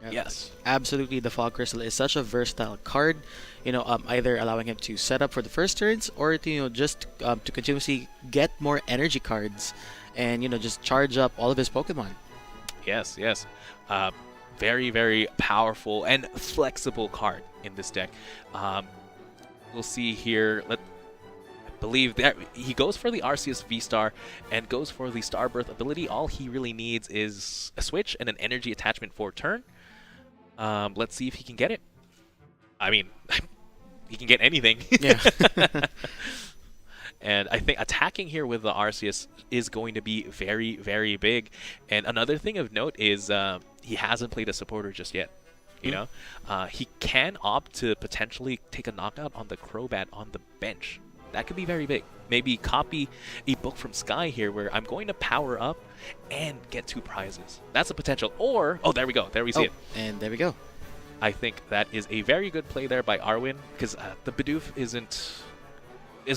Yep. Yes. Absolutely, the Fog Crystal is such a versatile card. Either allowing him to set up for the first turns, or to just to continuously get more energy cards, and just charge up all of his Pokemon. Yes, yes. Very, very powerful and flexible card in this deck. We'll see here. I believe that he goes for the Arceus V-Star and goes for the Starbirth ability. All he really needs is a switch and an energy attachment for turn. Let's see if he can get it. I mean, he can get anything. Yeah. And I think attacking here with the Arceus is going to be very, very big. And another thing of note is he hasn't played a supporter just yet. He can opt to potentially take a knockout on the Crobat on the bench. That could be very big. Maybe copy a book from Sky here where I'm going to power up and get 2 prizes. That's a potential. Or, oh, there we go. There we see it. And there we go. I think that is a very good play there by Arwen, because the Bidoof is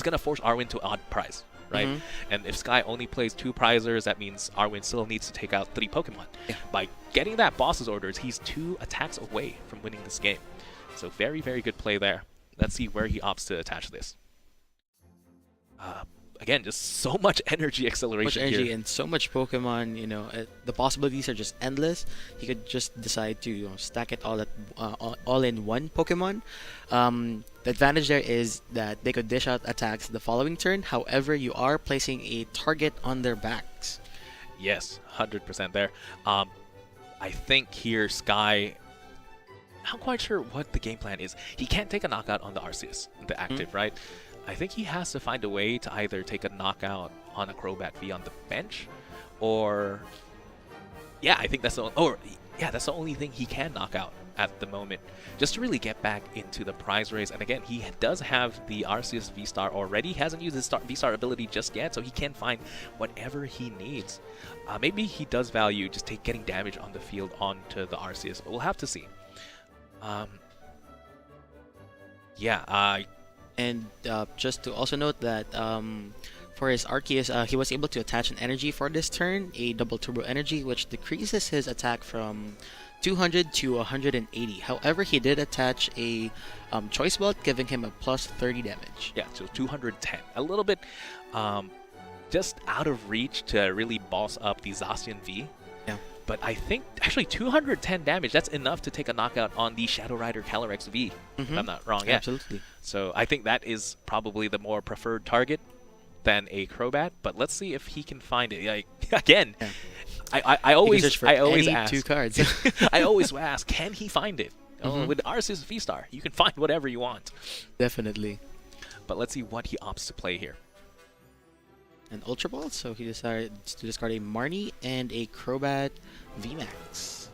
going to force Arwen to odd prize, right? And if Sky only plays 2 prizers, that means Arwen still needs to take out 3 Pokemon. Yeah. By getting that boss's orders, he's 2 attacks away from winning this game. So very, very good play there. Let's see where he opts to attach this. Again, just so much energy acceleration Much energy here. and so much Pokemon. The possibilities are just endless. He could just decide to stack it all in one Pokemon. The advantage there is that they could dish out attacks the following turn. However, you are placing a target on their backs. Yes, 100% there. I think here Sky, not quite sure what the game plan is. He can't take a knockout on the Arceus, the active, right? I think he has to find a way to either take a knockout on a Crobat V on the bench, or I think that's the only thing he can knock out at the moment, just to really get back into the prize race. And again, he does have the Arceus V-Star already. He hasn't used his V-Star ability just yet, so he can find whatever he needs. Maybe he does value just getting damage on the field onto the Arceus, but we'll have to see. And just to also note that for his Arceus, he was able to attach an energy for this turn, a double turbo energy, which decreases his attack from 200 to 180. However, he did attach a choice belt, giving him a plus 30 damage. Yeah, so 210. A little bit just out of reach to really boss up the Zacian V. Yeah. But I think, actually, 210 damage, that's enough to take a knockout on the Shadow Rider Calyrex V, if I'm not wrong. Yeah. Absolutely. So I think that is probably the more preferred target than a Crobat, but let's see if he can find it. Again, Yeah. I always any ask. 2 cards. I always ask, can he find it? With Arceus V-Star, you can find whatever you want. Definitely. But let's see what he opts to play here. An Ultra Ball, so he decided to discard a Marnie and a Crobat VMAX.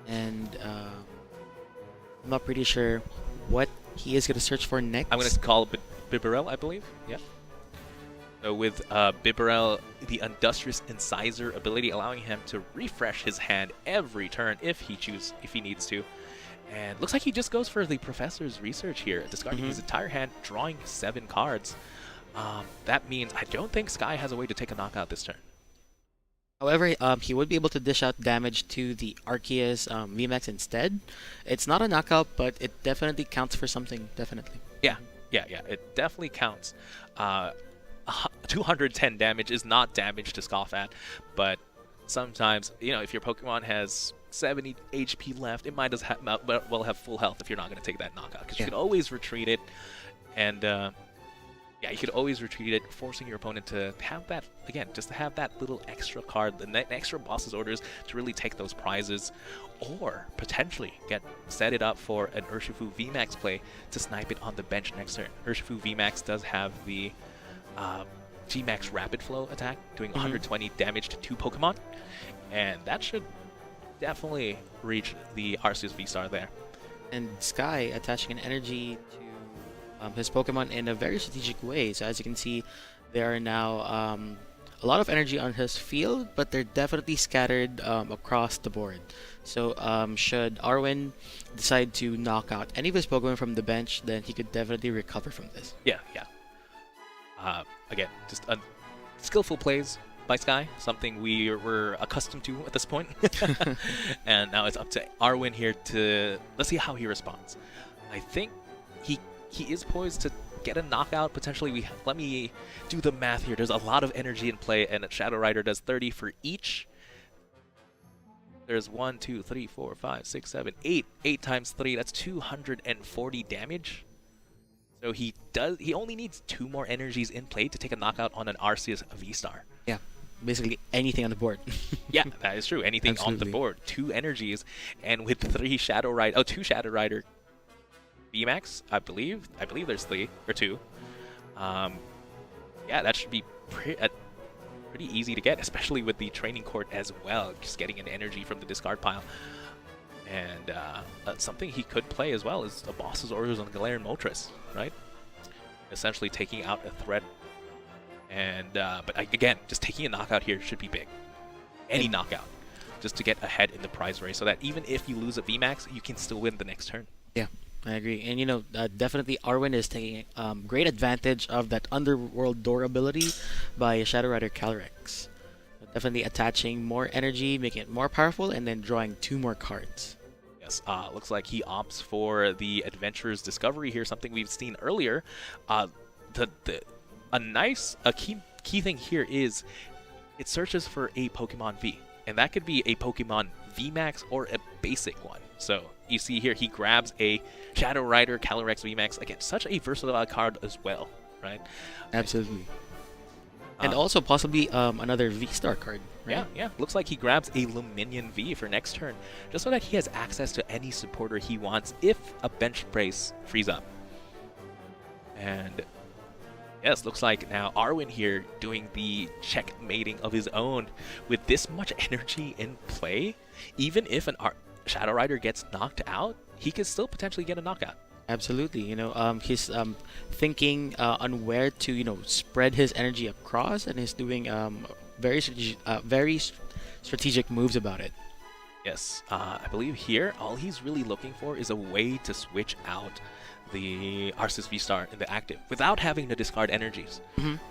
And I'm not pretty sure what he is going to search for next. I'm going to call Bibarel, I believe. Yeah. So with Bibarel, the Industrious Incisor ability allowing him to refresh his hand every turn if he needs to. And looks like he just goes for the Professor's Research here, discarding his entire hand, drawing 7 cards. That means I don't think Sky has a way to take a knockout this turn. However, he would be able to dish out damage to the Arceus VMAX instead. It's not a knockout, but it definitely counts for something, definitely. Yeah, it definitely counts. 210 damage is not damage to scoff at, but sometimes, if your Pokemon has 70 HP left, it might as well have full health if you're not going to take that knockout, because you can always retreat it, and you could always retreat it, forcing your opponent to have that, again, just to have that little extra card, the extra boss's orders to really take those prizes, or potentially set it up for an Urshifu VMAX play to snipe it on the bench next turn. Urshifu VMAX does have the G-Max Rapid Flow attack, doing 120 damage to 2 Pokemon, and that should definitely reach the Arceus V-Star there. And Sky attaching an energy to his Pokemon in a very strategic way. So as you can see, there are now a lot of energy on his field, but they're definitely scattered across the board. So should Arwen decide to knock out any of his Pokemon from the bench, then he could definitely recover from this. Yeah. Again, just skillful plays by Sky, something we were accustomed to at this point. And now it's up to Arwen here let's see how he responds. I think he is poised to get a knockout potentially. Let me do the math here. There's a lot of energy in play, and a Shadow Rider does 30 for each. There's 1, 2, 3, 4, 5, 6, 7, 8. 8 times 3, that's 240 damage. So he only needs 2 more energies in play to take a knockout on an Arceus V-Star. Yeah, basically anything on the board. Yeah, that is true. Anything on the board. 2 energies, and with 2 Shadow Rider VMAX, I believe there's 3 or 2. Yeah, that should be pretty easy to get, especially with the training court as well, just getting an energy from the discard pile. And something he could play as well is the boss's orders on Galarian Moltres, right? Essentially taking out a threat. And but again, just taking a knockout here should be big. Any knockout, just to get ahead in the prize race, so that even if you lose a VMAX, you can still win the next turn. Yeah, I agree. And definitely Arwen is taking great advantage of that Underworld Door ability by Shadow Rider Calyrex. Definitely attaching more energy, making it more powerful, and then drawing 2 more cards. Yes, looks like he opts for the Adventurer's Discovery here, something we've seen earlier. A key thing here is it searches for a Pokemon V, and that could be a Pokemon VMAX or a basic one. So you see here he grabs a Shadow Rider Calyrex VMAX. Again, such a versatile card as well, right? Absolutely. And also possibly another V-Star card, right? Yeah. Looks like he grabs a Luminion V for next turn, just so that he has access to any supporter he wants if a bench brace frees up. And yes, looks like now Arwen here doing the checkmating of his own. With this much energy in play, even if an Shadow Rider gets knocked out, he could still potentially get a knockout. Absolutely. He's thinking on where to, spread his energy across, and he's doing very strategic moves about it. Yes, I believe here all he's really looking for is a way to switch out the Arceus V-Star in the active without having to discard energies,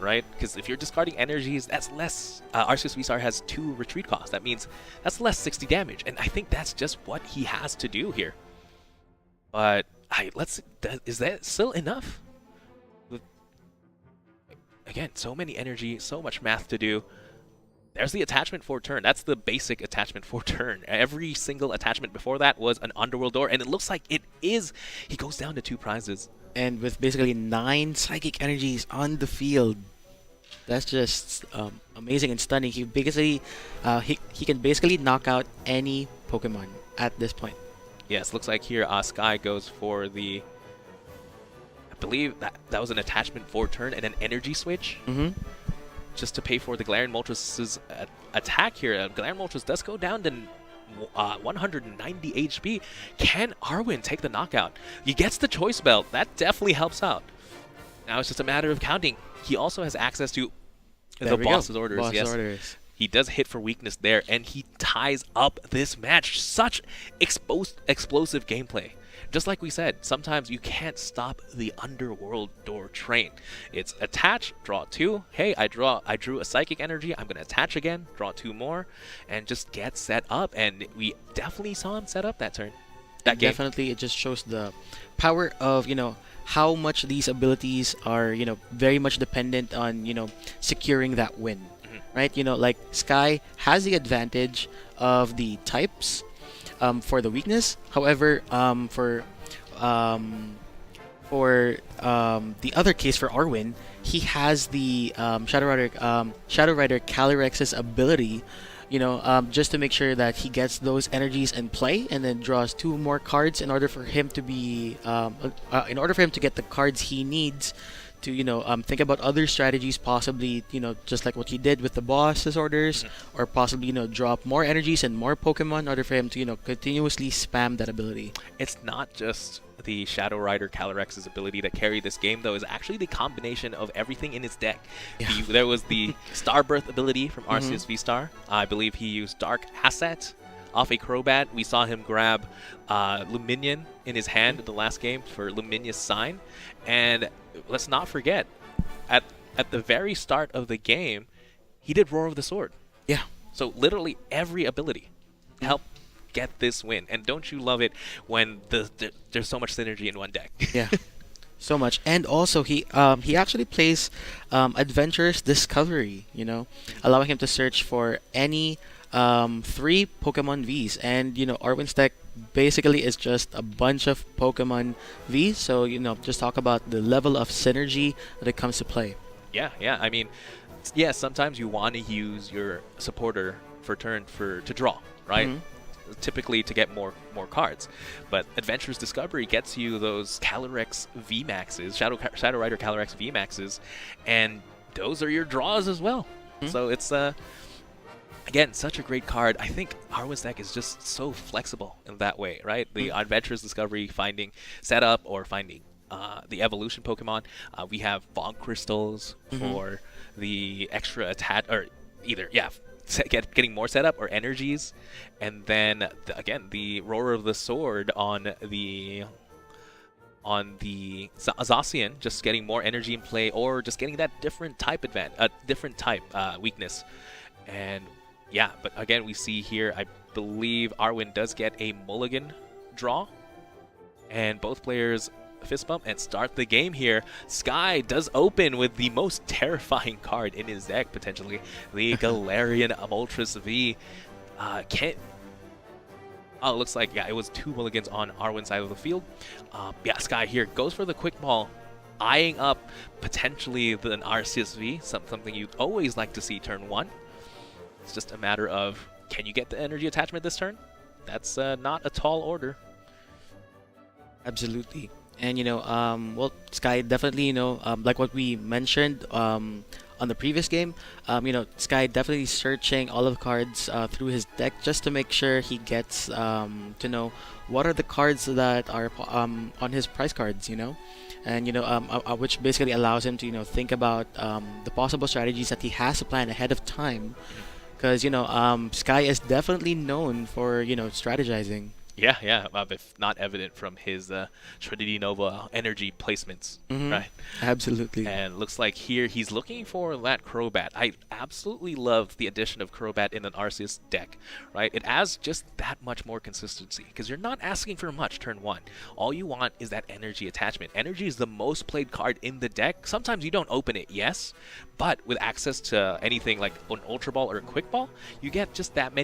right? Because if you're discarding energies, that's less. Arceus V-Star has 2 retreat costs. That means that's less 60 damage, and I think that's just what he has to do here. But is that still enough? Again, so many energy, so much math to do. There's the attachment for turn. That's the basic attachment for turn. Every single attachment before that was an Underworld Door, and it looks like it is. He goes down to 2 prizes. And with basically 9 psychic energies on the field, that's just amazing and stunning. He can basically knock out any Pokemon at this point. Yes, looks like here Sky goes for the, I believe that was an attachment for turn and an energy switch. Just to pay for the Galarian Moltres' attack here. Galarian Moltres does go down to 190 HP. Can Arwen take the knockout? He gets the Choice Belt. That definitely helps out. Now it's just a matter of counting. He also has access to There the we go. boss's orders. Boss Yes, orders. he does hit for weakness there, and he ties up this match. Such explosive gameplay. Just like we said, sometimes you can't stop the underworld door train. It's attach, draw 2. Hey, I drew a psychic energy. I'm gonna attach again, draw 2 more, and just get set up. And we definitely saw him set up that turn. That game. Definitely, it just shows the power of, how much these abilities are, very much dependent on, securing that win, right? Like Sky has the advantage of the types for the weakness. However, for the other case for Arwen, he has the Shadow Rider Calyrex's ability, just to make sure that he gets those energies in play and then draws 2 more cards in order for him to be in order for him to get the cards he needs to think about other strategies, possibly just like what he did with the boss's orders, or possibly drop more energies and more Pokemon in order for him to continuously spam that ability. It's not just the Shadow Rider Calyrex's ability to carry this game, though. Is actually the combination of everything in his deck. Yeah. There was the Starbirth ability from Arceus V-Star. I believe he used Dark Asset off a Crobat. We saw him grab Luminion in his hand in the last game for Luminia's sign. And let's not forget, at the very start of the game, he did Roar of the Sword. Yeah. So literally every ability helped get this win. And don't you love it when there's so much synergy in one deck? Yeah. So much. And also he actually plays Adventurous Discovery, allowing him to search for any 3 Pokemon Vs. And Arwen's deck basically is just a bunch of Pokemon Vs. So just talk about the level of synergy that it comes to play. Yeah. I mean, yeah, sometimes you want to use your supporter for turn to draw, right? Typically to get more cards, but Adventurous Discovery gets you those Calyrex VMAXs, Shadow Rider Calyrex VMAXs, and those are your draws as well. So it's again, such a great card. I think Arwen's deck is just so flexible in that way, right? The Adventurous Discovery finding setup or finding the evolution Pokemon. We have Bond Crystals for the extra attack, or either getting more setup or energies, and then again the Roar of the Sword on the Zacian, just getting more energy in play, or just getting that different type weakness. And yeah, but again, we see here, I believe Arwen does get a mulligan draw, and both players fist bump and start the game here. Sky does open with the most terrifying card in his deck, potentially, the Galarian Moltres V. It looks like, it was 2 mulligans on Arwen's side of the field. Sky here goes for the quick ball, eyeing up potentially an Arceus V, something you always like to see turn 1. It's just a matter of, can you get the energy attachment this turn? That's not a tall order. Absolutely. And well, Sky definitely, like what we mentioned on the previous game, Sky definitely searching all of the cards through his deck just to make sure he gets to know what are the cards that are on his prize cards, and which basically allows him to think about the possible strategies that he has to plan ahead of time, because Sky is definitely known for strategizing. Yeah, if not evident from his Trinity Nova energy placements, right? Absolutely. And looks like here he's looking for that Crobat. I absolutely love the addition of Crobat in an Arceus deck, right? It adds just that much more consistency, because you're not asking for much turn 1. All you want is that energy attachment. Energy is the most played card in the deck. Sometimes you don't open it, yes, but with access to anything like an Ultra Ball or a Quick Ball, you get just that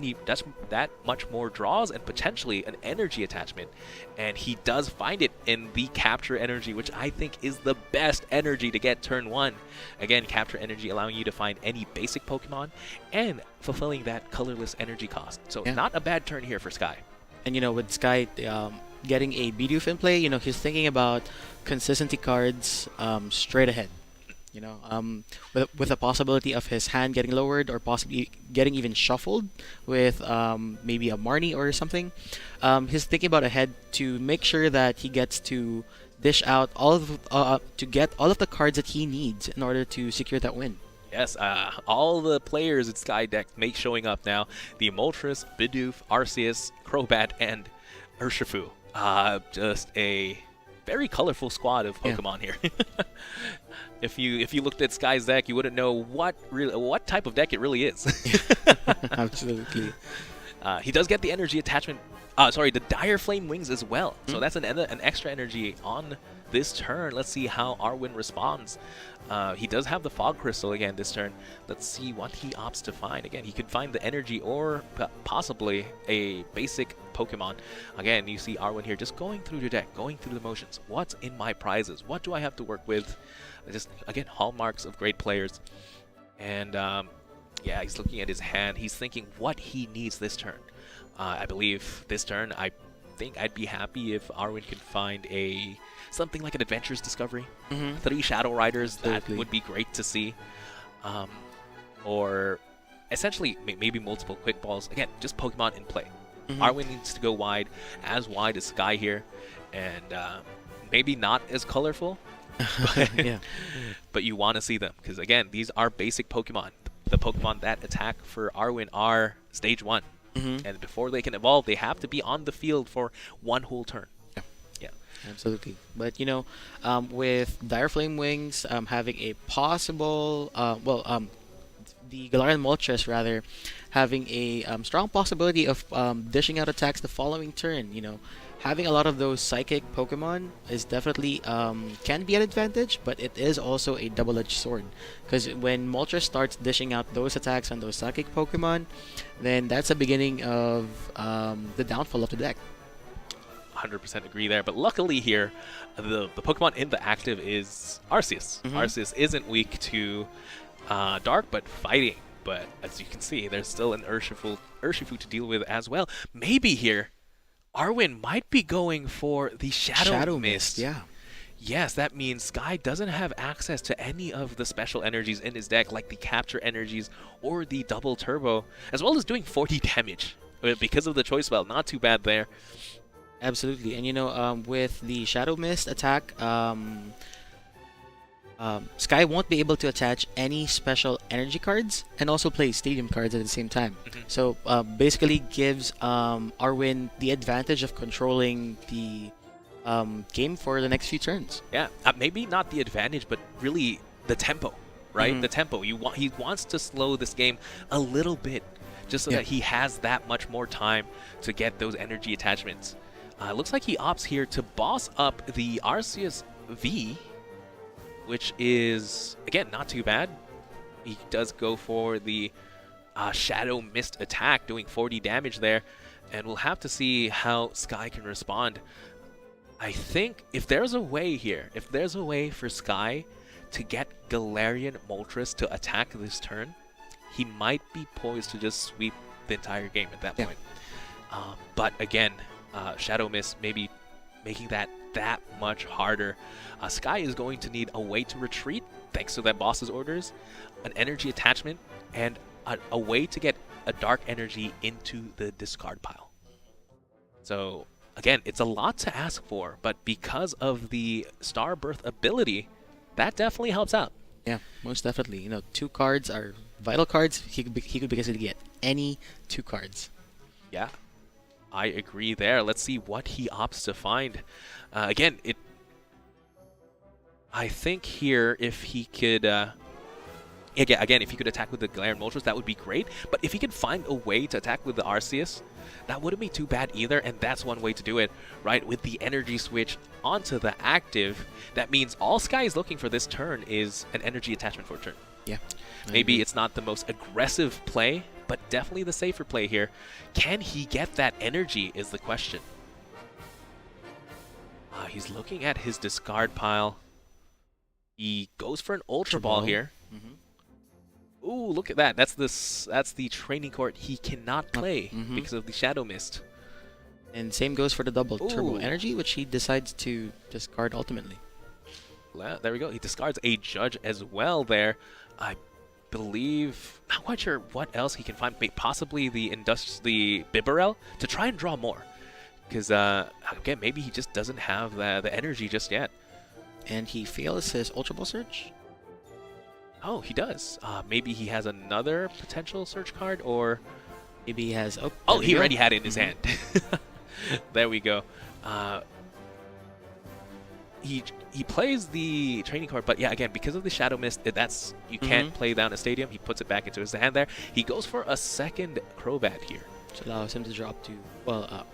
much more draws and potentially an energy attachment. And he does find it in the Capture Energy, which I think is the best energy to get turn 1. Again, Capture Energy allowing you to find any basic Pokemon and fulfilling that colorless energy cost. So not a bad turn here for Sky. And with Sky getting a Bidoof in play, he's thinking about consistency cards straight ahead. With a possibility of his hand getting lowered or possibly getting even shuffled with maybe a Marnie or something. He's thinking about ahead to make sure that he gets to dish out to get all of the cards that he needs in order to secure that win. Yes, all the players in Sky Deck make showing up now. The Moltres, Bidoof, Arceus, Crobat, and Urshifu. Just a very colorful squad of Pokemon here. If you looked at Sky's deck, you wouldn't know what type of deck it really is. Absolutely. He does get the energy attachment. Sorry, the Dire Flame Wings as well. So that's an extra energy on this turn. Let's see how Arwen responds. He does have the Fog Crystal again this turn. Let's see what he opts to find. Again, he could find the energy or possibly a basic Pokemon. Again, you see Arwen here just going through the deck, going through the motions. What's in my prizes? What do I have to work with? Just, again, hallmarks of great players. And yeah, he's looking at his hand. He's thinking what he needs this turn. I believe this turn, I think I'd be happy if Arwen could find something like an Adventurous Discovery. 3 Shadow Riders, that would be great to see. Or essentially, maybe multiple Quick Balls. Again, just Pokemon in play. Arwen needs to go wide as Sky here. And maybe not as colorful. But you want to see them. Because again, these are basic Pokemon. The Pokemon that attack for Arwen are Stage 1. And before they can evolve, they have to be on the field for one whole turn. Yeah. Absolutely. But, you know, with Dire Flame Wings having a possible, the Galarian Moltres, rather, having a strong possibility of dishing out attacks the following turn, you know, having a lot of those psychic Pokemon is definitely can be an advantage, but it is also a double-edged sword. Because when Moltres starts dishing out those attacks on those psychic Pokemon, then that's the beginning of the downfall of the deck. 100% agree there. But luckily here, the Pokemon in the active is Arceus. Arceus isn't weak to Dark, but fighting. But as you can see, there's still an Urshifu to deal with as well. Maybe here, Arwen might be going for the Shadow Mist. Yeah. Yes, that means Sky doesn't have access to any of the special energies in his deck, like the Capture energies or the Double Turbo, as well as doing 40 damage because of the Choice Belt. Not too bad there. Absolutely. And, you know, with the Shadow Mist attack, Sky won't be able to attach any special energy cards and also play stadium cards at the same time. So basically gives Arwen the advantage of controlling the game for the next few turns. Yeah, maybe not the advantage, but really the tempo, right? The tempo. He wants to slow this game a little bit, just so that he has that much more time to get those energy attachments. Looks like he opts here to boss up the Arceus V, which is, again, not too bad. He does go for the Shadow Mist attack, doing 40 damage there. And we'll have to see how Sky can respond. I think if there's a way here, if there's a way for Sky to get Galarian Moltres to attack this turn, he might be poised to just sweep the entire game at that point. But again, Shadow Mist maybe making that much harder. Sky is going to need a way to retreat, thanks to that boss's orders, an energy attachment, and a way to get a dark energy into the discard pile. So again, it's a lot to ask for, but because of the Star Birth ability, that definitely helps out. Yeah, most definitely. You know, 2 cards are vital cards. He could basically get any 2 cards. Yeah, I agree there. Let's see what he opts to find. Again, I think here if he could, again, if he could attack with the Galarian Moltres, that would be great. But if he could find a way to attack with the Arceus, that wouldn't be too bad either. And that's one way to do it, right? With the energy switch onto the active, that means all Sky is looking for this turn is an energy attachment for a turn. Yeah. Maybe it's not the most aggressive play, but definitely the safer play here. Can he get that energy is the question. He's looking at his discard pile. He goes for an Ultra Ball here. Ooh, look at that. That's the training court he cannot play because of the Shadow Mist. And same goes for the Double Turbo Energy, which he decides to discard ultimately. Well, there we go. He discards a Judge as well there. I believe, not quite sure what else he can find. Possibly the Bibarel to try and draw more. Because, again, maybe he just doesn't have the energy just yet. And he fails his Ultra Ball Search. Oh, he does. Maybe he has another potential search card, or... Maybe he has... Oh, Oh, there we he go. already had it in his hand. There we go. He plays the training card, but yeah, again, because of the Shadow Mist, you can't play down a stadium. He puts it back into his hand there. He goes for a second Crobat here. Which allows him to drop to, well,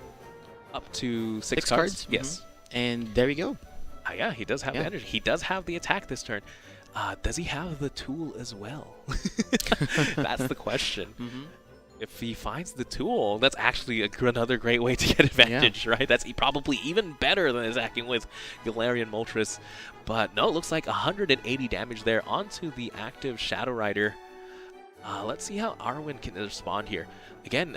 Up to six 6 cards. cards. Yes. And there we go. Yeah, he does have the Yeah. energy. He does have the attack this turn. Does he have the tool as well? That's the question. If he finds the tool, that's actually another great way to get advantage, right? That's probably even better than attacking with Galarian Moltres. But no, it looks like 180 damage there onto the active Shadow Rider. Let's see how Arwen can respond here. Again,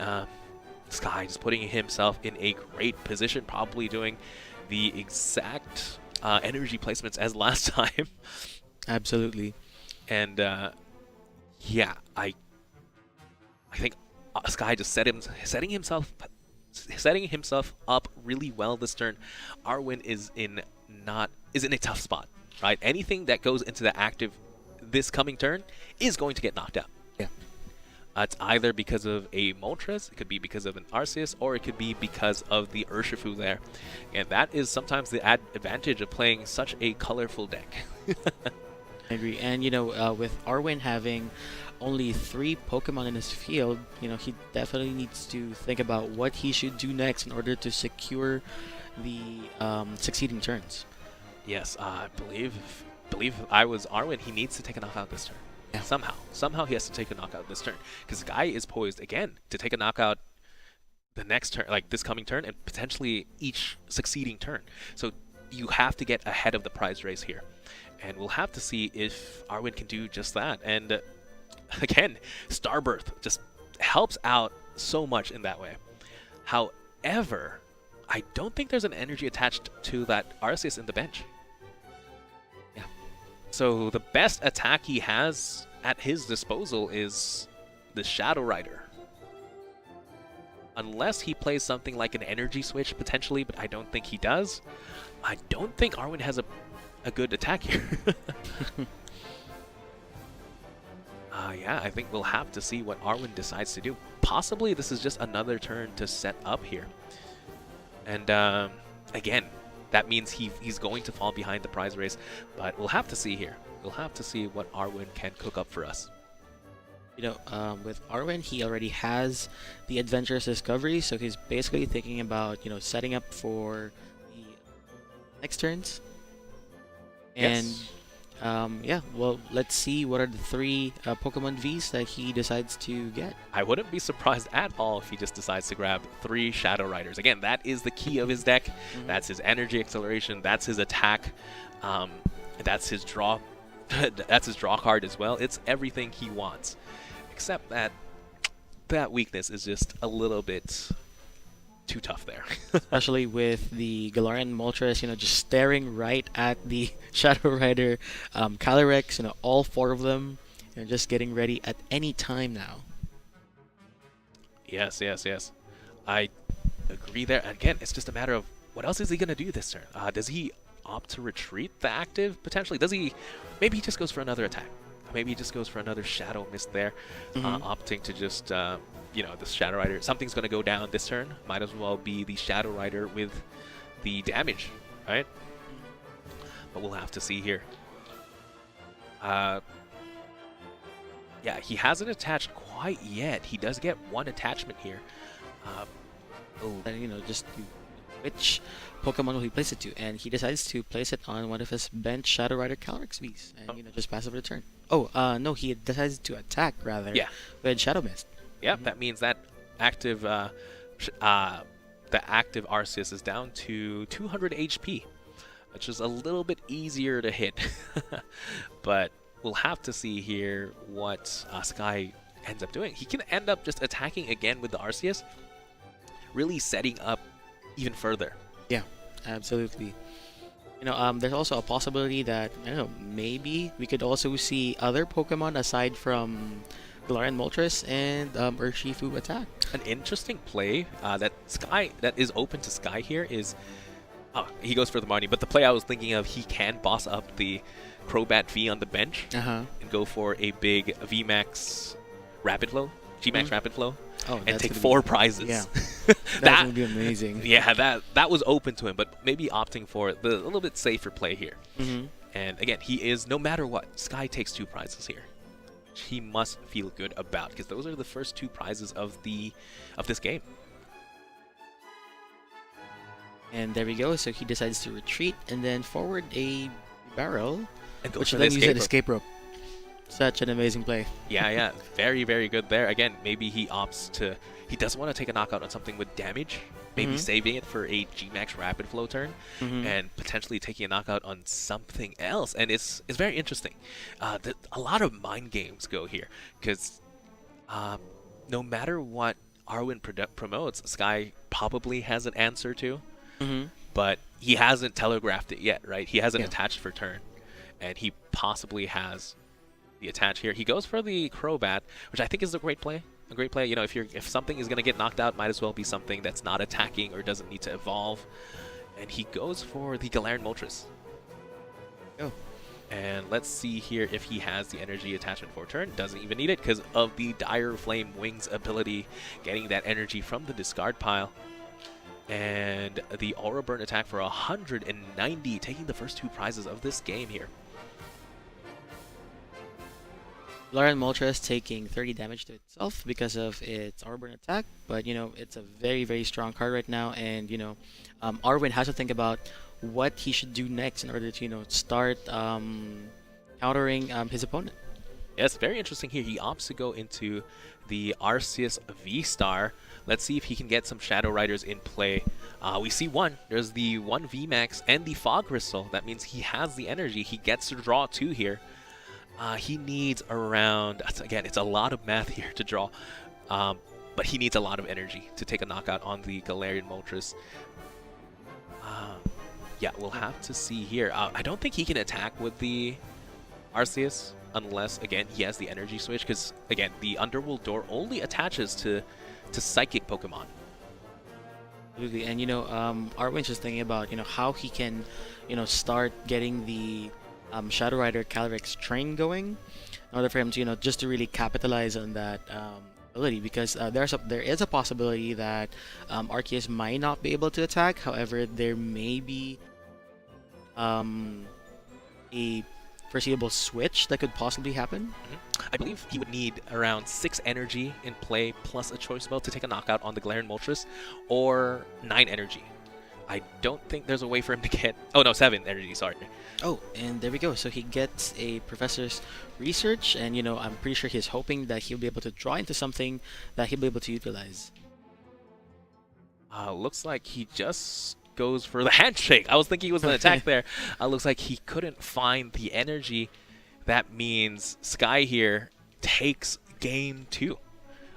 Sky just putting himself in a great position, probably doing the exact energy placements as last time. Absolutely. And yeah, I think Sky just setting himself up really well this turn. Arwen is in a tough spot, right? Anything that goes into the active this coming turn is going to get knocked out. Yeah. It's either because of a Moltres, it could be because of an Arceus, or it could be because of the Urshifu there. And that is sometimes the advantage of playing such a colorful deck. I agree. And, with Arwen having only 3 Pokemon in his field, he definitely needs to think about what he should do next in order to secure the succeeding turns. Yes, I believe if I was Arwen, he needs to take a knockout this turn. Yeah. Somehow he has to take a knockout this turn, because the guy is poised again to take a knockout the next turn, like this coming turn, and potentially each succeeding turn. So you have to get ahead of the prize race here, and we'll have to see if Arwen can do just that. And again, Starbirth just helps out so much in that way. However, I don't think there's an energy attached to that Arceus in the bench. Yeah. So the best attack he has at his disposal is the Shadow Rider. Unless he plays something like an energy switch potentially, but I don't think he does. I don't think Arwen has a good attack here. Yeah, I think we'll have to see what Arwen decides to do. Possibly this is just another turn to set up here. And again, that means he's going to fall behind the prize race. But we'll have to see here. We'll have to see what Arwen can cook up for us. With Arwen, he already has the Adventurous Discovery, so he's basically thinking about, setting up for the next turns. And Yes. yeah, well, let's see what are the 3 Pokemon Vs that he decides to get. I wouldn't be surprised at all if he just decides to grab 3 Shadow Riders. Again, that is the key of his deck. That's his energy acceleration. That's his attack. That's his draw. That's his draw card as well. It's everything he wants, except that weakness is just a little bit too tough there. Especially with the Galarian Moltres, just staring right at the Shadow Rider, Calyrex, all 4 of them, just getting ready at any time now. Yes. I agree there. Again, it's just a matter of what else is he going to do this turn? Does he opt to retreat the active potentially? Does he? Maybe he just goes for another attack. Maybe he just goes for another Shadow Mist there, opting to just, the Shadow Rider. Something's going to go down this turn. Might as well be the Shadow Rider with the damage, right? But we'll have to see here. Yeah, he hasn't attached quite yet. He does get 1 attachment here. And, just which Pokemon will he place it to? And he decides to place it on one of his bench Shadow Rider Calyrex Vs, and, just passive return. Oh, no, he decides to attack, rather, with Shadow Mist. Yeah, that means that active, the active Arceus is down to 200 HP, which is a little bit easier to hit. But we'll have to see here what Sky ends up doing. He can end up just attacking again with the Arceus, really setting up even further. Yeah, absolutely. There's also a possibility that, maybe we could also see other Pokemon aside from Galarian Moltres and Urshifu attack. An interesting play that is open to Sky here is he goes for the Marnie, but the play I was thinking of, he can boss up the Crobat V on the bench and go for a big VMAX Rapid Flow, Gmax Rapid Flow, and take 4 prizes. Yeah, that would be amazing. Yeah, that was open to him, but maybe opting for the little bit safer play here. And again, he is, no matter what, Sky takes 2 prizes here. He must feel good about, because those are the first 2 prizes of this game. And there we go. So he decides to retreat and then forward a barrel, And which goes for then the uses an escape rope. escape rope. Such an amazing play. Yeah, very, very good there. Again, maybe he opts to, he doesn't want to take a knockout on something with damage, maybe saving it for a Gmax Rapid Flow turn, and potentially taking a knockout on something else. And it's very interesting. A lot of mind games go here, because no matter what Arwen promotes, Sky probably has an answer to, but he hasn't telegraphed it yet, right? He hasn't attached for turn, and he possibly has the attach here. He goes for the Crobat, which I think is a great play. A great play. You know, if something is going to get knocked out, might as well be something that's not attacking or doesn't need to evolve. And he goes for the Galarian Moltres. And let's see here if he has the energy attachment for turn. Doesn't even need it because of the Dire Flame Wings ability, getting that energy from the discard pile. And the Aura Burn attack for 190, taking the first 2 prizes of this game here. Galarian Moltres taking 30 damage to itself because of its Aura Burn attack, but you know, it's a very, very strong card right now, and you know, Arwen has to think about what he should do next in order to, you know, start countering his opponent. Yes, very interesting here. He opts to go into the Arceus V-Star. Let's see if he can get some Shadow Riders in play. We see one. There's the 1 VMAX and the Fog Crystal. That means he has the energy. He gets to draw 2 here. He needs around, again, it's a lot of math here to draw, but he needs a lot of energy to take a knockout on the Galarian Moltres. Yeah, we'll have to see here. I don't think he can attack with the Arceus unless, again, he has the energy switch, because, again, the Underworld Door only attaches to Psychic Pokemon. Absolutely, and you know, Arwen's just thinking about, you know, how he can, you know, start getting the Shadow Rider Calyrex train going in order for him to, you know, just to really capitalize on that ability, because there is a possibility that Arceus might not be able to attack. However, there may be a foreseeable switch that could possibly happen. I believe he would need around 6 energy in play plus a choice spell to take a knockout on the Galarian Moltres, or 9 energy. I don't think there's a way for him to get... Oh, no, 7 energy, sorry. Oh, and there we go. So he gets a Professor's Research, and, you know, I'm pretty sure he's hoping that he'll be able to draw into something that he'll be able to utilize. Looks like he just goes for the Handshake. I was thinking he was an attack there. Looks like he couldn't find the energy. That means Sky here takes Game 2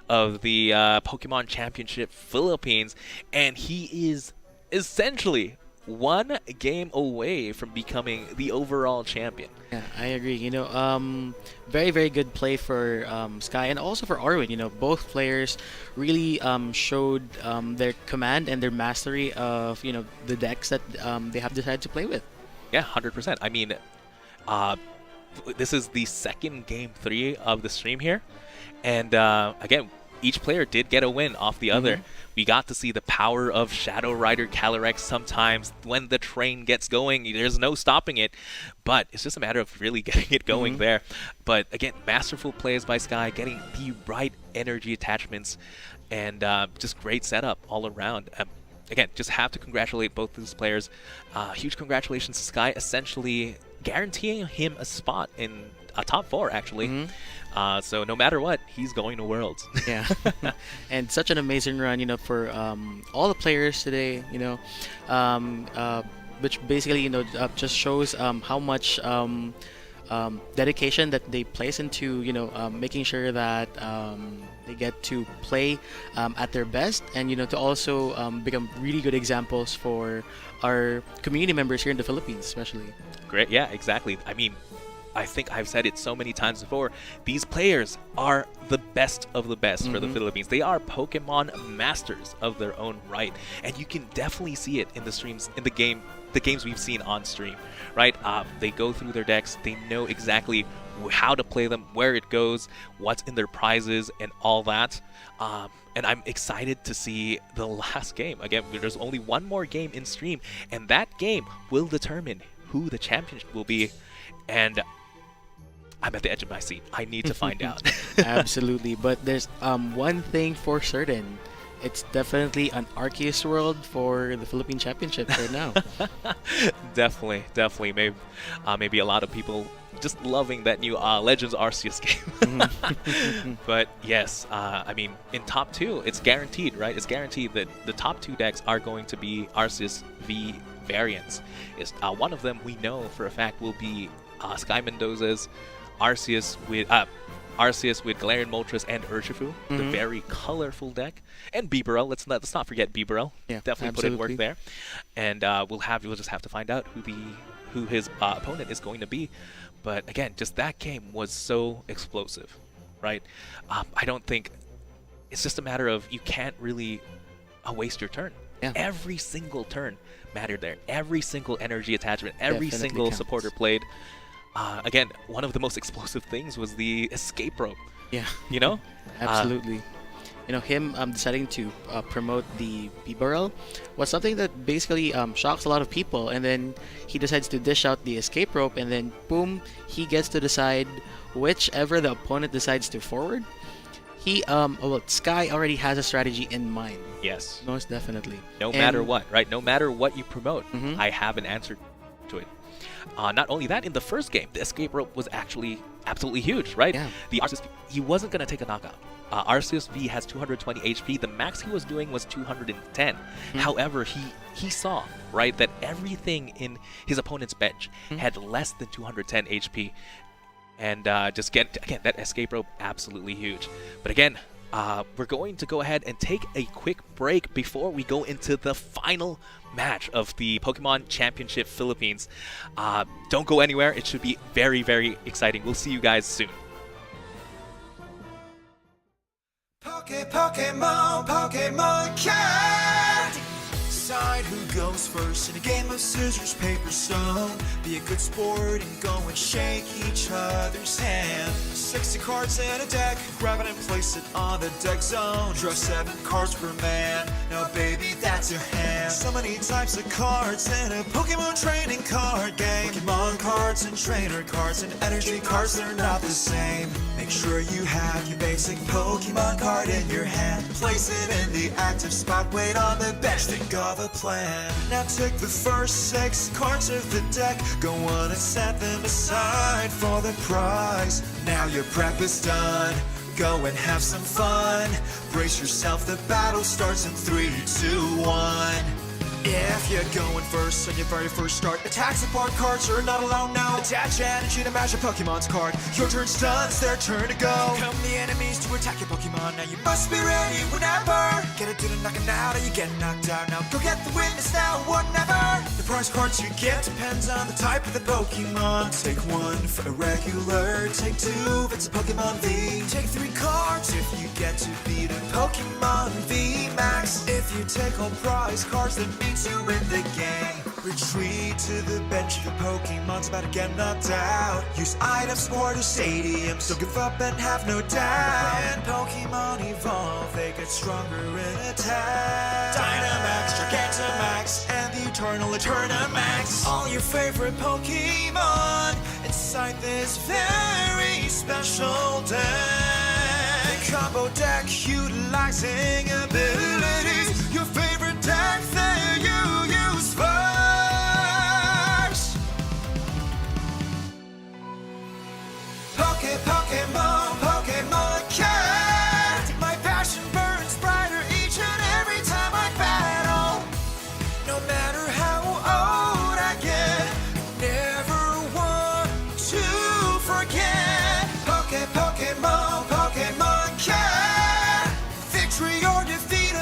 of the Pokemon Championship Philippines, and he is essentially 1 game away from becoming the overall champion. Yeah, I agree. You know, very, very good play for Sky, and also for Arwen. You know, both players really showed their command and their mastery of, you know, the decks that they have decided to play with. Yeah, 100%. I mean, this is the second Game 3 of the stream here, and again, each player did get a win off the other. We got to see the power of Shadow Rider Calyrex sometimes. When the train gets going, there's no stopping it, but it's just a matter of really getting it going there. But again, masterful plays by Sky, getting the right energy attachments, and just great setup all around. Again, just have to congratulate both these players. Huge congratulations to Sky, essentially guaranteeing him a spot in a top 4, actually. So no matter what, he's going to Worlds. Yeah, and such an amazing run, you know, for all the players today. You know, which basically, you know, just shows how much dedication that they place into, you know, making sure that they get to play at their best, and you know, to also become really good examples for our community members here in the Philippines, especially. Great, yeah, exactly. I mean, I think I've said it so many times before, these players are the best of the best for the Philippines. They are Pokemon masters of their own right, and you can definitely see it in the streams, in the games we've seen on stream, right? They go through their decks, they know exactly how to play them, where it goes, what's in their prizes, and all that. And I'm excited to see the last game. Again, there's only one more game in stream, and that game will determine who the champion will be. And I'm at the edge of my seat. I need to find out. Absolutely. But there's one thing for certain. It's definitely an Arceus world for the Philippine Championship right now. Definitely. Maybe a lot of people just loving that new Legends Arceus game. But yes, I mean, in top 2, it's guaranteed, right? It's guaranteed that the top 2 decks are going to be Arceus V variants. One of them we know for a fact will be Sky Mendoza's Arceus with Galarian Moltres and Urshifu, the very colorful deck, and Bibarel. Let's not forget Bibarel. Yeah, definitely absolutely. put in work there, and we'll just have to find out who his opponent is going to be. But again, just that game was so explosive, right? I don't think it's just a matter of you can't really waste your turn. Yeah. Every single turn mattered there. Every single energy attachment, every Definitely single counts. supporter played. Again, one of the most explosive things was the escape rope. Yeah. You know? Absolutely. Him deciding to promote the Bibarel was something that basically shocks a lot of people, and then he decides to dish out the escape rope, and then boom, he gets to decide whichever the opponent decides to forward. Sky already has a strategy in mind. Yes. Most definitely. No matter what, right? No matter what you promote, I have an answer to it. Not only that, in the first game, the escape rope was actually absolutely huge, right? Yeah. The Arceus, he wasn't going to take a knockout. Arceus V has 220 HP. The max he was doing was 210. However, he saw, right, that everything in his opponent's bench had less than 210 HP. And again, that escape rope, absolutely huge. But again, we're going to go ahead and take a quick break before we go into the final match of the Pokemon Championship Philippines. Don't go anywhere. It should be very, very exciting. We'll see you guys soon. Pokemon Card. Decide who goes first in a game of scissors, paper, stone. Be a good sport and go and shake each other's hand. 60 cards in a deck, grab it and place it on the deck zone. Draw 7 cards per man, now baby that's your hand. So many types of cards in a Pokemon training card game. Pokemon cards and trainer cards and energy cards, they're not the same. Make sure you have your basic Pokemon card in your hand. Place it in the active spot, wait on the bench, think of a plan. Now take the first 6 cards of the deck, go on and set them aside for the prize. Now your prep is done, go and have some fun. Brace yourself, the battle starts in 3, 2, 1. If you're going first on your very first start, attack support cards are not allowed now. Attach energy to match a Pokemon's card. Your turn's done, it's their turn to go. Come the enemies to attack your Pokemon. Now you must be ready whenever. Get it to the knocking out or you get knocked out. Now go get the witness now or never. The prize cards you get depends on the type of the Pokemon. Take 1 for a regular, take 2 if it's a Pokemon V. Take 3 cards if you get to beat a Pokemon V Max. If you take all prize cards, that means you win the game. Retreat to the bench if your Pokemon's about to get knocked out. Use items for the stadiums, don't give up and have no doubt. When Pokemon evolve, they get stronger in attack. Dynamax, Gigantamax, and the Eternal Eternamax. All your favorite Pokemon inside this very special deck. Combo deck utilizing abilities. Your favorite deck that you use first. Pokemon Card. My passion burns brighter each and every time I battle. No matter how old I get, never want to forget. Pokemon Card. Victory or defeat,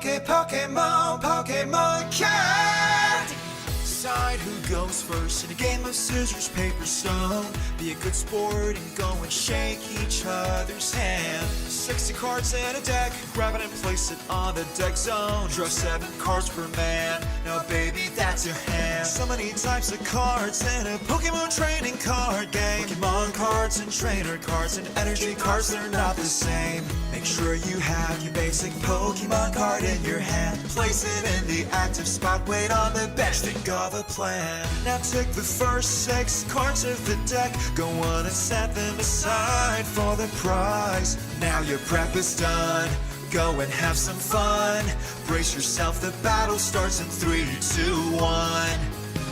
Pokémon, Pokémon card. Decide who goes first in a game of scissors, paper, stone. Be a good sport and go and shake each other's hand. 60 cards in a deck, grab it and place it on the deck zone. Draw 7 cards per man, now baby that's your hand. So many types of cards in a Pokemon training card game. Pokemon cards and trainer cards and energy cards, they're not the same. Make sure you have your basic Pokemon card in your hand. Place it in the active spot, wait on the bench, think of a plan. Now take the first 6 cards of the deck, go on and set them aside for the prize. Now your prep is done, go and have some fun. Brace yourself, the battle starts in 3, 2, 1.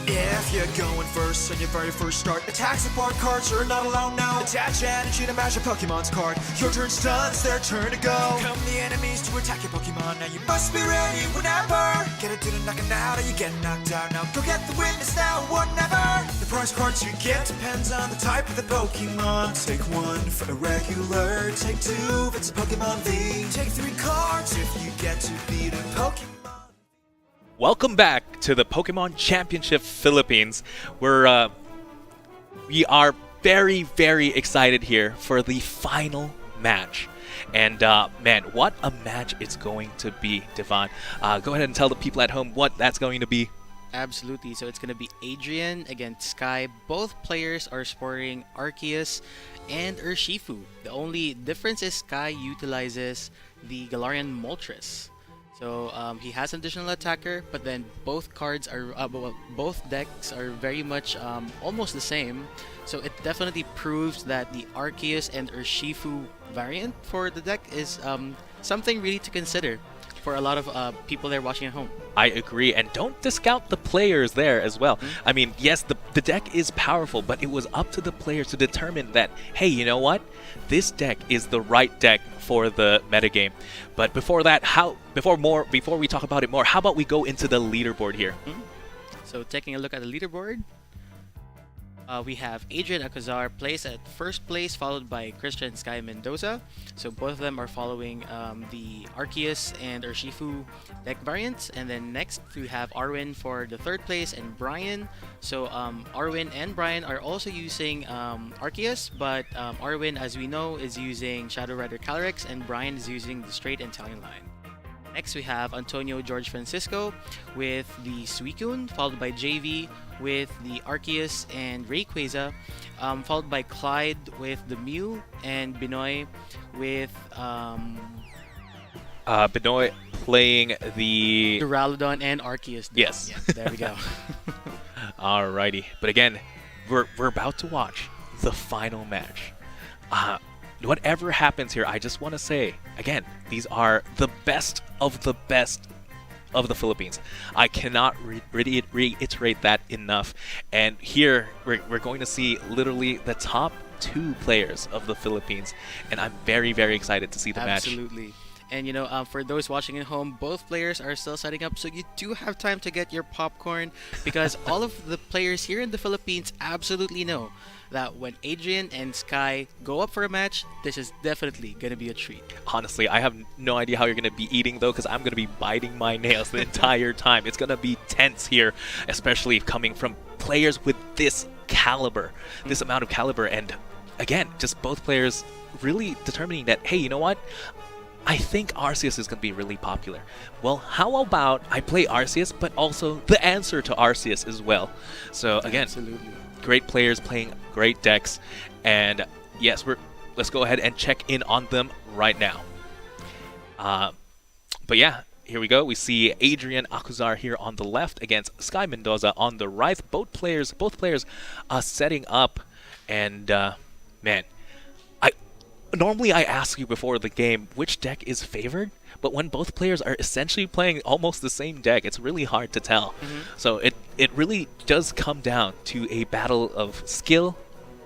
If you're going first on your very first start, attack support cards are not allowed now. Attach energy to match your Pokemon's card. Your turn's done, it's their turn to go. Come the enemies to attack your Pokemon. Now you must be ready whenever. Get it to the knocking out or you get knocked out. Now go get the witness now or never. The prize cards you get depends on the type of the Pokemon. Take 1 for a regular, take 2 if it's a Pokemon V. Take 3 cards if you get to beat a Pokemon. Welcome back to the Pokemon Championship Philippines. We are very, very excited here for the final match. And man, what a match it's going to be, Devon. Go ahead and tell the people at home what that's going to be. Absolutely. So it's going to be Adrian against Sky. Both players are sporting Arceus and Urshifu. The only difference is Sky utilizes the Galarian Moltres. So he has an additional attacker, but then both cards are, both decks are very much almost the same. So it definitely proves that the Arceus and Urshifu variant for the deck is something really to consider for a lot of people there watching at home. I agree, and don't discount the players there as well. I mean, yes, the deck is powerful, but it was up to the players to determine that, hey, you know what? This deck is the right deck for the metagame. But before that, before we talk about it more, how about we go into the leaderboard here? So taking a look at the leaderboard, we have Adrian Alcazar placed at first place, followed by Christian Sky Mendoza. So both of them are following the Arceus and Urshifu deck variants. And then next we have Arwin for the third place and Brian. So Arwin and Brian are also using Arceus, but Arwin, as we know, is using Shadow Rider Calyrex, and Brian is using the straight Italian line. Next, we have Antonio George Francisco with the Suicune, followed by JV with the Arceus and Rayquaza, followed by Clyde with the Mew, and Binoy with Benoit playing the Duraludon and Arceus. Yes. Yeah, there we go. Alrighty, but again, we're about to watch the final match. Whatever happens here, I just want to say, again, these are the best of the Philippines. I cannot reiterate that enough. And here, we're going to see literally the top 2 players of the Philippines. And I'm very, very excited to see the match. Absolutely. And you know, for those watching at home, both players are still setting up, so you do have time to get your popcorn, because all of the players here in the Philippines absolutely know that when Adrian and Sky go up for a match, this is definitely going to be a treat. Honestly, I have no idea how you're going to be eating, though, because I'm going to be biting my nails the entire time. It's going to be tense here, especially coming from players with this caliber, this amount of caliber. And again, just both players really determining that, hey, you know what? I think Arceus is going to be really popular. Well, how about I play Arceus, but also the answer to Arceus as well? So again, Absolutely. Great players playing great decks, and yes, let's go ahead and check in on them right now. But yeah, here we go. We see Adrian Alcazar here on the left against Sky Mendoza on the right. Both players setting up, and man, normally I ask you before the game which deck is favored, but when both players are essentially playing almost the same deck, it's really hard to tell. So it really does come down to a battle of skill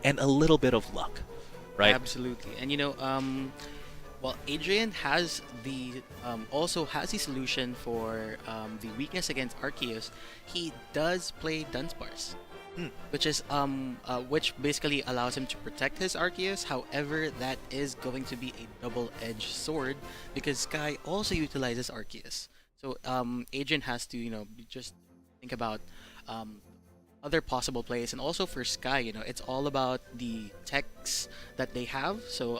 and a little bit of luck, right? Absolutely. And you know, well, Adrian has the also has the solution for the weakness against Arceus. He does play Dunsparce, which is which basically allows him to protect his Arceus. However, that is going to be a double-edged sword because Sky also utilizes Arceus. So Adrian has to, just think about um, other possible plays, and also for Sky, it's all about the techs that they have. So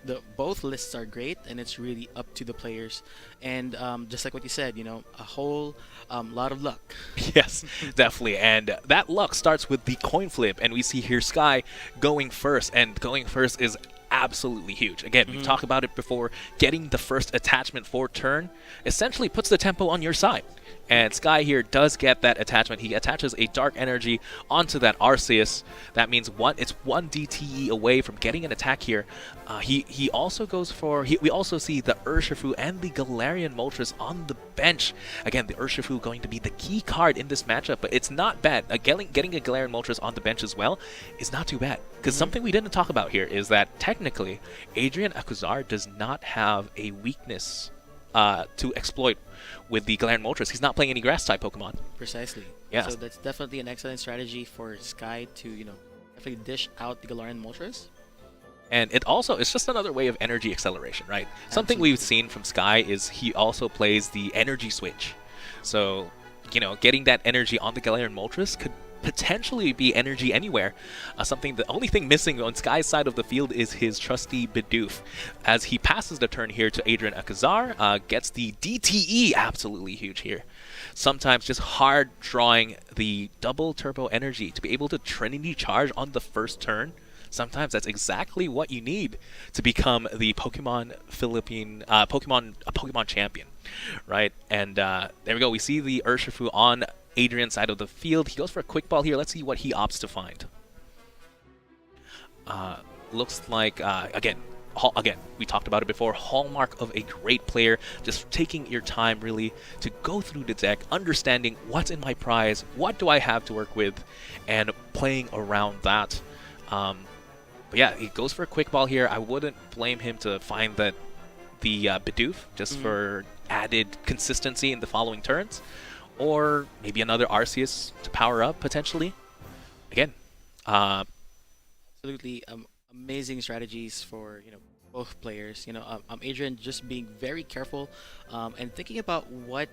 the both lists are great, and it's really up to the players. And just like what you said, a whole lot of luck. Yes, definitely. And that luck starts with the coin flip, and we see here Sky going first, and going first is absolutely huge. Again, we've talked about it before. Getting the first attachment for turn essentially puts the tempo on your side. And Sky here does get that attachment. He attaches a Dark Energy onto that Arceus. That means it's 1 DTE away from getting an attack here. He also goes for... we also see the Urshifu and the Galarian Moltres on the bench. Again, the Urshifu going to be the key card in this matchup, but it's not bad. Getting a Galarian Moltres on the bench as well is not too bad. Because something we didn't talk about here is that technically, Adrian Akuzar does not have a weakness to exploit with the Galarian Moltres. He's not playing any Grass-type Pokemon. Precisely. Yes. So that's definitely an excellent strategy for Sky to, definitely dish out the Galarian Moltres. And it's just another way of energy acceleration, right? Something we've seen from Sky is he also plays the energy switch. So, getting that energy on the Galarian Moltres could potentially be energy anywhere. The only thing missing on Sky's side of the field is his trusty Bidoof. As he passes the turn here to Adrian Akazar, gets the DTE, absolutely huge here. Sometimes just hard drawing the double turbo energy to be able to Trinity Charge on the first turn. Sometimes that's exactly what you need to become the Pokemon champion, right? And there we go. We see the Urshifu on Adrian's side of the field. He goes for a quick ball here. Let's see what he opts to find. Looks like again, we talked about it before. Hallmark of a great player, just taking your time really to go through the deck, understanding what's in my prize, what do I have to work with, and playing around that. But yeah, he goes for a quick ball here. I wouldn't blame him to find the Bidoof just for added consistency in the following turns. Or maybe another Arceus to power up, potentially. Again. Absolutely amazing strategies for, both players. Adrian just being very careful and thinking about what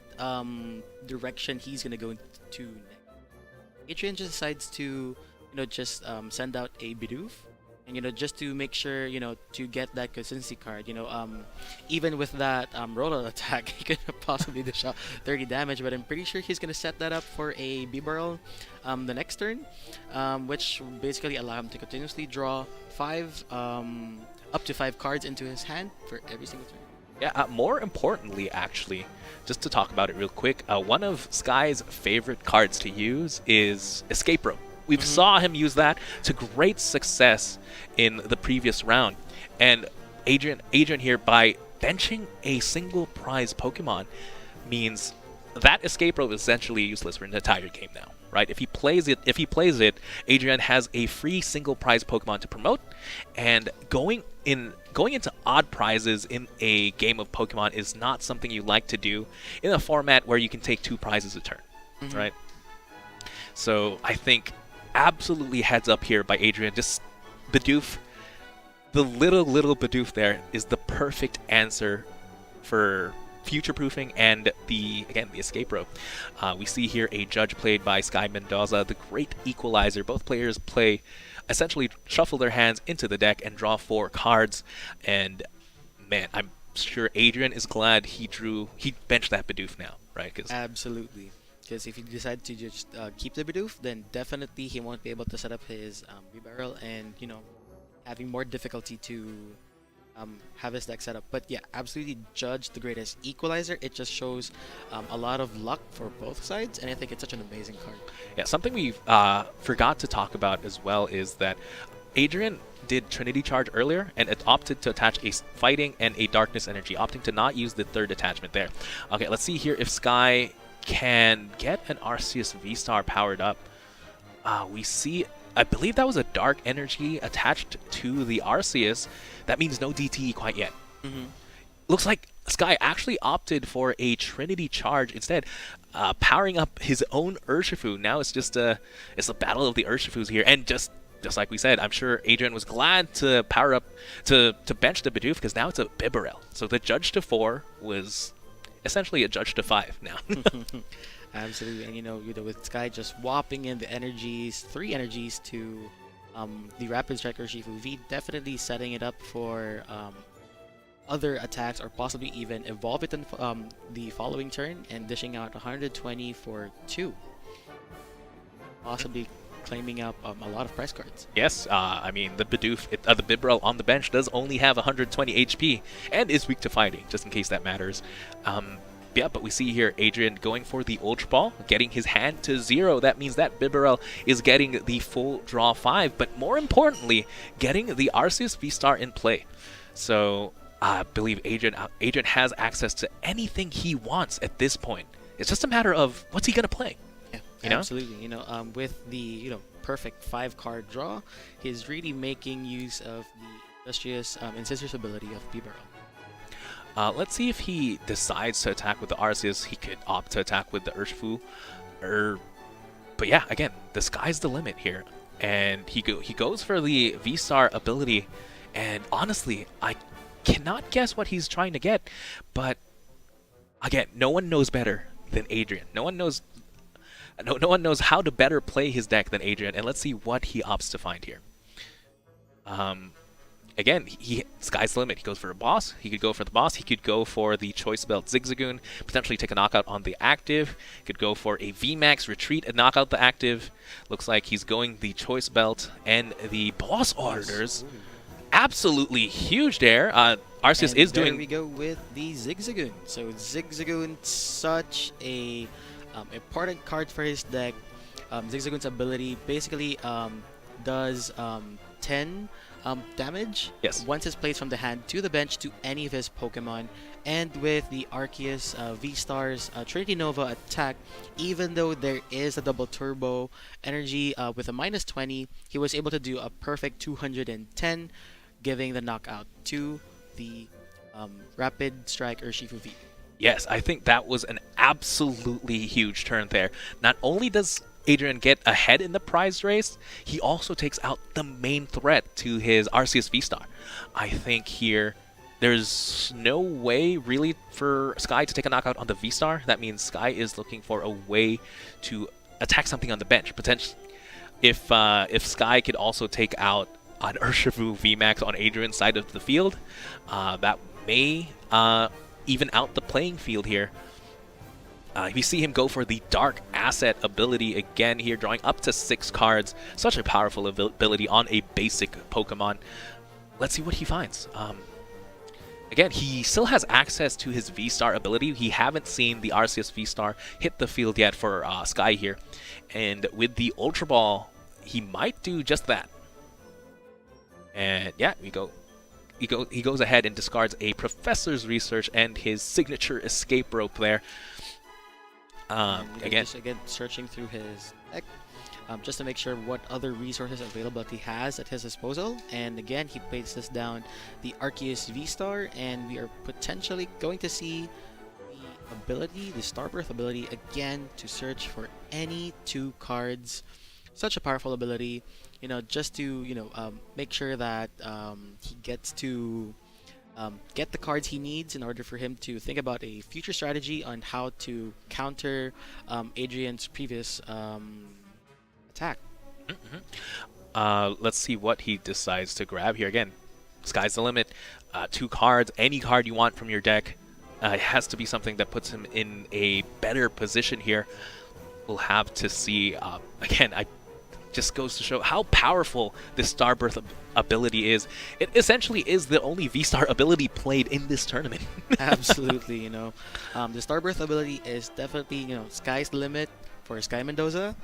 direction he's going to go into next. Adrian just decides to, just send out a Bidoof. And, just to make sure, to get that consistency card, even with that rollout attack, he could possibly dish out 30 damage, but I'm pretty sure he's going to set that up for a Bibarel the next turn, which will basically allow him to continuously draw up to 5 cards into his hand for every single turn. Yeah, more importantly, actually, just to talk about it real quick, one of Sky's favorite cards to use is Escape Rope. We've saw him use that to great success in the previous round. And Adrian here, by benching a single prize Pokemon, means that escape rope is essentially useless for an entire game now, right? If he plays it, Adrian has a free single prize Pokemon to promote, and going into odd prizes in a game of Pokemon is not something you like to do in a format where you can take 2 prizes a turn, right? So I think absolutely heads up here by Adrian. Just Bidoof, the little Bidoof there is the perfect answer for future-proofing and the escape rope. We see here a judge played by Sky Mendoza, the great equalizer. Both players essentially shuffle their hands into the deck and draw 4 cards. And man, I'm sure Adrian is glad he benched that Bidoof now, right? Absolutely. Because if he decides to just keep the Bidoof, then definitely he won't be able to set up his Bibarel and, having more difficulty to have his deck set up. But yeah, absolutely judge the greatest equalizer. It just shows a lot of luck for both sides, and I think it's such an amazing card. Yeah, something we forgot to talk about as well is that Adrian did Trinity Charge earlier, and it opted to attach a Fighting and a Darkness Energy, opting to not use the 3rd attachment there. Okay, let's see here if Sky can get an Arceus V-Star powered up. We see, I believe that was a Dark Energy attached to the Arceus. That means no DTE quite yet. Looks like Sky actually opted for a Trinity Charge instead, powering up his own Urshifu. Now it's just it's a battle of the Urshifus here, and just like we said, I'm sure Adrian was glad to power up to bench the Bidoof because now it's a Bibarel. So the judge to 4 was essentially a judge to 5 now. Absolutely, and with Sky just swapping in the energies, 3 energies to the Rapid Strike Urshifu V, definitely setting it up for other attacks, or possibly even evolve it in the following turn and dishing out 120 for 2, possibly claiming up a lot of prize cards. Yes, I mean, the Bibarel on the bench does only have 120 HP and is weak to fighting, just in case that matters. Yeah, but we see here Adrian going for the Ultra Ball, getting his hand to 0. That means that Bibarel is getting the full draw 5, but more importantly, getting the Arceus V-Star in play. So I believe Adrian has access to anything he wants at this point. It's just a matter of what's he going to play. Yeah, absolutely. With the perfect 5-card draw, he's really making use of the illustrious Incissor's ability of Bibarel. Let's see if he decides to attack with the Arceus. He could opt to attack with the Urshifu. But yeah, again, the sky's the limit here. And he goes for the V-Star ability. And honestly, I cannot guess what he's trying to get. But again, no one knows better than Adrian. No one knows how to better play his deck than Adrian. And let's see what he opts to find here. Again, sky's the limit. He goes for a boss. He could go for the boss. He could go for the Choice Belt Zigzagoon, potentially take a knockout on the active. Could go for a VMAX retreat and knock out the active. Looks like he's going the Choice Belt and the boss orders. Absolutely huge there. Arceus is doing... There we go with the Zigzagoon. So Zigzagoon, such a important card for his deck. Zigzagoon's ability basically does 10 damage once it's placed from the hand to the bench to any of his Pokemon. And with the Arceus V-Star's Trinity Nova attack, even though there is a double turbo energy with a -20, he was able to do a perfect 210, giving the knockout to the Rapid Strike Urshifu V. Yes, I think that was an absolutely huge turn there. Not only does Adrian get ahead in the prize race, he also takes out the main threat to his Arceus V-Star. I think here there's no way really for Sky to take a knockout on the V-Star. That means Sky is looking for a way to attack something on the bench. Potentially, if Sky could also take out an Urshifu VMAX on Adrian's side of the field, that may even out the playing field here. We see him go for the Dark Asset ability again here, drawing up to 6 cards. Such a powerful ability on a basic Pokemon. Let's see what he finds. Again, he still has access to his V-Star ability. We haven't seen the Arceus V-Star hit the field yet for Sky here. And with the Ultra Ball, he might do just that. And yeah, he goes ahead and discards a Professor's Research and his signature Escape Rope there. Again, searching through his deck just to make sure what other resources availability he has at his disposal. And again, he places down the Arceus V-Star, and we are potentially going to see the ability, the Starbirth ability, again to search for any 2 cards. Such a powerful ability, just to make sure that he gets to get the cards he needs in order for him to think about a future strategy on how to counter Adrian's previous attack. Let's see what he decides to grab here. Again, sky's the limit. 2 cards, any card you want from your deck. It has to be something that puts him in a better position here. We'll have to see. Again, just goes to show how powerful this Starbirth ability is. It essentially is the only V-Star ability played in this tournament. Absolutely, the Starbirth ability is definitely, sky's the limit for Sky Mendoza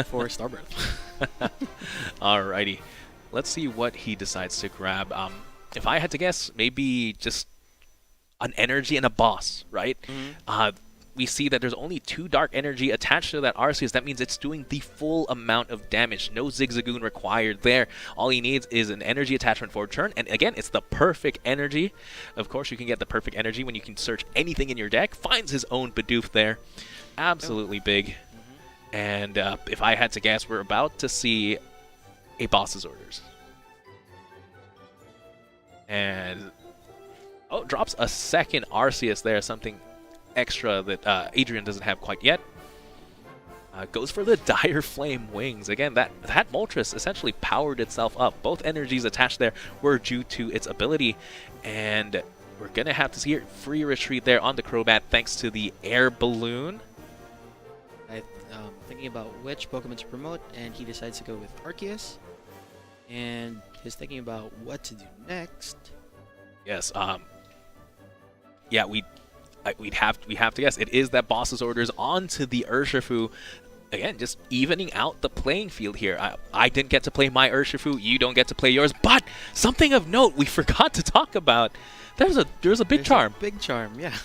for Starbirth. Alrighty, let's see what he decides to grab. If I had to guess, maybe just an energy and a boss, right? We see that there's only 2 dark energy attached to that Arceus. That means it's doing the full amount of damage. No Zigzagoon required there. All he needs is an energy attachment for a turn. And again, it's the perfect energy. Of course, you can get the perfect energy when you can search anything in your deck. Finds his own Bidoof there. Absolutely big. And if I had to guess, we're about to see a boss's orders. And drops a second Arceus there. Something extra that Adrian doesn't have quite yet. Goes for the Dire Flame Wings. Again, that Moltres essentially powered itself up. Both energies attached there were due to its ability, and we're going to have to see it free retreat there on the Crobat thanks to the Air Balloon. Thinking about which Pokemon to promote, and he decides to go with Arceus. And he's thinking about what to do next. Yes, yeah, we have to guess. It is that boss's orders onto the Urshifu. Again, just evening out the playing field here. I didn't get to play my Urshifu. You don't get to play yours. But something of note we forgot to talk about. There's a big charm. Big charm, yeah.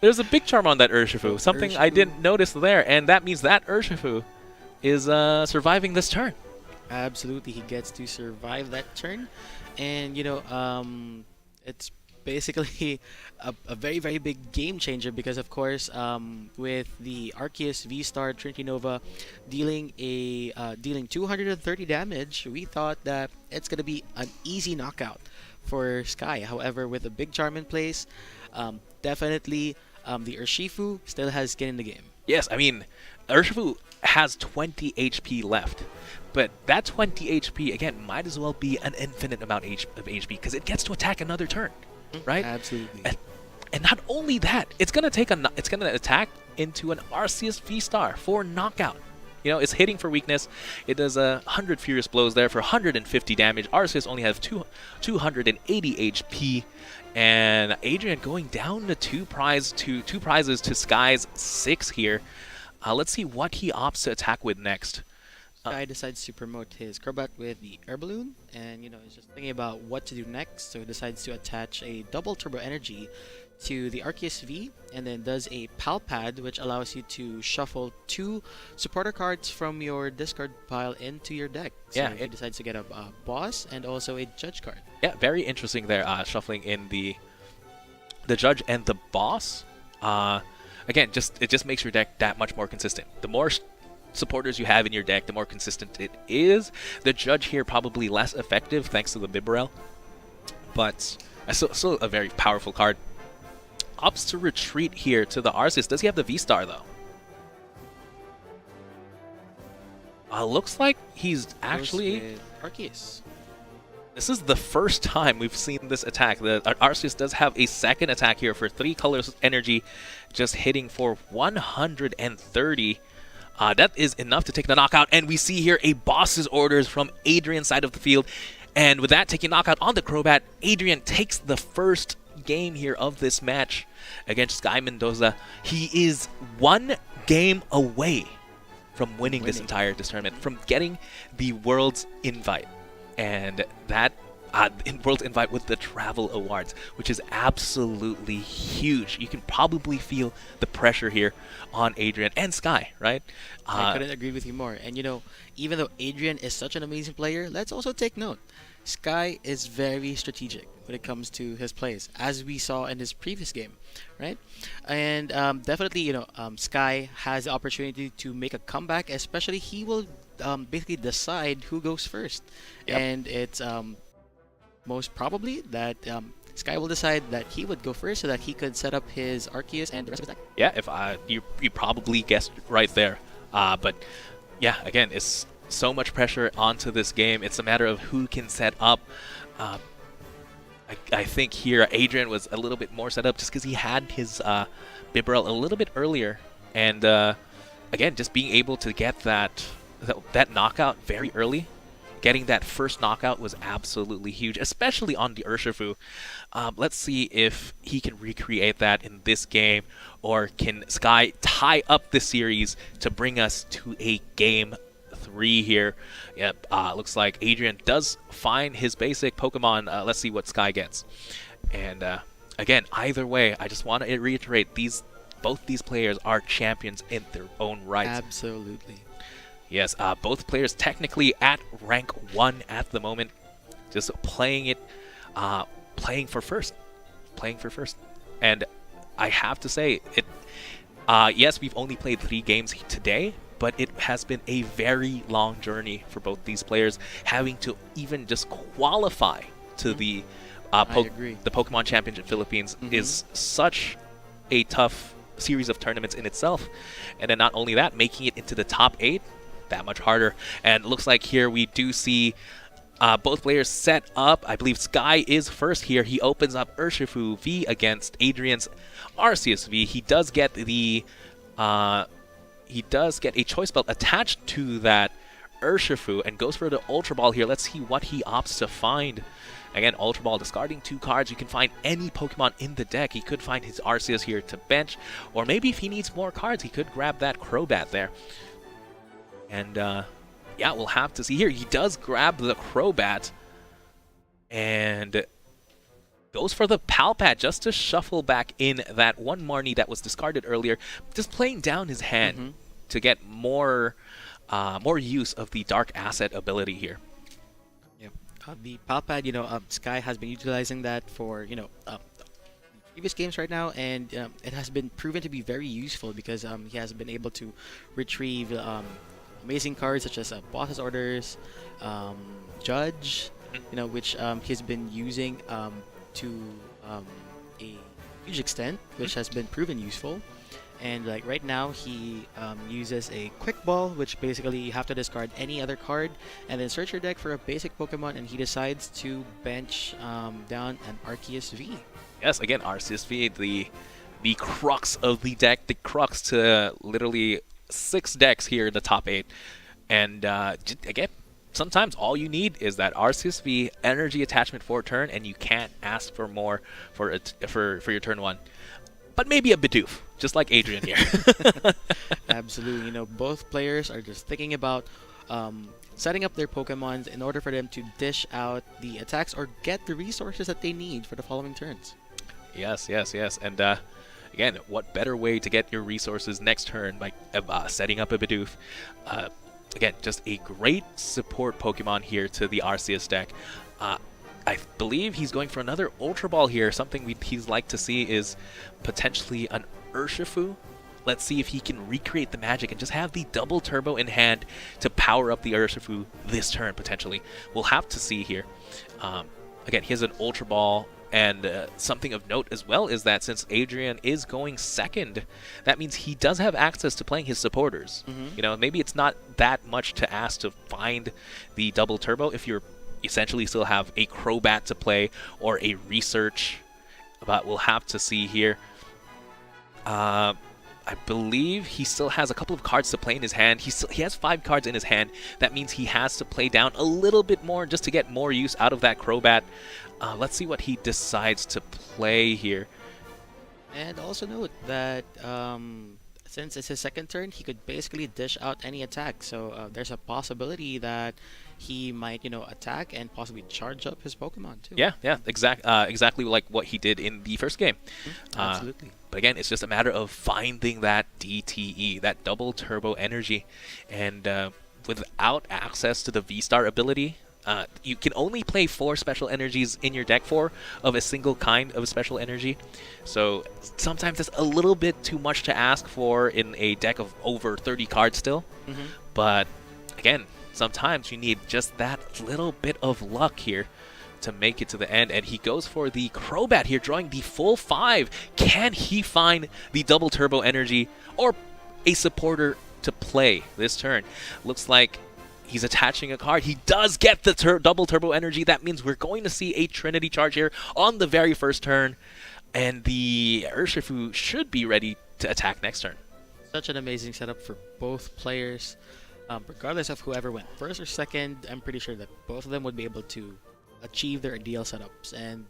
There's a big charm on that Urshifu. Something I didn't notice there, and that means that Urshifu is surviving this turn. Absolutely, he gets to survive that turn, and you know, it's basically a very, very big game changer because, of course, with the Arceus V-Star Trinity Nova dealing 230 damage, we thought that it's gonna be an easy knockout for Sky. However, with a big charm in place, definitely the Urshifu still has skin in the game. Yes, I mean, Urshifu has 20 HP left. But that 20 HP, again, might as well be an infinite amount of HP because it gets to attack another turn, right? Absolutely. And not only that, it's gonna attack into an Arceus V-Star for knockout. You know, it's hitting for weakness. It does 100 Furious Blows there for 150 damage. Arceus only has 280 HP. And Adrian going down to two prizes to Sky's 6 here. Let's see what he opts to attack with next. Sky decides to promote his Crobat with the Air Balloon, and you know, he's just thinking about what to do next, so he decides to attach a double Turbo Energy to the Arceus V, and then does a Pal Pad, which allows you to shuffle 2 supporter cards from your discard pile into your deck. So yeah, he decides to get a boss and also a judge card. Yeah, very interesting there, shuffling in the judge and the boss. Again, it just makes your deck that much more consistent. The more supporters you have in your deck, the more consistent it is. The judge here probably less effective thanks to the Bibarel, but still a very powerful card. Opts to retreat here to the Arceus. Does he have the V-Star though? Looks like he's actually Arceus. This is the first time we've seen this attack. The Arceus does have a second attack here for 3 colors energy, just hitting for 130. That is enough to take the knockout, and we see here a boss's orders from Adrian's side of the field. And with that taking knockout on the Crobat, Adrian takes the first game here of this match against Sky Mendoza. He is 1 game away from winning this entire tournament, from getting the World's Invite. And that World's Invite with the Travel Awards, which is absolutely huge. You can probably feel the pressure here on Adrian and Sky, right? I couldn't agree with you more. And you know, even though Adrian is such an amazing player, let's also take note. Sky is very strategic when it comes to his plays, as we saw in his previous game, right? And definitely, you know, Sky has the opportunity to make a comeback, especially he will basically decide who goes first. Yep. And it's most probably that Sky will decide that he would go first so that he could set up his Arceus and the rest of his deck. Yeah, if you probably guessed right there. But yeah, again, it's so much pressure onto this game. It's a matter of who can set up. I think here Adrian was a little bit more set up just because he had his Bibarel a little bit earlier. And again, just being able to get that knockout very early. Getting that first knockout was absolutely huge, especially on the Urshifu. Let's see if he can recreate that in this game, or can Sky tie up the series to bring us to a Game 3 here. Yep, looks like Adrian does find his basic Pokemon. Let's see what Sky gets. And again, either way, I just want to reiterate, both these players are champions in their own right. Absolutely. Yes, both players technically at rank 1 at the moment, just playing for first. And I have to say, yes, we've only played 3 games today, but it has been a very long journey for both these players, having to even just qualify to the Pokemon Championship Philippines is such a tough series of tournaments in itself. And then not only that, making it into the top 8, that much harder. And looks like here we do see both players set up. I believe Sky is first here. He opens up Urshifu V against Adrian's Arceus V. He does get the a choice belt attached to that Urshifu and goes for the Ultra Ball here. Let's see what he opts to find. Again, Ultra Ball discarding 2 cards. You can find any Pokemon in the deck. He could find his Arceus here to bench, or maybe if he needs more cards, he could grab that Crobat there. And yeah, we'll have to see here. He does grab the Crobat and goes for the Palpat just to shuffle back in that one Marnie that was discarded earlier, just playing down his hand to get more use of the Dark Asset ability here. The Palpad, Sky has been utilizing that for, previous games right now, and it has been proven to be very useful because he has been able to retrieve amazing cards such as Boss's Orders, Judge, which he's been using to a huge extent, which has been proven useful. And like right now, he uses a Quick Ball, which basically you have to discard any other card and then search your deck for a basic Pokemon, and he decides to bench down an Arceus V. Yes, again, Arceus V, the crux of the deck, the crux to literally 6 decks here in the top 8. And again, sometimes all you need is that Arceus V energy attachment for a turn, and you can't ask for more for your turn 1. But maybe a Bidoof, just like Adrian here. Absolutely. Both players are just thinking about setting up their Pokemons in order for them to dish out the attacks or get the resources that they need for the following turns. Yes. And again, what better way to get your resources next turn by setting up a Bidoof? Again, just a great support Pokemon here to the Arceus deck. I believe he's going for another Ultra Ball here. Something he's like to see is potentially an Urshifu. Let's see if he can recreate the magic and just have the double turbo in hand to power up the Urshifu this turn, potentially. We'll have to see here. Again, he has an Ultra Ball, and something of note as well is that since Adrian is going second, that means he does have access to playing his supporters. Maybe it's not that much to ask to find the double turbo if you're essentially still have a Crobat to play or a Research, but we'll have to see here. I believe he still has a couple of cards to play in his hand. He has 5 cards in his hand. That means he has to play down a little bit more just to get more use out of that Crobat. Let's see what he decides to play here. And also note that since it's his second turn, he could basically dish out any attack. So there's a possibility that he might, attack and possibly charge up his Pokemon too. Yeah, exactly like what he did in the first game. Absolutely. But again, it's just a matter of finding that DTE, that double turbo energy, and without access to the V-Star ability, you can only play 4 special energies in your deck, 4 of a single kind of special energy. So sometimes it's a little bit too much to ask for in a deck of over 30 cards still. But again, sometimes you need just that little bit of luck here to make it to the end. And he goes for the Crobat here, drawing the full 5. Can he find the double turbo energy or a supporter to play this turn? Looks like he's attaching a card. He does get the double turbo energy. That means we're going to see a Trinity Charge here on the very first turn, and the Urshifu should be ready to attack next turn. Such an amazing setup for both players. Regardless of whoever went first or second, I'm pretty sure that both of them would be able to achieve their ideal setups, and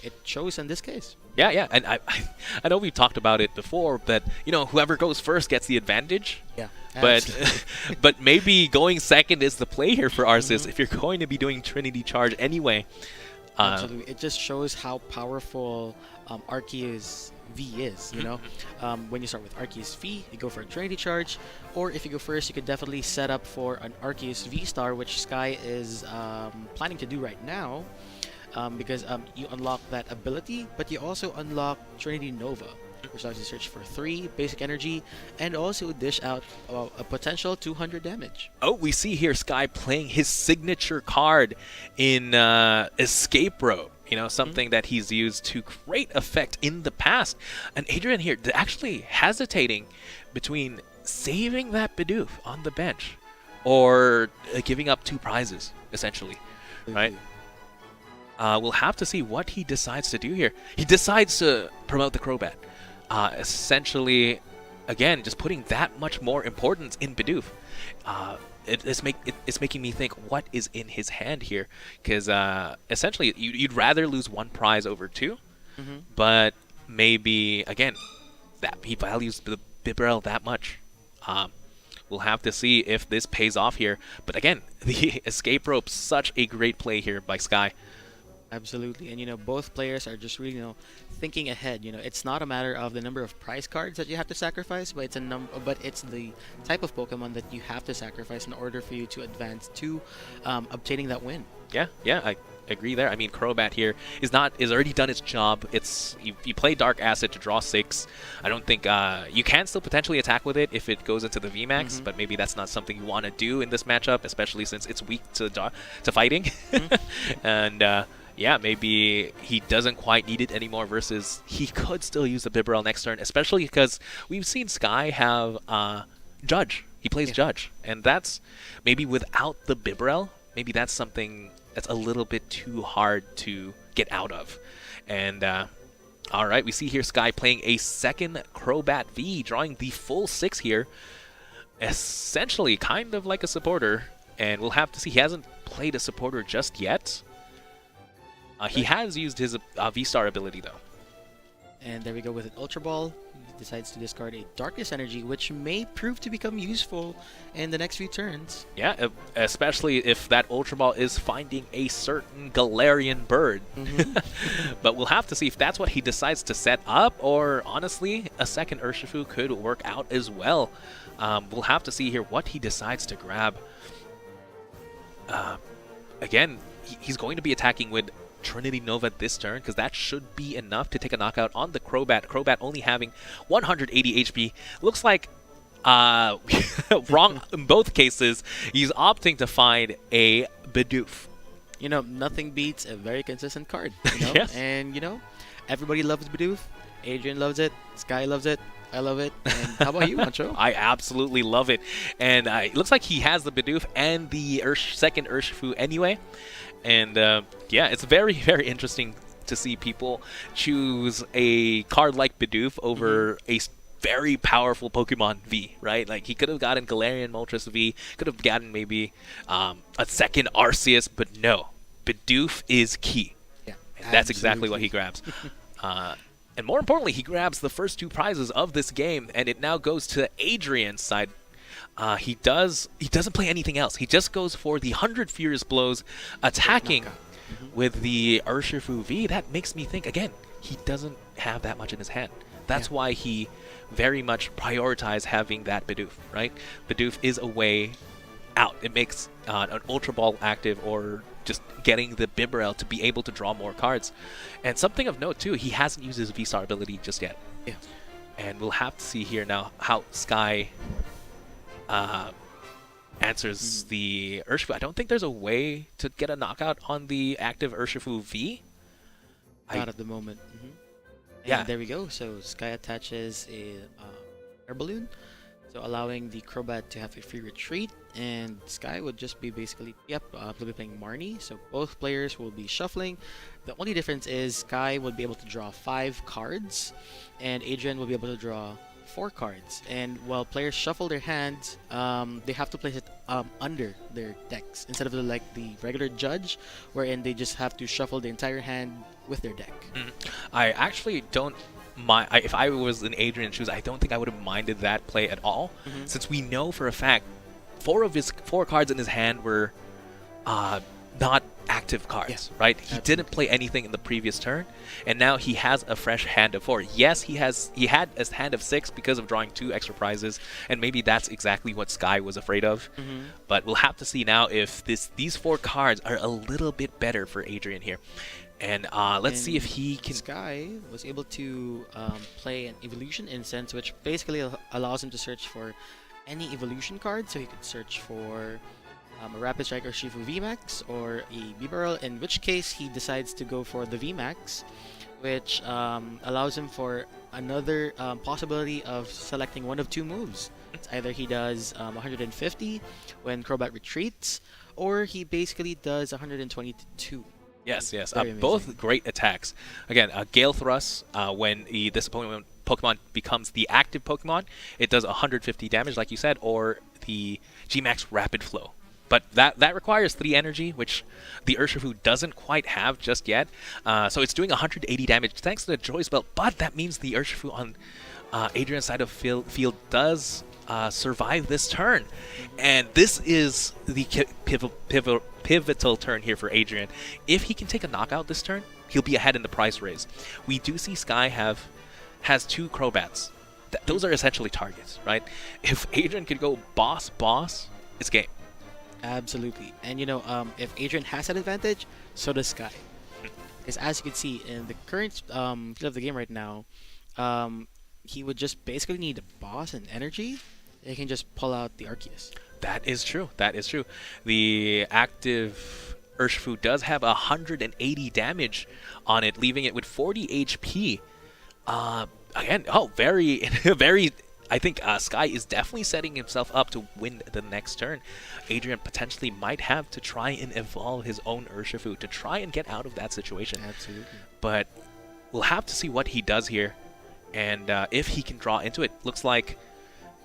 it shows in this case. Yeah, and I know we've talked about it before, but whoever goes first gets the advantage. Yeah, but maybe going second is the play here for Arceus if you're going to be doing Trinity Charge anyway. Absolutely, it just shows how powerful Arceus V is. When you start with Arceus V, you go for a Trinity Charge, or if you go first, you could definitely set up for an Arceus V Star, which Sky is planning to do right now. Because you unlock that ability, but you also unlock Trinity Nova, which allows you to search for 3 basic energy and also dish out a potential 200 damage. Oh, we see here Sky playing his signature card in Escape Rope. You know, something that he's used to great effect in the past. And Adrian here actually hesitating between saving that Bidoof on the bench or giving up 2 prizes, essentially, right? We'll have to see what he decides to do here. He decides to promote the Crobat. Essentially, again, just putting that much more importance in Bidoof. It's making me think, what is in his hand here? Because essentially, you'd rather lose 1 prize over 2, but maybe, again, that he values the Bibarel that much. We'll have to see if this pays off here. But again, the escape rope, such a great play here by Sky. Absolutely, and both players are just really thinking ahead. It's not a matter of the number of prize cards that you have to sacrifice, but it's the type of Pokemon that you have to sacrifice in order for you to advance to obtaining that win. Yeah, I agree there. I mean, Crobat here is already done its job. It's you play Dark Acid to draw 6. I don't think you can still potentially attack with it if it goes into the VMAX, but maybe that's not something you want to do in this matchup, especially since it's weak to fighting. And yeah, maybe he doesn't quite need it anymore versus he could still use the Bibarel next turn, especially because we've seen Sky have Judge. He plays Judge, and that's maybe without the Bibarel, maybe that's something that's a little bit too hard to get out of. And all right, we see here Sky playing a second Crobat V, drawing the full 6 here. Essentially, kind of like a supporter, and we'll have to see. He hasn't played a supporter just yet. He has used his V-Star ability, though. And there we go with an Ultra Ball. He decides to discard a Darkness Energy, which may prove to become useful in the next few turns. Yeah, especially if that Ultra Ball is finding a certain Galarian bird. But we'll have to see if that's what he decides to set up, or honestly, a second Urshifu could work out as well. We'll have to see here what he decides to grab. Again, he's going to be attacking with Trinity Nova this turn, because that should be enough to take a knockout on the Crobat. Crobat only having 180 HP. Looks like wrong in both cases. He's opting to find a Bidoof. Nothing beats a very consistent card. Yes. And everybody loves Bidoof. Adrian loves it. Sky loves it. I love it. And how about you, Mancho? I absolutely love it. And it looks like he has the Bidoof and the second Urshifu anyway. And yeah, it's very, very interesting to see people choose a card like Bidoof over a very powerful Pokemon V, right? Like, he could have gotten Galarian Moltres V, could have gotten maybe a second Arceus, but no. Bidoof is key. Yeah, and that's exactly what he grabs. And more importantly, he grabs the first 2 prizes of this game, and it now goes to Adrian's side. He doesn't play anything else. He just goes for the 100 Furious Blows, attacking with the Urshifu V. That makes me think, again, he doesn't have that much in his hand. That's why he very much prioritized having that Bidoof, right? Bidoof is a way out. It makes an Ultra Ball active, or just getting the Bibarel to be able to draw more cards. And something of note, too, he hasn't used his V-Star ability just yet. Yeah. And we'll have to see here now how Sky answers the Urshifu. I don't think there's a way to get a knockout on the active Urshifu V. Not at the moment. Yeah. And there we go. So Sky attaches a air balloon, so allowing the Crobat to have a free retreat, and Sky would just be basically, will be playing Marnie. So both players will be shuffling. The only difference is Sky will be able to draw 5 cards, and Adrian will be able to draw 4 cards. And while players shuffle their hands, they have to place it under their decks instead of the regular Judge, wherein they just have to shuffle the entire hand with their deck. I actually don't mind. If I was in Adrian's shoes, I don't think I would have minded that play at all, since we know for a fact 4 of his 4 cards in his hand were not active cards, right? He didn't play anything in the previous turn, and now he has a fresh hand of 4. Yes, he had a hand of 6 because of drawing 2 extra prizes, and maybe that's exactly what Sky was afraid of. But we'll have to see now if these 4 cards are a little bit better for Adrian here. And let's see if he can... Sky was able to play an Evolution Incense, which basically allows him to search for any Evolution card. So he could search for a Rapid Striker Shifu VMAX or a Bibarel, in which case he decides to go for the VMAX, which allows him for another possibility of selecting one of two moves. It's either he does 150 when Crobat retreats, or he basically does 122. Yes, yes. Very Both amazing. great attacks. Again, Gale Thrust, when this Pokemon becomes the active Pokemon, it does 150 damage, like you said, or the Gmax Rapid Flow. But that requires 3 energy, which the Urshifu doesn't quite have just yet. So it's doing 180 damage thanks to the Joy's Belt, but that means the Urshifu on Adrian's side of field does survive this turn. And this is the pivotal turn here for Adrian. If he can take a knockout this turn, he'll be ahead in the price raise. We do see Sky has 2 Crobats. Those are essentially targets, right? If Adrian could go boss, it's game. Absolutely. And if Adrian has that advantage, so does Sky. Because as you can see in the current field of the game right now, he would just basically need a boss and energy. He can just pull out the Arceus. That is true. That is true. The active Urshifu does have 180 damage on it, leaving it with 40 HP. Again, very, very. I think Sky is definitely setting himself up to win the next turn. Adrian potentially might have to try and evolve his own Urshifu to try and get out of that situation. Absolutely. But we'll have to see what he does here, and if he can draw into it. Looks like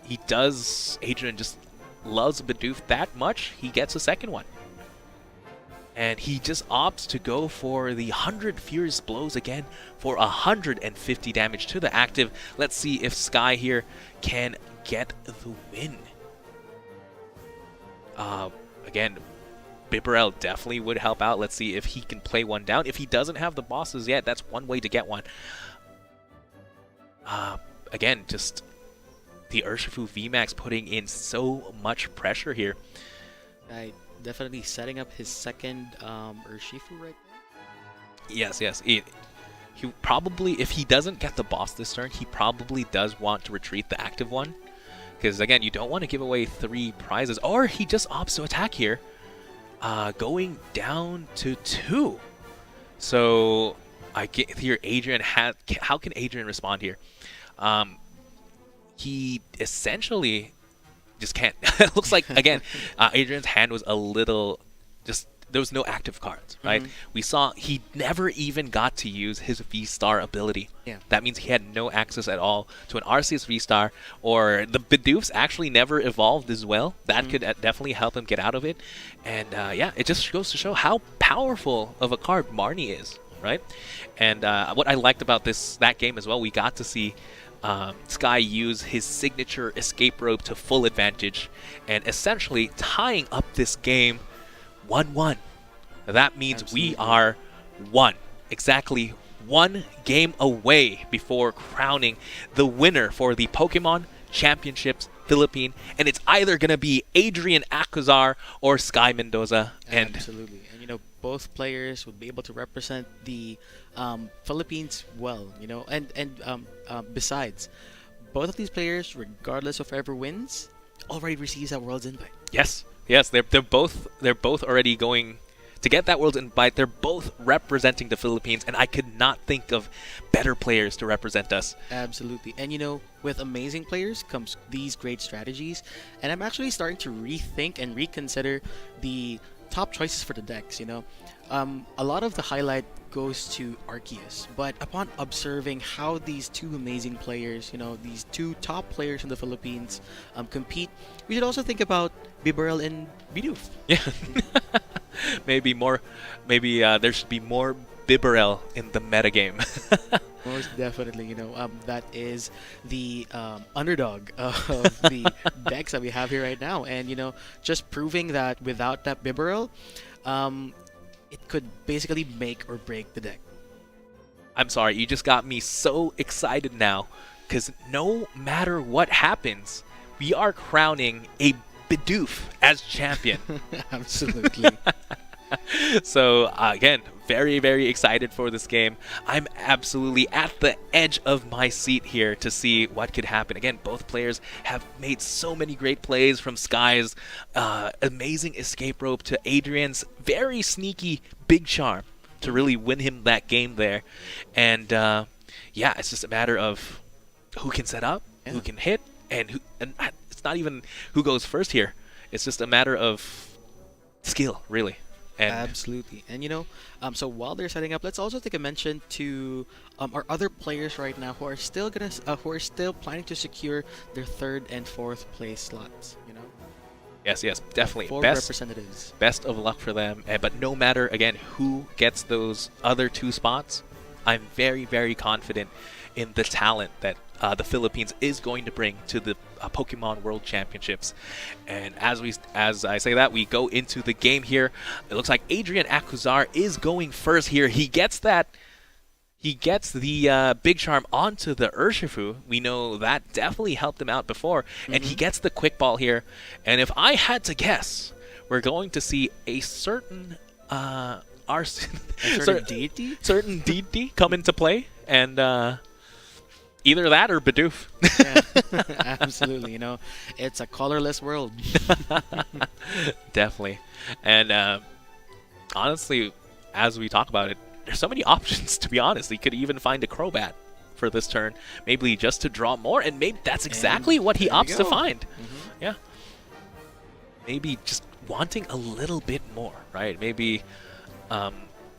he does. Adrian just loves Bidoof that much, he gets a second one. And he just opts to go for the 100 Furious Blows again for 150 damage to the active. Let's see if Sky here can get the win. Again, Bibarel definitely would help out. Let's see if he can play one down. If he doesn't have the bosses yet, that's one way to get one. Again, just the Urshifu VMAX putting in so much pressure here. Right. Definitely setting up his second Urshifu right now. Yes. He probably, if he doesn't get the boss this turn, he probably does want to retreat the active one. Because again, you don't want to give away 3 prizes. Or he just opts to attack here, going down to 2. So I get here, Adrian how can Adrian respond here? He essentially just can't. It looks like, again, Adrian's hand was a little just, there was no active cards, right? We saw he never even got to use his V-Star ability. Yeah. That means he had no access at all to an Arceus V-Star, or the Bidoofs actually never evolved as well. That could definitely help him get out of it. And yeah, it just goes to show how powerful of a card Marnie is, right? And what I liked about that game as well, we got to see Sky use his signature escape rope to full advantage and essentially tying up this game 1-1. That means we are exactly one game away before crowning the winner for the Pokemon Championships Philippine, and it's either going to be Adrian Acuzar or Sky Mendoza. And absolutely. And both players would be able to represent the Philippines well, and besides, both of these players, regardless of whoever wins, already receives that World's Invite. Yes, they're both already going to get that World's Invite. They're both representing the Philippines, and I could not think of better players to represent us. Absolutely. And with amazing players comes these great strategies, and I'm actually starting to rethink and reconsider the top choices for the decks. A lot of the highlight goes to Arceus, but upon observing how these two amazing players, these two top players in the Philippines compete, we should also think about Bibarel and Bidoof. Yeah. maybe there should be more Bibarel in the metagame. Most definitely, that is the underdog of the decks that we have here right now, and just proving that without that Bibarel, it could basically make or break the deck. I'm sorry, you just got me so excited now, because no matter what happens, we are crowning a Bidoof as champion. Absolutely. So again, very, very excited for this game. I'm absolutely at the edge of my seat here to see what could happen. Again, both players have made so many great plays, from Sky's amazing escape rope to Adrian's very sneaky big charm to really win him that game there. And yeah, it's just a matter of who can set up, who can hit, and it's not even who goes first here. It's just a matter of skill, really. And Absolutely. And so while they're setting up, let's also take a mention to our other players right now who are still planning to secure their 3rd and 4th place slots. yes, definitely. 4 representatives. Best of luck for them. But no matter, again, who gets those other 2 spots, I'm very, very confident in the talent that the Philippines is going to bring to the Pokemon World Championships. And as I say that, we go into the game here. It looks like Adrian Acuzar is going first here. He gets the Big Charm onto the Urshifu. We know that definitely helped him out before. And he gets the Quick Ball here. And if I had to guess, we're going to see a certain certain deity? Certain deity come into play. And either that or Bidoof. Yeah, absolutely. It's a colorless world. Definitely. And honestly, as we talk about it, there's so many options, to be honest. He could even find a Crobat for this turn, maybe just to draw more, and maybe that's exactly what he opts to find. Yeah. Maybe just wanting a little bit more, right? Maybe,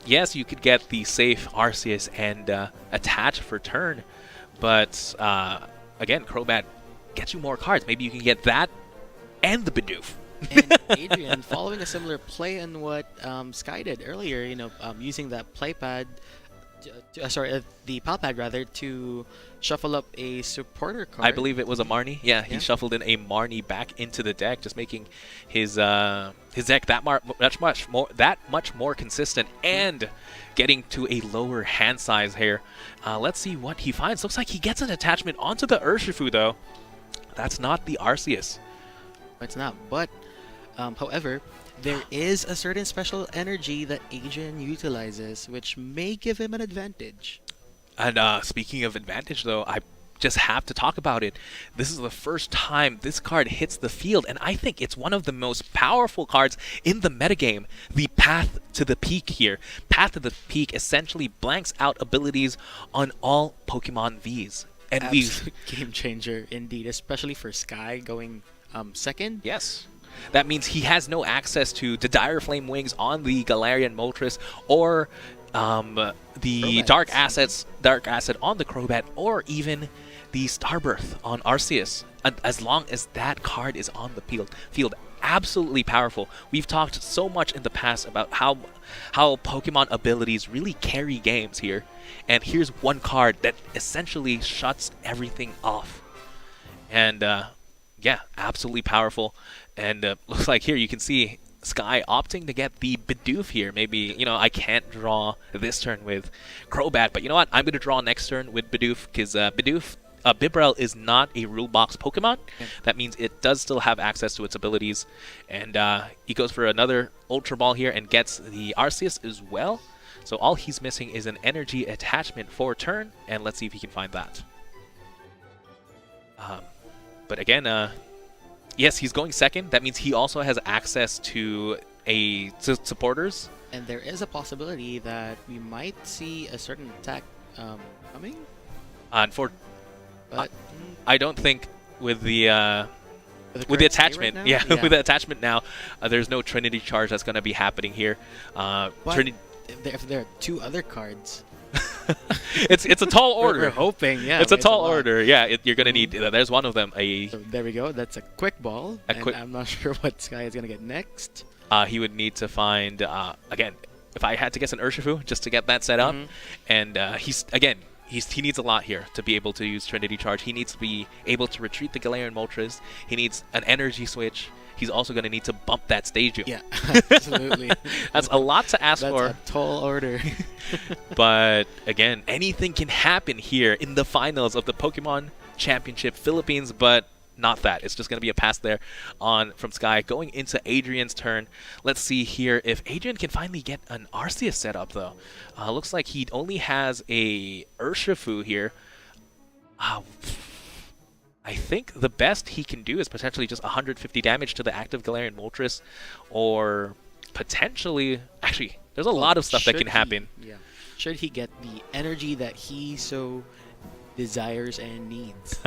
yes, you could get the safe Arceus and attach for turn, but again, Crobat gets you more cards. Maybe you can get that and the Bidoof. And Adrian, following a similar play in what Sky did earlier, using that play pad, the pal pad rather, to shuffle up a supporter card. I believe it was a Marnie. Yeah, he shuffled in a Marnie back into the deck, just making his deck that much more consistent and getting to a lower hand size here. Let's see what he finds. Looks like he gets an attachment onto the Urshifu, though. That's not the Arceus. It's not, but however, there is a certain special energy that Adrian utilizes, which may give him an advantage. And speaking of advantage, though, I just have to talk about it. This is the first time this card hits the field, and I think it's one of the most powerful cards in the metagame. The Path to the Peak here. Path to the Peak essentially blanks out abilities on all Pokemon Vs. And Absolute game changer indeed, especially for Sky going second. Yes. That means he has no access to the Dire Flame Wings on the Galarian Moltres, or the Dark Asset on the Crobat, or even the Starbirth on Arceus, as long as that card is on the field. Absolutely powerful. We've talked so much in the past about how Pokemon abilities really carry games here, and here's one card that essentially shuts everything off. And yeah, absolutely powerful. And looks like here you can see Sky opting to get the Bidoof here. Maybe, I can't draw this turn with Crobat, but you know what? I'm going to draw next turn with Bidoof, because Bibarel is not a rule box Pokemon. That means it does still have access to its abilities. And he goes for another Ultra Ball here and gets the Arceus as well. So all he's missing is an energy attachment for turn, and let's see if he can find that. But again, yes, he's going second. That means he also has access to supporters. And there is a possibility that we might see a certain attack coming. But I don't think with the attachment, right yeah, with the attachment now, there's no Trinity Charge that's going to be happening here. If there are 2 other cards, it's a tall order. We're hoping, yeah. It's a tall order. Yeah, you're going to need. There's one of them. So there we go. That's a Quick Ball. I'm not sure what Sky is going to get next. He would need to find again. If I had to guess, an Urshifu just to get that set up, and he needs a lot here to be able to use Trinity Charge. He needs to be able to retreat the Galarian Moltres. He needs an energy switch. He's also going to need to bump that stage. Yeah, absolutely. That's a lot to ask for. That's a tall order. But again, anything can happen here in the finals of the Pokemon Championship Philippines. But not that. It's just going to be a pass there on from Sky. Going into Adrian's turn. Let's see here if Adrian can finally get an Arceus set up, though. Looks like he only has a Urshifu here. I think the best he can do is potentially just 150 damage to the active Galarian Moltres, or potentially... Actually, there's a lot of stuff that can happen. Yeah. Should he get the energy that he so desires and needs.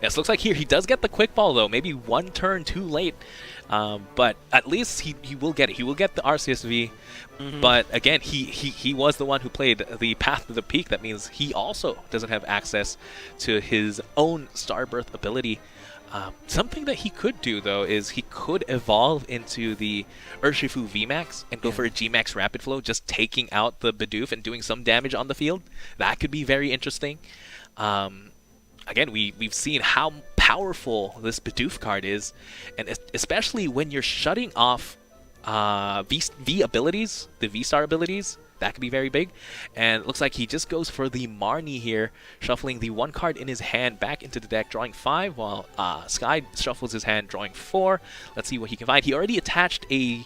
Yes, looks like here he does get the quick ball, though. Maybe one turn too late. But at least he will get it. He will get the RCSV. But again, he was the one who played the Path to the Peak. That means he also doesn't have access to his own Starbirth ability. Something that he could do, though, is he could evolve into the Urshifu VMAX and go for a Gmax Rapid Flow, just taking out the Bidoof and doing some damage on the field. That could be very interesting. Again, we've seen how powerful this Bidoof card is, and especially when you're shutting off V abilities, the V-Star abilities. That could be very big. And it looks like he just goes for the Marnie here, shuffling the one card in his hand back into the deck, drawing 5, while Sky shuffles his hand, drawing 4. Let's see what he can find. He already attached a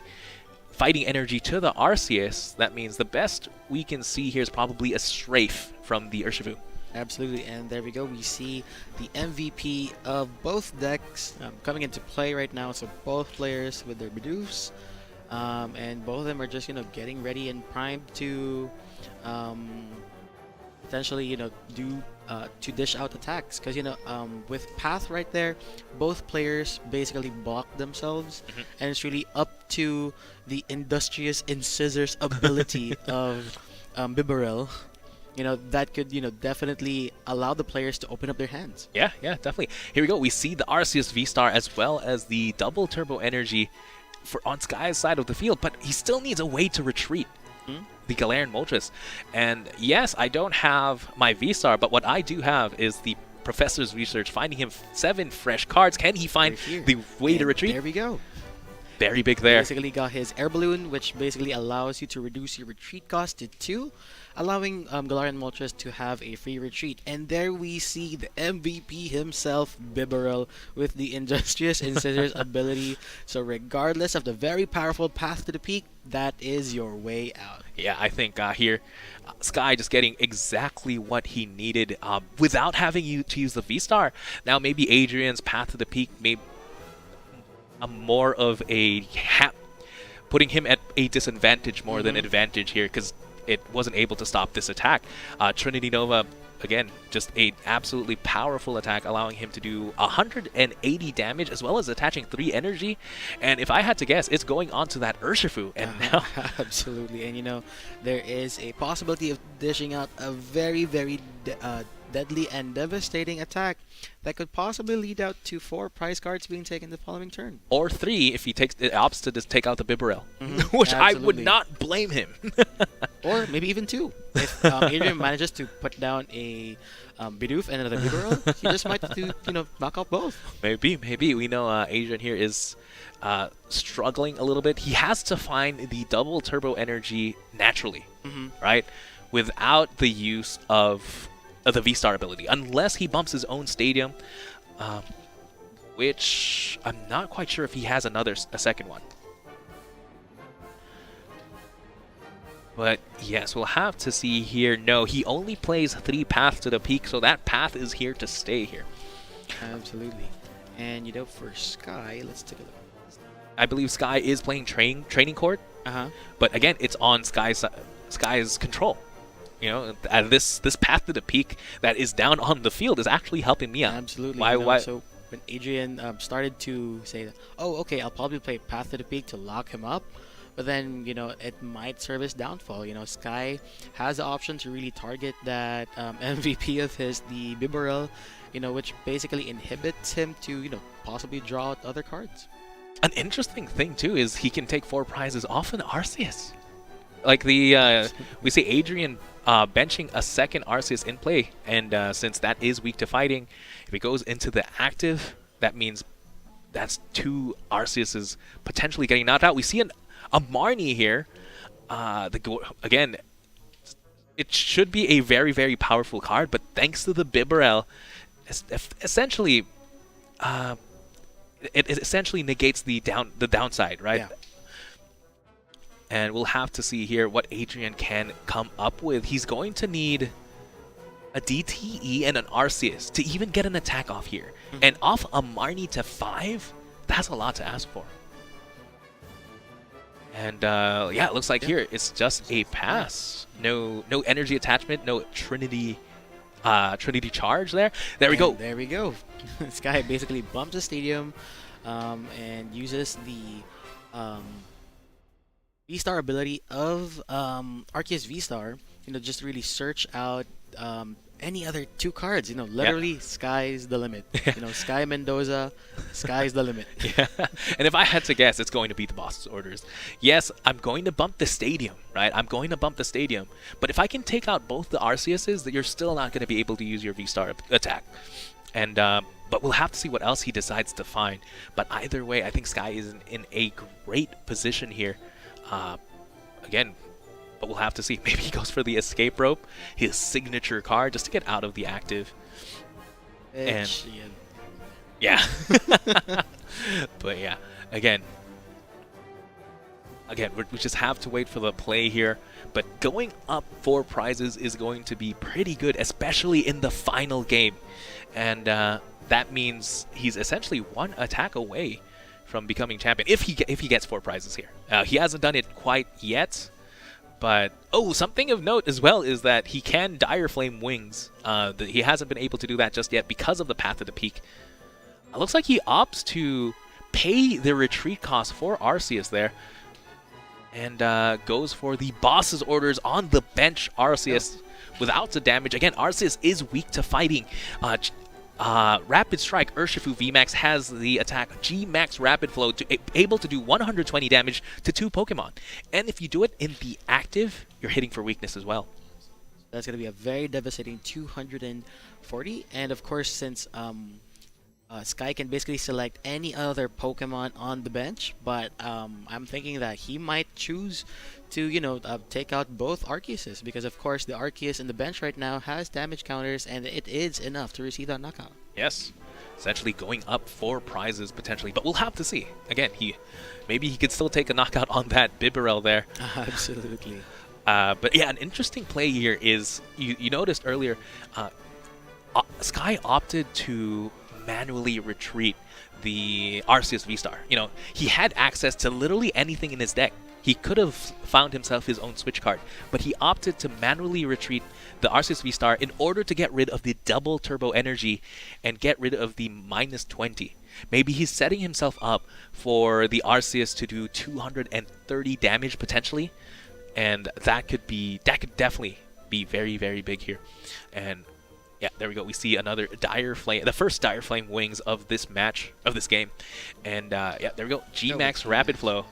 Fighting Energy to the Arceus. That means the best we can see here is probably a Strafe from the Urshifu. Absolutely, and there we go. We see the MVP of both decks coming into play right now. So both players with their Bidoofs. And both of them are just, getting ready and primed to potentially, to dish out attacks. Because, with Path right there, both players basically block themselves. And it's really up to the Industrious Incisors ability of Bibarel. That could, definitely allow the players to open up their hands. Yeah, definitely. Here we go. We see the Arceus V-Star as well as the double Turbo Energy on Sky's side of the field, but he still needs a way to retreat the Galarian Moltres. And yes, I don't have my V-Star, but what I do have is the Professor's Research, finding him 7 fresh cards. Can he find the way to retreat? There we go. Very big there. Basically got his Air Balloon, which basically allows you to reduce your retreat cost to 2, allowing Galarian Moltres to have a free retreat. And there we see the MVP himself, Bibarel, with the Industrious Incisors ability. So regardless of the very powerful Path to the Peak, that is your way out. Yeah, I think here, Sky just getting exactly what he needed without having to use the V-Star. Now maybe Adrian's Path to the Peak may more of a putting him at a disadvantage more than advantage here, because it wasn't able to stop this attack. Trinity Nova, again, just a absolutely powerful attack, allowing him to do 180 damage as well as attaching 3 energy. And if I had to guess, it's going on to that Urshifu. And now absolutely. And there is a possibility of dishing out a very, very deadly and devastating attack that could possibly lead out to 4 prize cards being taken the following turn. Or 3 if he opts to just take out the Bibarel, which I would not blame him. Or maybe even 2. If Adrian manages to put down a Bidoof and another Bibarel, he just might knock out both. Maybe. We know Adrian here is struggling a little bit. He has to find the double Turbo Energy naturally, right? Without the use of the V-Star ability, unless he bumps his own stadium, which I'm not quite sure if he has a second one. But yes, we'll have to see here. No, he only plays 3 Paths to the Peak, so that path is here to stay here. Absolutely. And for Sky, let's take a look. I believe Sky is playing Training Court, but again, it's on Sky's control. This Path to the Peak that is down on the field is actually helping me out. Absolutely. Why? So when Adrian started to say that, oh, okay, I'll probably play Path to the Peak to lock him up, but then, it might serve his downfall. Sky has the option to really target that MVP of his, the Bibarel, which basically inhibits him to, possibly draw out other cards. An interesting thing, too, is he can take 4 prizes off an Arceus. Like we see Adrian benching a second Arceus in play, and since that is weak to fighting, if it goes into the active, that means that's 2 Arceuses potentially getting knocked out. We see a Marnie here. Again, it should be a very, very powerful card, but thanks to the Bibarel, essentially uh, it essentially negates the downside, right? Yeah. And we'll have to see here what Adrian can come up with. He's going to need a DTE and an Arceus to even get an attack off here. And off a Marnie to 5, that's a lot to ask for. And yeah, it looks like here it's just a pass. No energy attachment, no Trinity charge there. There we go. There we go. This guy basically bumps the stadium and uses the V-Star ability of Arceus V-Star, just really search out any other 2 cards. Literally, sky's the limit. Sky Mendoza, sky's the limit. Yeah. And if I had to guess, it's going to be the boss's orders. Yes, I'm going to bump the stadium, right? I'm going to bump the stadium. But if I can take out both the Arceuses, that you're still not going to be able to use your V-Star attack. And but we'll have to see what else he decides to find. But either way, I think Sky is in a great position here. Again, but we'll have to see. Maybe he goes for the escape rope, his signature card, just to get out of the active. And yeah. But yeah, again, we just have to wait for the play here. But going up 4 prizes is going to be pretty good, especially in the final game. And that means he's essentially 1 attack away from becoming champion if he gets 4 prizes here. He hasn't done it quite yet, but something of note as well is that he can Dire Flame Wings. He hasn't been able to do that just yet because of the Path to the Peak. It looks like he opts to pay the retreat cost for Arceus there, and goes for the boss's orders on the bench. Arceus without the damage. Again, Arceus is weak to fighting. Rapid Strike Urshifu VMAX has the attack G-Max Rapid Flow, able to do 120 damage to 2 Pokemon. And if you do it in the active, you're hitting for weakness as well. That's going to be a very devastating 240. And of course, since Sky can basically select any other Pokemon on the bench, but I'm thinking that he might choose to, take out both Arceuses, because of course the Arceus in the bench right now has damage counters, and it is enough to receive that knockout. Yes, essentially going up 4 prizes potentially, but we'll have to see. Again, maybe he could still take a knockout on that Bibarel there. Absolutely. But yeah, an interesting play here is you noticed earlier, Sky opted to manually retreat the Arceus V-Star. He had access to literally anything in his deck. He could have found himself his own switch card, but he opted to manually retreat the Arceus V-Star in order to get rid of the double turbo energy and get rid of the -20. Maybe he's setting himself up for the Arceus to do 230 damage potentially, and that could definitely be very, very big here. And yeah, there we go. We see another Dire Flame, the first Dire Flame Wings of this match, of this game. And yeah, there we go. G-Max Rapid Flow.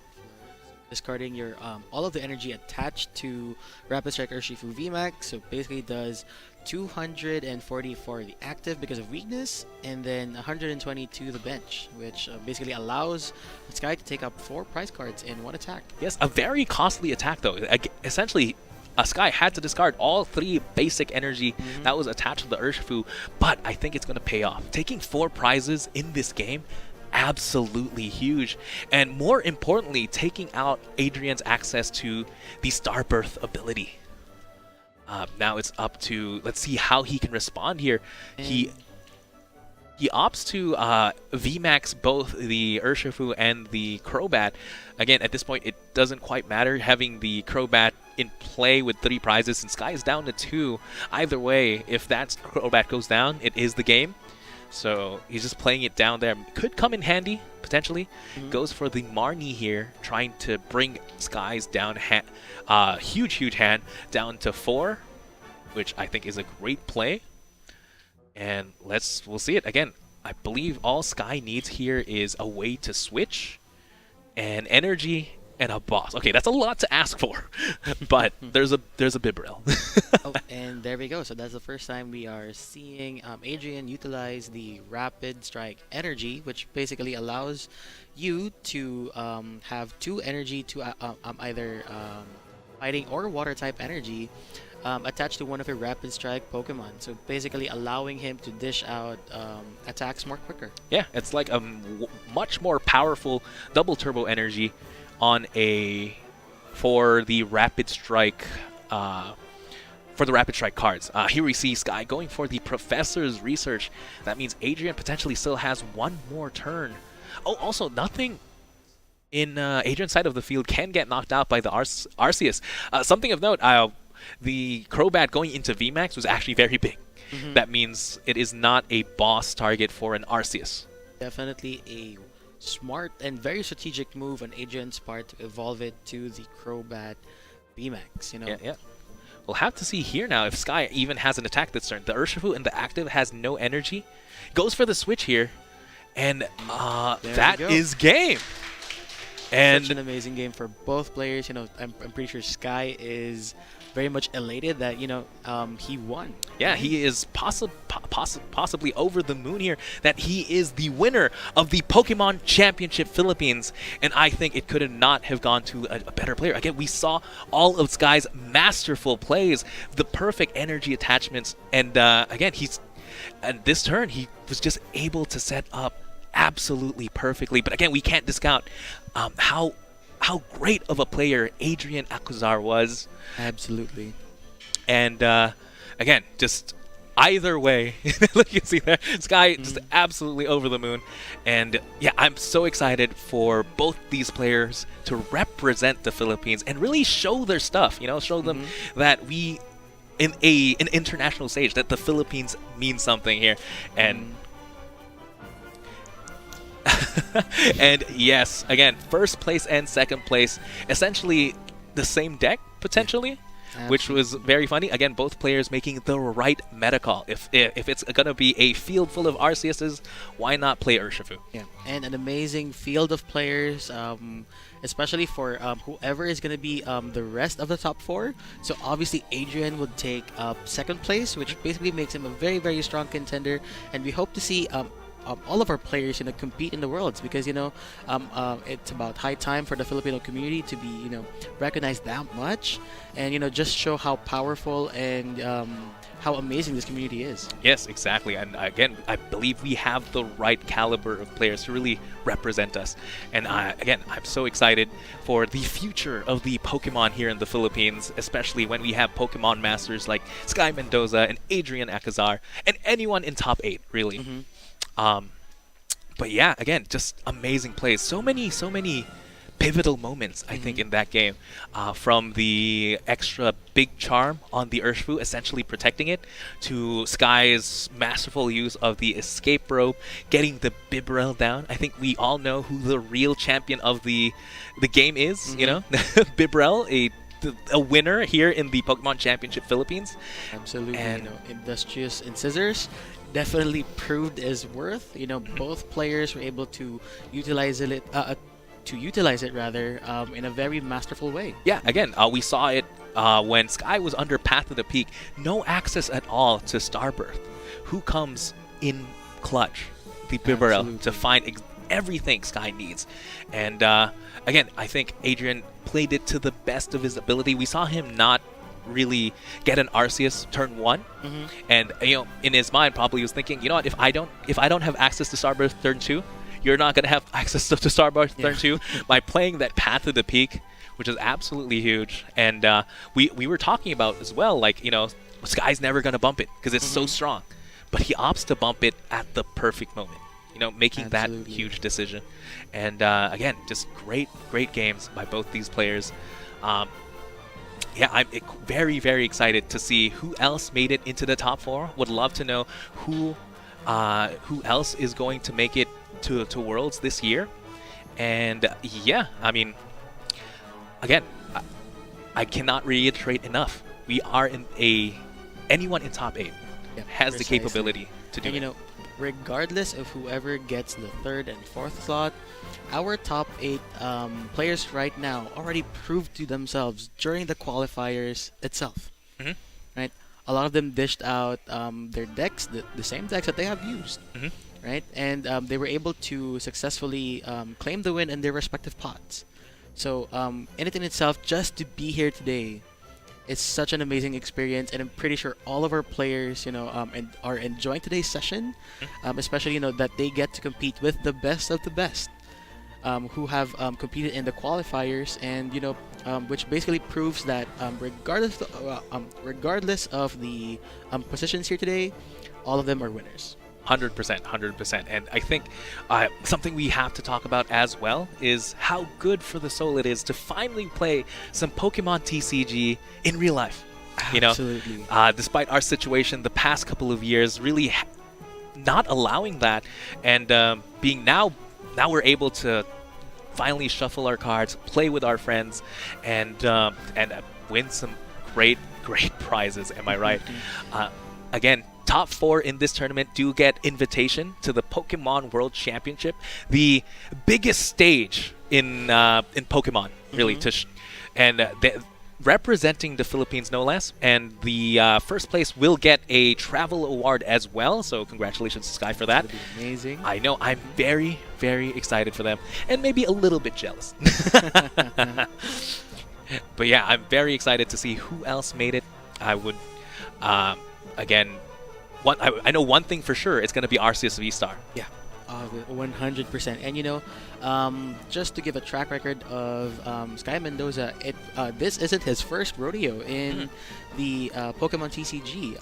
Discarding your all of the energy attached to Rapid Strike Urshifu VMAX, so basically does 240 for the active because of weakness, and then 120 to the bench, which basically allows this guy to take up 4 prize cards in 1 attack. Yes, a very costly attack though. Essentially, Sky had to discard all 3 basic energy that was attached to the Urshifu, but I think it's going to pay off. Taking 4 prizes in this game, absolutely huge. And more importantly, taking out Adrian's access to the Starbirth ability. Now it's up to, let's see how he can respond here. He opts to VMAX both the Urshifu and the Crobat. Again, at this point, it doesn't quite matter having the Crobat in play with 3 prizes, and Sky is down to 2. Either way, if that Crobat goes down, it is the game. So he's just playing it down there. Could come in handy, potentially. Goes for the Marnie here, trying to bring Sky's down huge hand down to 4, which I think is a great play. And we'll see it again. I believe all Sky needs here is a way to switch, and energy, and a boss. Okay, that's a lot to ask for, but there's a Bibarel. Oh, and there we go. So that's the first time we are seeing Adrian utilize the Rapid Strike energy, which basically allows you to have 2 energy to either fighting or water type energy attached to one of her Rapid Strike Pokemon. So basically allowing him to dish out attacks more quicker. Yeah, it's like a much more powerful double turbo energy on a for the Rapid Strike cards. Here we see Sky going for the Professor's Research. That means Adrian potentially still has one more turn. Oh, also nothing in Adrian's side of the field can get knocked out by the Arceus. Something of note, the Crobat going into VMAX was actually very big. That means it is not a boss target for an Arceus. Definitely a smart and very strategic move on Adrian's part to evolve it to the Crobat VMAX, you know. Yeah. We'll have to see here now if Sky even has an attack this turn. The Urshifu in the active has no energy. Goes for the switch here. And that is game. And such an amazing game for both players. You know, I'm pretty sure Sky is very much elated that, you know, he won. Yeah, he is possibly over the moon here that he is the winner of the Pokemon Championship Philippines. And I think it could not have gone to a better player. Again, we saw all of Sky's masterful plays, the perfect energy attachments. And again, this turn, he was just able to set up absolutely perfectly. But again, we can't discount how great of a player Adrian Alcazar was. Absolutely. And again, just either way, look, you see there, Sky just absolutely over the moon. And yeah, I'm so excited for both these players to represent the Philippines and really show their stuff, you know, show them that we, in an international stage, that the Philippines means something here. And and yes, again, first place and second place, essentially the same deck, potentially, which was very funny. Again, both players making the right meta call. If it's going to be a field full of Arceuses, why not play Urshifu? Yeah, and an amazing field of players, especially for whoever is going to be the rest of the top four. So obviously Adrian would take second place, which basically makes him a very, very strong contender. And we hope to see all of our players, you know, compete in the Worlds, because, you know, it's about high time for the Filipino community to be, you know, recognized that much, and, you know, just show how powerful and how amazing this community is. Yes, exactly. And again, I believe we have the right caliber of players to really represent us. And again, I'm so excited for the future of the Pokemon here in the Philippines, especially when we have Pokemon masters like Sky Mendoza and Adrian Alcazar and anyone in top 8, really. But yeah, again, just amazing plays. So many pivotal moments, I think, in that game. From the extra big charm on the Urshifu, essentially protecting it, to Sky's masterful use of the escape rope, getting the Bibarel down. I think we all know who the real champion of the game is, you know? Bibarel, a winner here in the Pokemon Championship Philippines. Absolutely. And, you know, industrious incisors definitely proved his worth. You know, both players were able to utilize it in a very masterful way. Yeah, again, we saw it when Sky was under Path of the Peak. No access at all to Starbirth. Who comes in clutch? The Bibarel to find everything Sky needs. And again, I think Adrian played it to the best of his ability. We saw him not really get an Arceus turn 1, and, you know, in his mind probably he was thinking, you know what, if I don't have access to Starbirth turn 2, you're not gonna have access to Starbirth turn 2. By playing that Path of the Peak, which is absolutely huge. And we were talking about as well, like, you know, Sky's never gonna bump it because it's so strong, but he opts to bump it at the perfect moment, you know, making that huge decision. And again, just great games by both these players. Yeah, I'm very, very excited to see who else made it into the top 4. Would love to know who else is going to make it to Worlds this year. And yeah, I mean, again, I cannot reiterate enough. We are in anyone in top 8 has the capability to do it. You know, regardless of whoever gets the 3rd and 4th slot, our top 8 players right now already proved to themselves during the qualifiers itself. Right? A lot of them dished out their decks, the same decks that they have used. Right? And they were able to successfully claim the win in their respective pots. So in it in itself, just to be here today It's such an amazing experience, and I'm pretty sure all of our players, are enjoying today's session, especially that they get to compete with the best of the best, who have competed in the qualifiers, and which basically proves that regardless of the positions here today, all of them are winners. 100%, 100%. And I think something we have to talk about as well is how good for the soul it is to finally play some Pokemon TCG in real life. Absolutely. Despite our situation the past couple of years really not allowing that, and being now we're able to finally shuffle our cards, play with our friends, and win some great prizes. Am I right? Again, top 4 in this tournament do get invitation to the Pokemon World Championship, the biggest stage in Pokemon, really. Representing the Philippines, no less. And the first place will get a travel award as well. So congratulations to Sky for that. That'd be amazing. I know. I'm very, very excited for them, and maybe a little bit jealous. But yeah, I'm very excited to see who else made it. I would, again. I know one thing for sure, it's going to be Arceus V-Star. Yeah, 100%. And just to give a track record of Sky Mendoza, this isn't his first rodeo in the Pokemon TCG.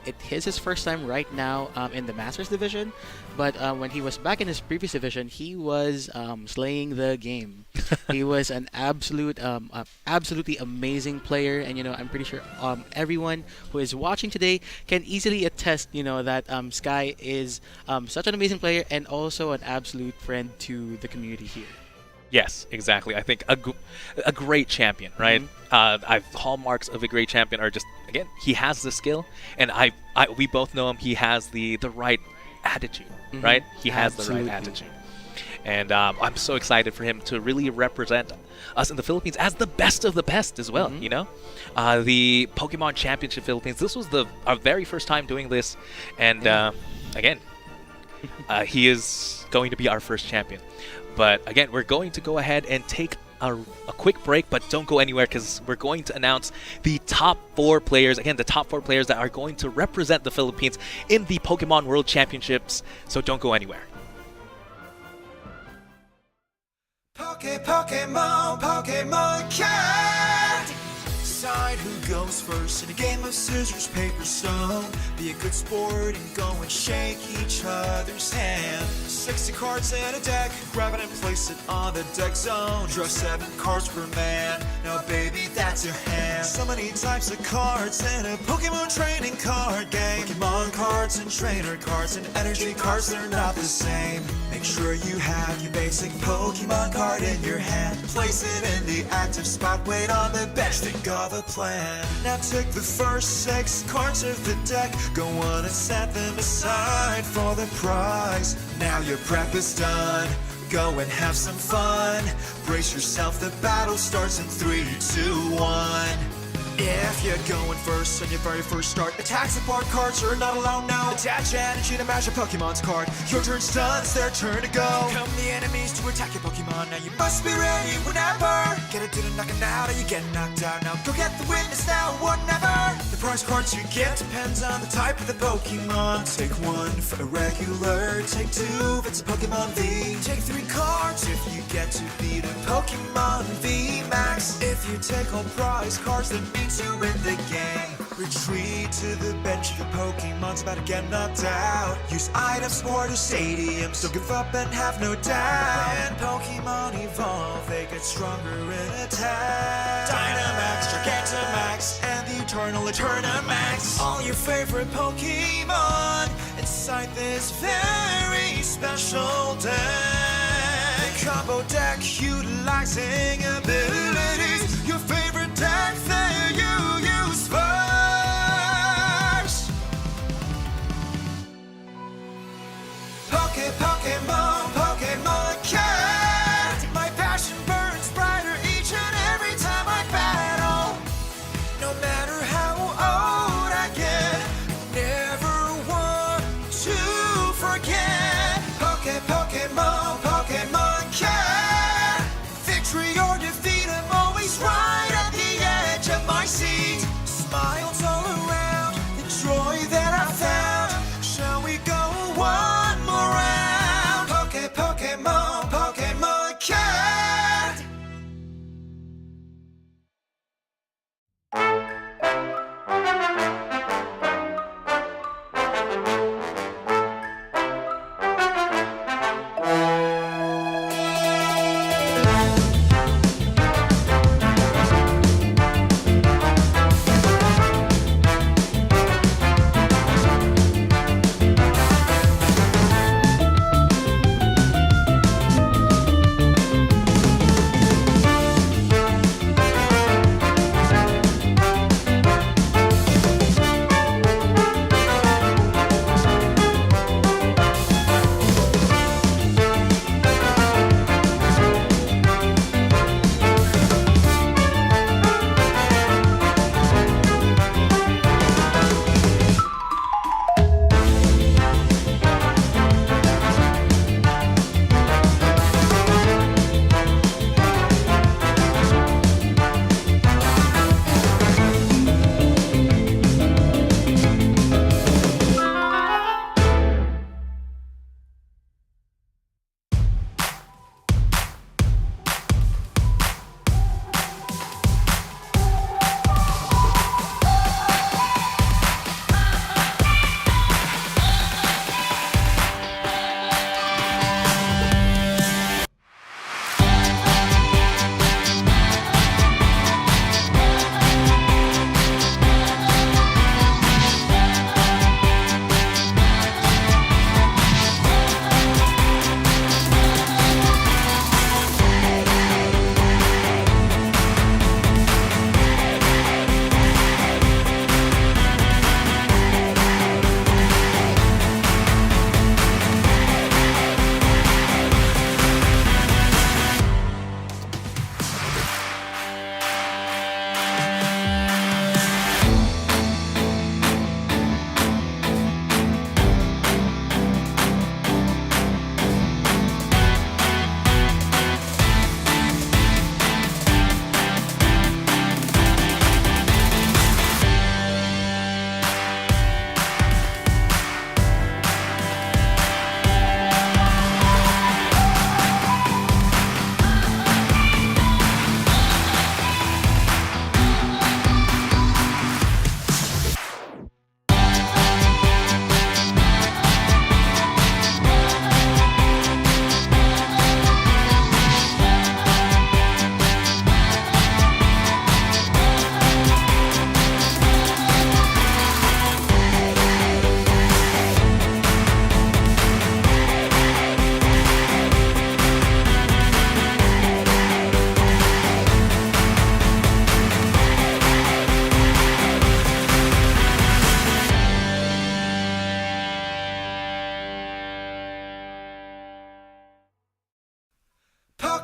It is his first time right now in the Masters division, but when he was back in his previous division, he was slaying the game. He was an absolutely amazing player, and I'm pretty sure everyone who is watching today can easily attest, that Sky is such an amazing player and also an absolute friend to the community here. Yes, exactly. I think a great champion, right? Hallmarks of a great champion are just, again, he has the skill, and we both know him. He has the right attitude, right? He has the right attitude. And I'm so excited for him to really represent us in the Philippines as the best of the best as well, The Pokemon Championship Philippines, this was our very first time doing this. And again, he is going to be our first champion. But again, we're going to go ahead and take a quick break, but don't go anywhere because we're going to announce the top 4 players. Again, the top 4 players that are going to represent the Philippines in the Pokemon World Championships. So don't go anywhere. Pokemon Card. Decide who goes first in a game of scissors, paper, stone. Be a good sport and go and shake each other's hand. 60 cards in a deck, grab it and place it on the deck zone. Draw 7 cards per man, now baby that's your hand. So many types of cards in a Pokemon training card game. Pokemon cards and trainer cards and energy cards, they're not the same. Make sure you have your basic Pokemon card in your hand. Place it in the active spot, wait on the bench, think of a plan. Now take the first 6 cards of the deck, go on and set them aside for the prize. Now your prep is done, go and have some fun. Brace yourself, the battle starts in 3, 2, 1. If you're going first on your very first start, attack support cards are not allowed now. Attach energy to match your Pokemon's card. Your turn's done, it's their turn to go. Come the enemies to attack your Pokemon, now you must be ready whenever. Get it to the knocking out or you get knocked out. Now go get the witness now, whatever. The prize cards you get depends on the type of the Pokemon. Take 1 for a regular, take 2 if it's a Pokemon V. Take 3 cards if you get to beat a Pokemon V Max. If you take all prize cards, that means you win the game. Retreat to the bench if your Pokemon's about to get knocked out. Use items for the stadiums, don't give up and have no doubt. When Pokemon evolve, they get stronger in attack. Dynamax, Gigantamax, and the Eternal Eternamax. All your favorite Pokemon inside this very special deck. The combo deck utilizing abilities. Your favorite deck that you use first. Pokemon Card. My passion burns brighter each and every time I battle. No matter how old I get, never want to forget. Pokemon Card. Victory or defeat,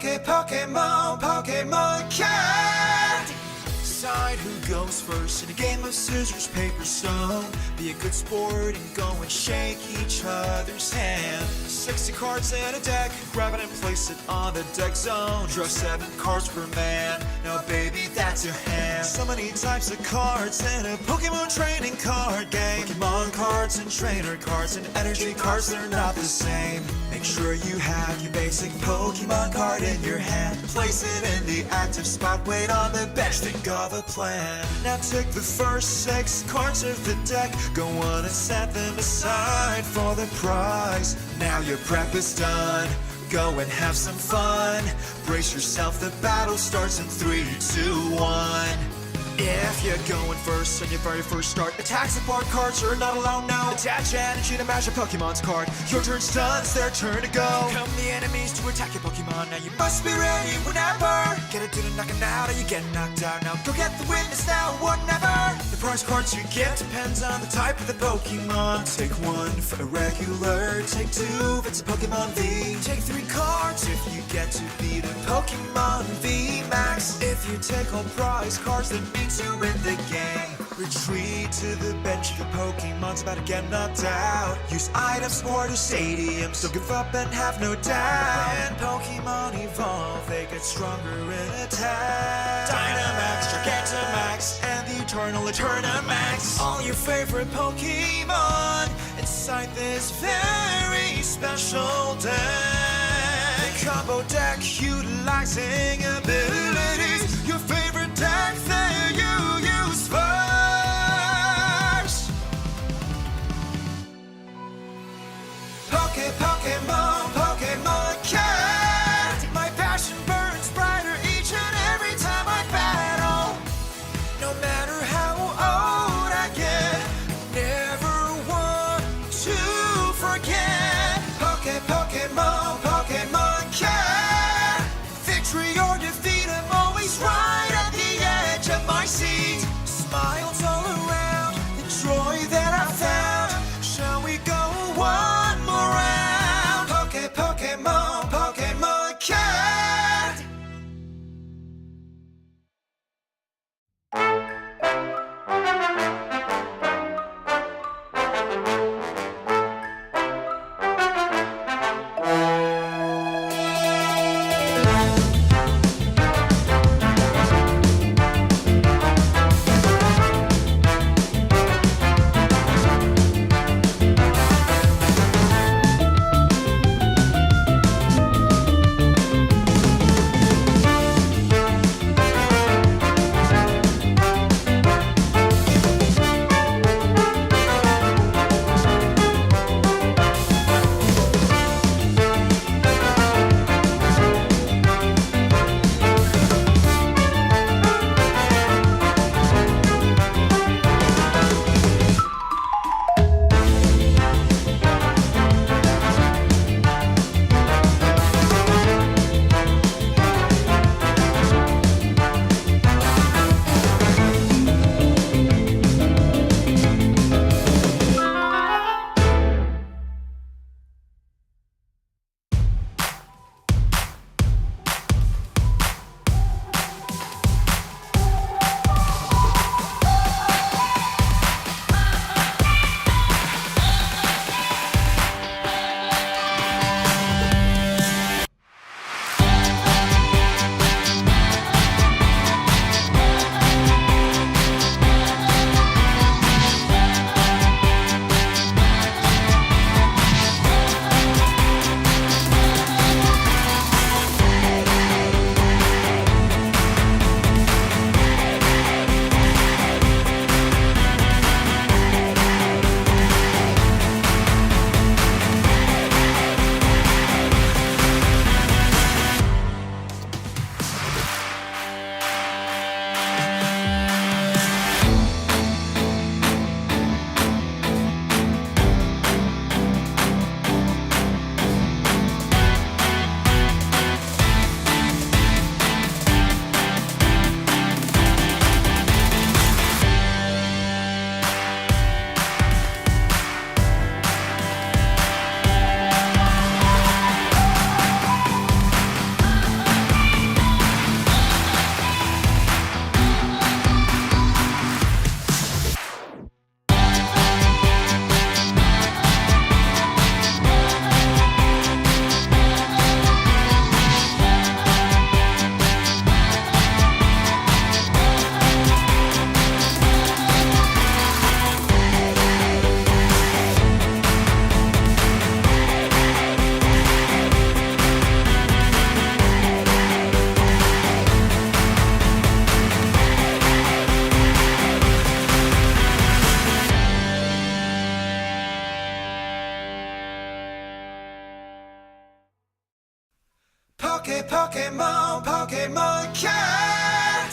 Pokémon, Pokémon cat. Decide who goes first in a game of scissors, paper, stone. Be a good sport and go and shake each other's hand. 60 cards in a deck, grab it and place it on the deck zone. Draw 7 cards per man, now baby that's your hand. So many types of cards in a Pokemon training card game. Pokemon cards and trainer cards and energy cards, they're not the same. Make sure you have your basic Pokemon card in your hand. Place it in the active spot, wait on the bench, think of a plan. Now take the first 6 cards of the deck, go on and set them aside for the prize. Now your prep is done, go and have some fun. Brace yourself, the battle starts in 3, 2, 1. If you're going first on your very first start, attack support cards are not allowed now. Attach energy to match a Pokemon's card. Your turn's done, it's their turn to go. Come the enemies to attack your Pokemon. Now you must be ready whenever. Get it to the knocking out or you get knocked out. Now go get the witness now or never. The prize cards you get depends on the type of the Pokemon. Take 1 for a regular, take 2 if it's a Pokemon V. Take 3 cards if you get to beat a Pokemon V Max. If you take all prize cards, that means you win the game. Retreat to the bench if your Pokemon's about to get knocked out. Use items or to stadiums, don't give up and have no doubt. When Pokemon evolve, they get stronger in attack. Dynamax, Gigantamax, and the Eternal Eternamax. All your favorite Pokemon inside this very special deck. The combo deck utilizing abilities. Your favorite deck that you use first. Pokemon, Pokemon cat. My passion burns brighter each and every time I battle. No matter how old I get, I never want to forget. Pokemon, Pokemon cat. Victory or defeat, Pokémon, Pokémon card.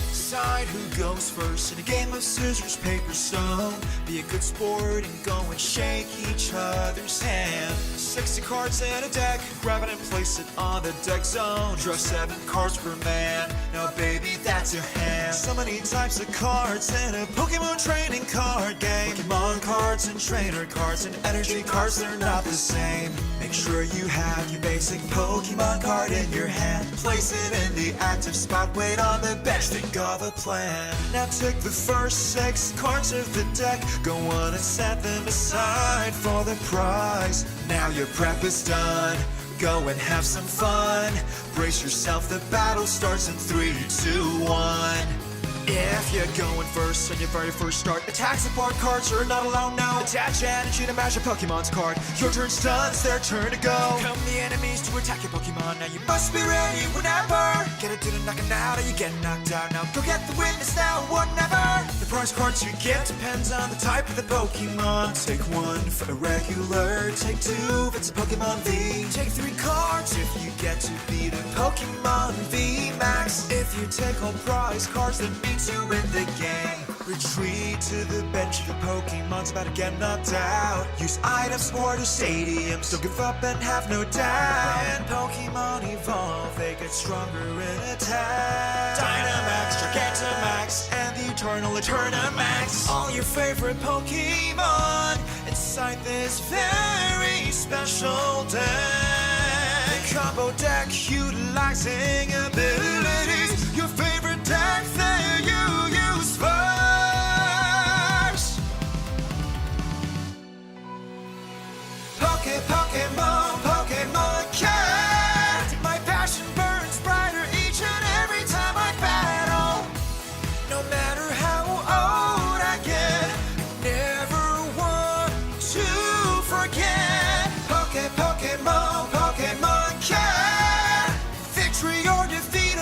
Decide who goes first in a game of scissors, paper, stone. Be a good sport and go and shake each other's hand. 60 cards in a deck, grab it and place it on the deck zone. Draw 7 cards per man, now baby that's your hand. So many types of cards in a Pokemon training card game. Pokemon cards and trainer cards and energy cards, they're not the same. Make sure you have your basic Pokemon card in your hand. Place it in the active spot, wait on the bench, think of a plan. Now take the first 6 cards of the deck, go on and set them aside for the prize. Now your prep is done, go and have some fun. Brace yourself, the battle starts in 3, 2, 1. If you're going first on your very first start, attack support cards are not allowed now. Attach energy to match a Pokemon's card. Your turn's done, it's their turn to go. Come the enemies to attack your Pokemon, now you must be ready whenever. Get it to the knocking out or you get knocked out. Now go get the witness now, whatever. The prize cards you get depends on the type of the Pokemon. Take 1 for a regular, take 2 if it's a Pokemon V. Take 3 cards if you get to beat a Pokemon V Max. If you take all prize cards, that means you win the game. Retreat to the bench if your Pokemon's about to get knocked out. Use items for the stadiums, don't give up and have no doubt. When Pokemon evolve, they get stronger in attack. Dynamax, Gigantamax, and the Eternal Eternamax. All your favorite Pokemon inside this very special deck. Combo deck utilizing abilities. Your favorite deck that you use first. Pokemon, Pokemon card. My passion burns brighter each and every time I battle. No matter how old I get, never want to forget. Pokemon, Pokemon card. Victory or defeat,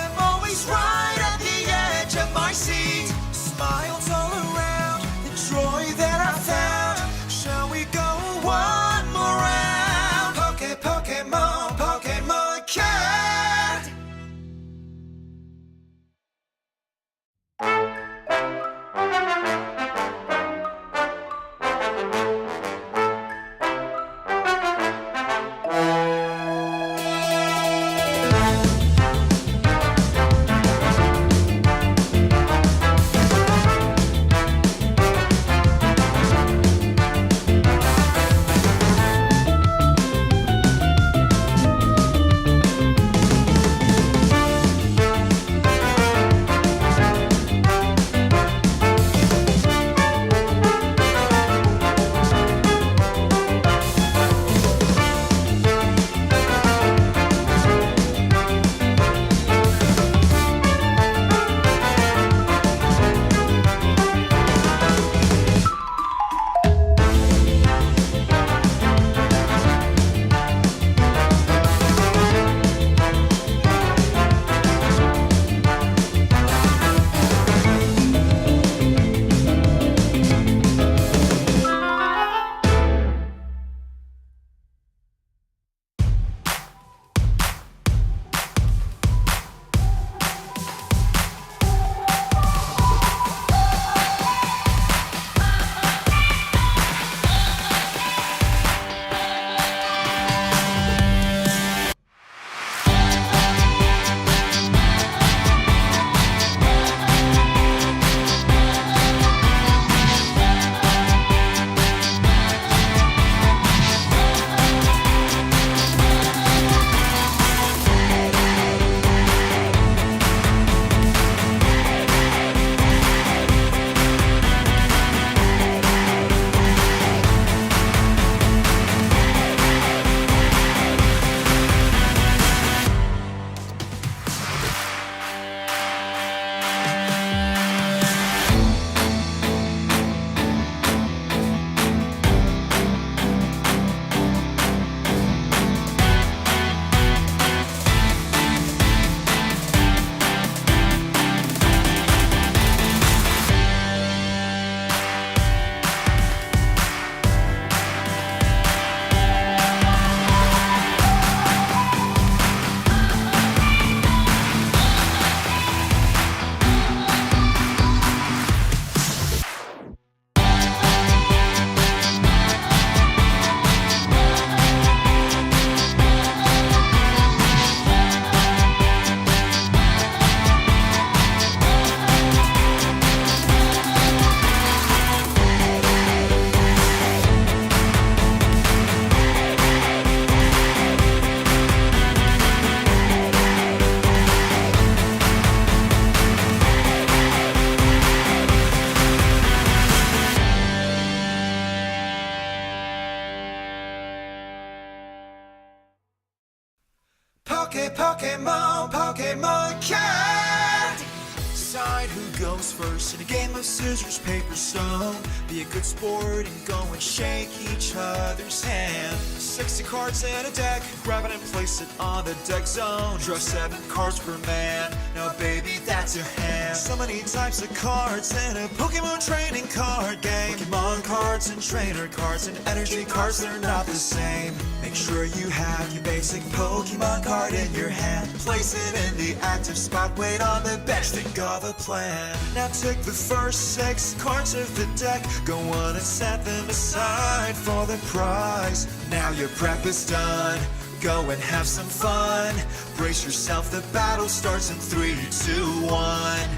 Pokemon Cat. Decide who goes first in a game of scissors, paper, stone. Be a good sport and go and shake each other's hand. 60 cards in a deck, grab it and place it on the deck zone. Draw 7 cards per man, now baby that's your hand. So many types of cards in a Pokemon training card game. Pokemon cards and trainer cards and energy cards, they're not the same. Make sure you have your basic Pokemon card in your hand. Place it in the active spot, wait on the bench, think of a plan. Now take the first 6 cards of the deck, go on and set them aside for the prize. Now your prep is done, go and have some fun. Brace yourself, the battle starts in 3, 2, 1.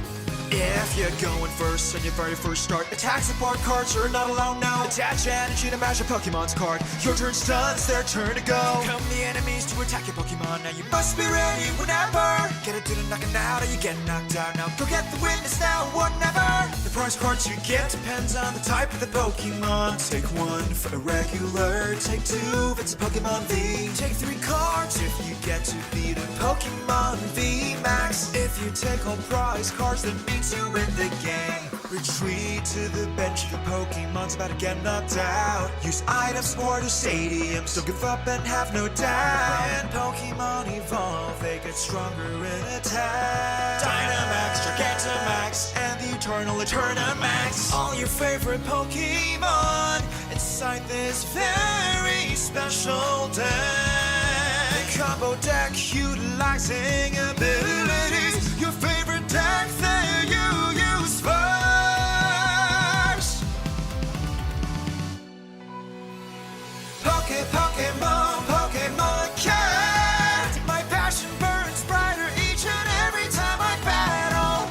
If you're going first on your very first start, attack support cards are not allowed now. Attach energy to match your Pokemon's card. Your turn's done, it's their turn to go. Come the enemies to attack your Pokemon, now you must be ready whenever. Get it to the knocking out or you get knocked out. Now go get the witness now, whatever. The prize cards you get depends on the type of the Pokemon. Take 1 for a regular, take 2 if it's a Pokemon V. Take 3 cards if you get to beat a Pokemon V Max. If you take all prize cards, then to win the game. Retreat to the bench if the Pokemon's about to get knocked out. Use items or the stadiums, don't give up and have no doubt. When Pokemon evolve, they get stronger in attack. Dynamax, Gigantamax, and the Eternal Eternamax. All your favorite Pokemon inside this very special deck. The combo deck utilizing abilities. Your favorite deck that you use first. Pokemon Cat. My passion burns brighter each and every time I battle.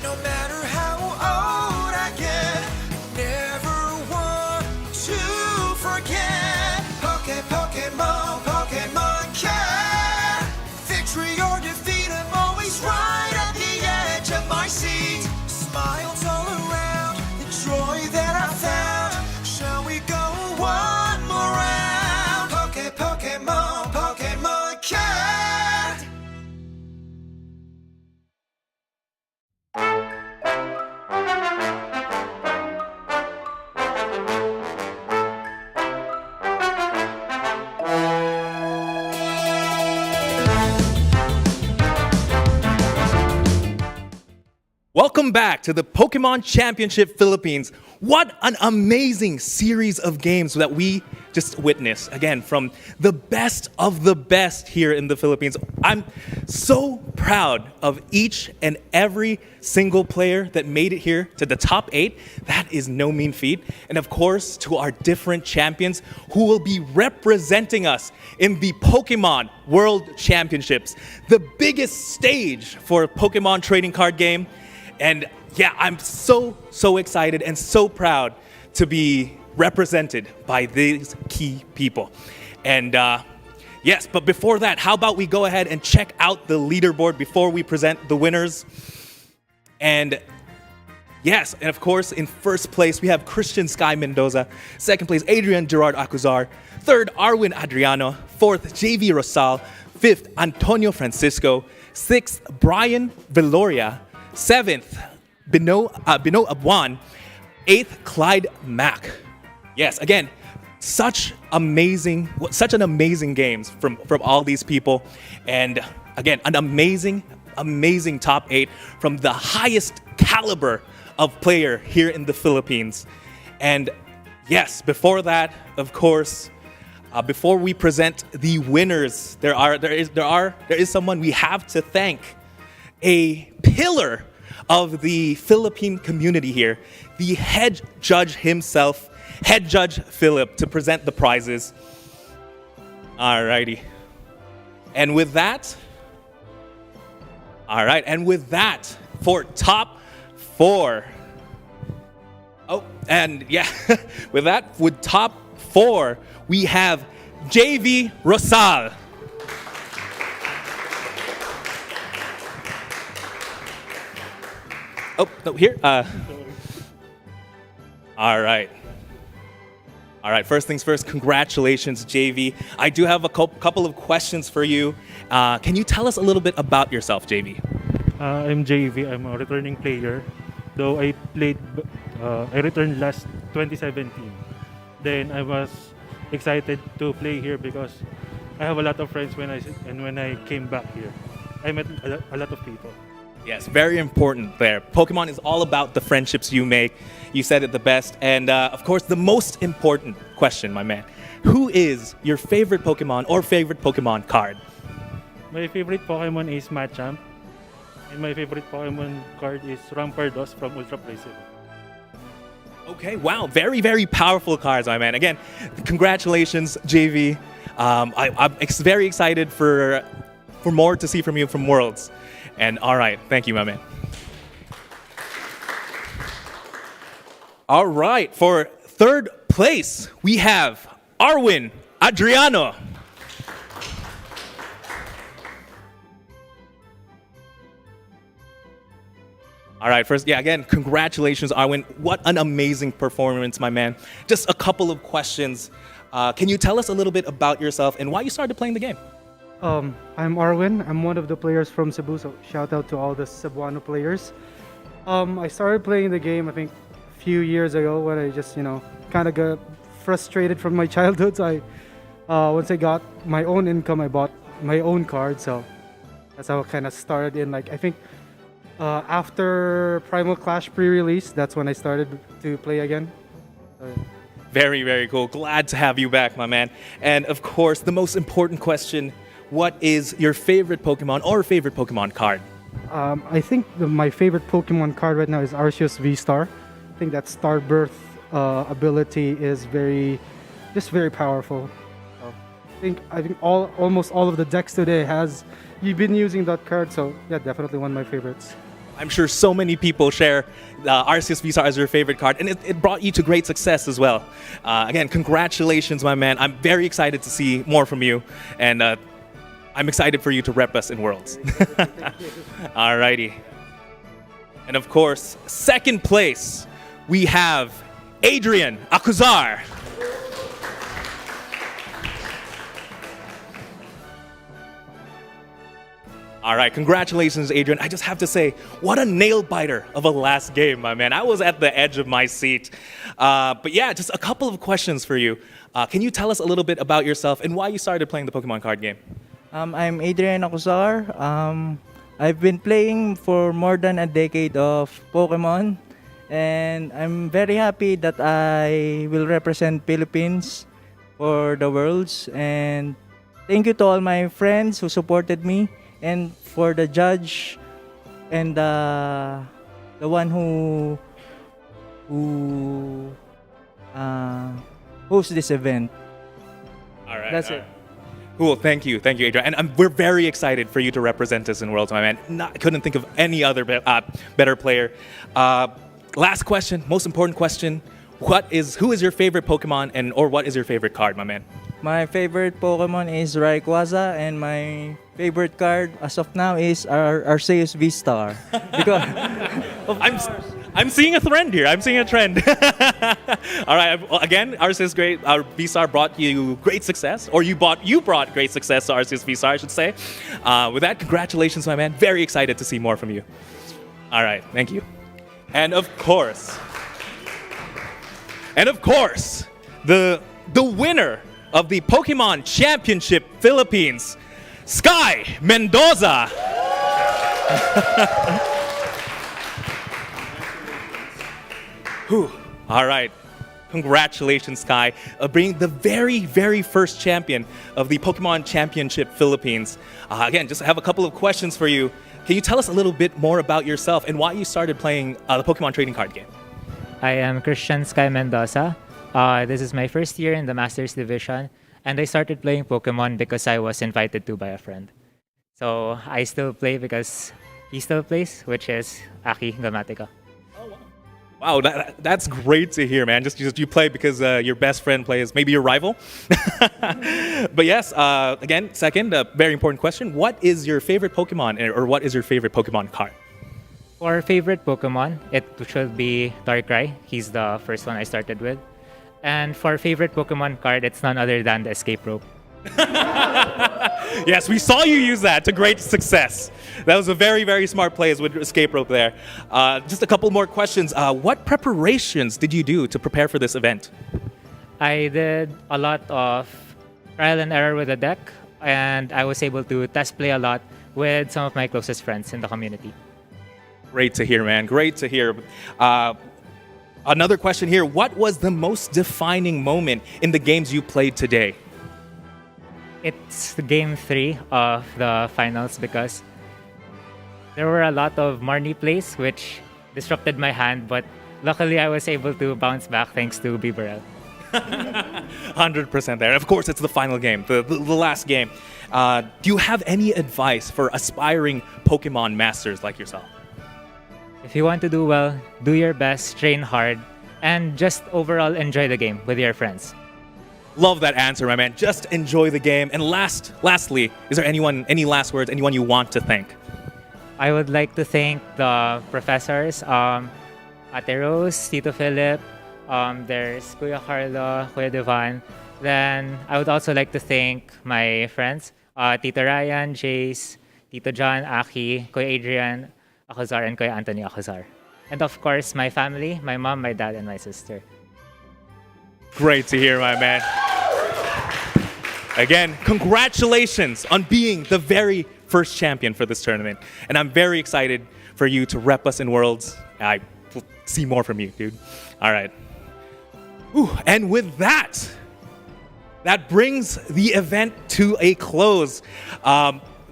No matter how old I get, never want to forget. Pokemon Cat. Victory or defeat, I'm always right at the edge of my seat. Smiles all around, the joy that I found. Shall we go one more round? Pokemon Cat. Welcome back to the Pokemon Championship Philippines. What an amazing series of games that we just witnessed. Again, from the best of the best here in the Philippines. I'm so proud of each and every single player that made it here to the top 8. That is no mean feat. And of course, to our different champions who will be representing us in the Pokemon World Championships, the biggest stage for a Pokemon trading card game. And yeah, I'm so excited and so proud to be represented by these key people. And yes, but before that, how about we go ahead and check out the leaderboard before we present the winners? And yes, and of course, in first place, we have Christian Sky Mendoza. Second place, Adrian Gerard Acuzar. Third, Arwin Adriano. Fourth, JV Rosal. Fifth, Antonio Francisco. Sixth, Brian Veloria. Seventh, Bino Abwan. Eighth, Clyde Mack. Yes, again, such an amazing games from all these people. And again, an amazing top 8 from the highest caliber of player here in the Philippines. And yes, before that, of course, before we present the winners, there is someone we have to thank. A pillar of the Philippine community here, the head judge himself, Head Judge Philip, to present the prizes. Alrighty. And with that, for top 4. Oh, and yeah, with that, with top 4, we have JV Rosal. Oh, no, here. All right. All right, first things first, congratulations, JV. I do have a couple of questions for you. Can you tell us a little bit about yourself, JV? I'm JV. I'm a returning player. Though I returned last 2017. Then I was excited to play here because I have a lot of friends when I came back here. I met a lot of people. Yes, very important there. Pokemon is all about the friendships you make. You said it the best. And of course, the most important question, my man. Who is your favorite Pokemon or favorite Pokemon card? My favorite Pokemon is Machamp. And my favorite Pokemon card is Rampardos from Ultra Play 7. Okay, wow, very, very powerful cards, my man. Again, congratulations, JV. I'm very excited for more to see from you from Worlds. And all right, thank you, my man. All right, for third place, we have Arwin Adriano. All right, first, again, congratulations, Arwin. What an amazing performance, my man. Just a couple of questions. Can you tell us a little bit about yourself and why you started playing the game? I'm Arwin. I'm one of the players from Cebu, so shout out to all the Cebuano players. I started playing the game, I think, a few years ago when I just, kind of got frustrated from my childhood. So once I got my own income, I bought my own card. So that's how I kind of started in, I think, after Primal Clash pre-release, that's when I started to play again. Very, very cool. Glad to have you back, my man. And of course, the most important question, what is your favorite Pokemon or favorite Pokemon card? I think my favorite Pokemon card right now is Arceus V-Star. I think that Starbirth ability is very powerful. So I think almost all of the decks today you've been using that card, so yeah, definitely one of my favorites. I'm sure so many people share Arceus V-Star as their favorite card, and it brought you to great success as well. Again, congratulations, my man. I'm very excited to see more from you, and I'm excited for you to rep us in Worlds. Alrighty. And of course, second place, we have Adrian Acuzar. All right, congratulations, Adrian. I just have to say, what a nail biter of a last game, my man. I was at the edge of my seat. But yeah, just a couple of questions for you. Can you tell us a little bit about yourself and why you started playing the Pokemon card game? I'm Adrian Acuzar. I've been playing for more than a decade of Pokemon, and I'm very happy that I will represent Philippines for the Worlds. And thank you to all my friends who supported me, and for the judge and the one who hosts this event. All right. That's it. Cool, thank you, Adrian. And we're very excited for you to represent us in Worlds, my man. Couldn't think of any other better player. Last question, most important question. Who is your favorite Pokemon or what is your favorite card, my man? My favorite Pokemon is Rayquaza, and my favorite card as of now is Arceus V-Star. Because I'm seeing a trend here. I'm seeing a trend. All right. Again, Arceus great. Our V-Star brought you great success, or you brought great success to Arceus V-Star, I should say. With that, congratulations, my man. Very excited to see more from you. All right. Thank you. And of course, the winner of the Pokemon Championship Philippines, Sky Mendoza. Whew. All right. Congratulations, Sky, being the very, very first champion of the Pokemon Championship Philippines. Again, just have a couple of questions for you. Can you tell us a little bit more about yourself and why you started playing the Pokemon trading card game? I am Christian Sky Mendoza. This is my first year in the Masters Division, and I started playing Pokemon because I was invited to by a friend. So I still play because he still plays, which is Aki Gamatica. Wow, that's great to hear, man. Just you play because your best friend plays, maybe your rival. But yes, again, second, very important question. What is your favorite Pokemon, or what is your favorite Pokemon card? For favorite Pokemon, it should be Darkrai. He's the first one I started with. And for favorite Pokemon card, it's none other than the Escape Rope. Yes, we saw you use that to great success. That was a very, very smart play with escape rope there. Just a couple more questions. What preparations did you do to prepare for this event? I did a lot of trial and error with the deck, and I was able to test play a lot with some of my closest friends in the community. Great to hear, man. Great to hear. Another question here. What was the most defining moment in the games you played today? It's game 3 of the finals because there were a lot of Marnie plays which disrupted my hand, but luckily I was able to bounce back thanks to Bibarel. 100% there. Of course, it's the final game, the last game. Do you have any advice for aspiring Pokemon masters like yourself? If you want to do well, do your best, train hard, and just overall enjoy the game with your friends. Love that answer, my man. Just enjoy the game. And lastly, is there any last words, anyone you want to thank? I would like to thank the professors, Ate Rose, Tito Philip, there's Kuya Carlo, Kuya Devan. Then I would also like to thank my friends, Tito Ryan, Jace, Tito John, Aki, Kuya Adrian Acozar, and Kuya Anthony Acozar. And of course, my family, my mom, my dad, and my sister. Great to hear, my man. Again, congratulations on being the very first champion for this tournament. And I'm very excited for you to rep us in Worlds. I will see more from you, dude. All right. Ooh, and with that, that brings the event to a close.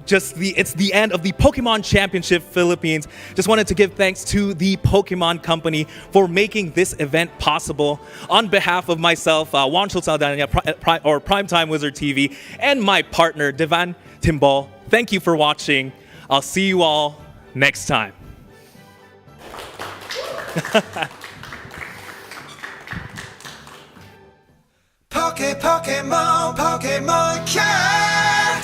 It's the end of the Pokemon Championship Philippines. Just wanted to give thanks to the Pokemon Company for making this event possible. On behalf of myself, Juancho Saldana, or Primetime Wizard TV, and my partner, Devan Timbal, thank you for watching. I'll see you all next time. Pokemon Card!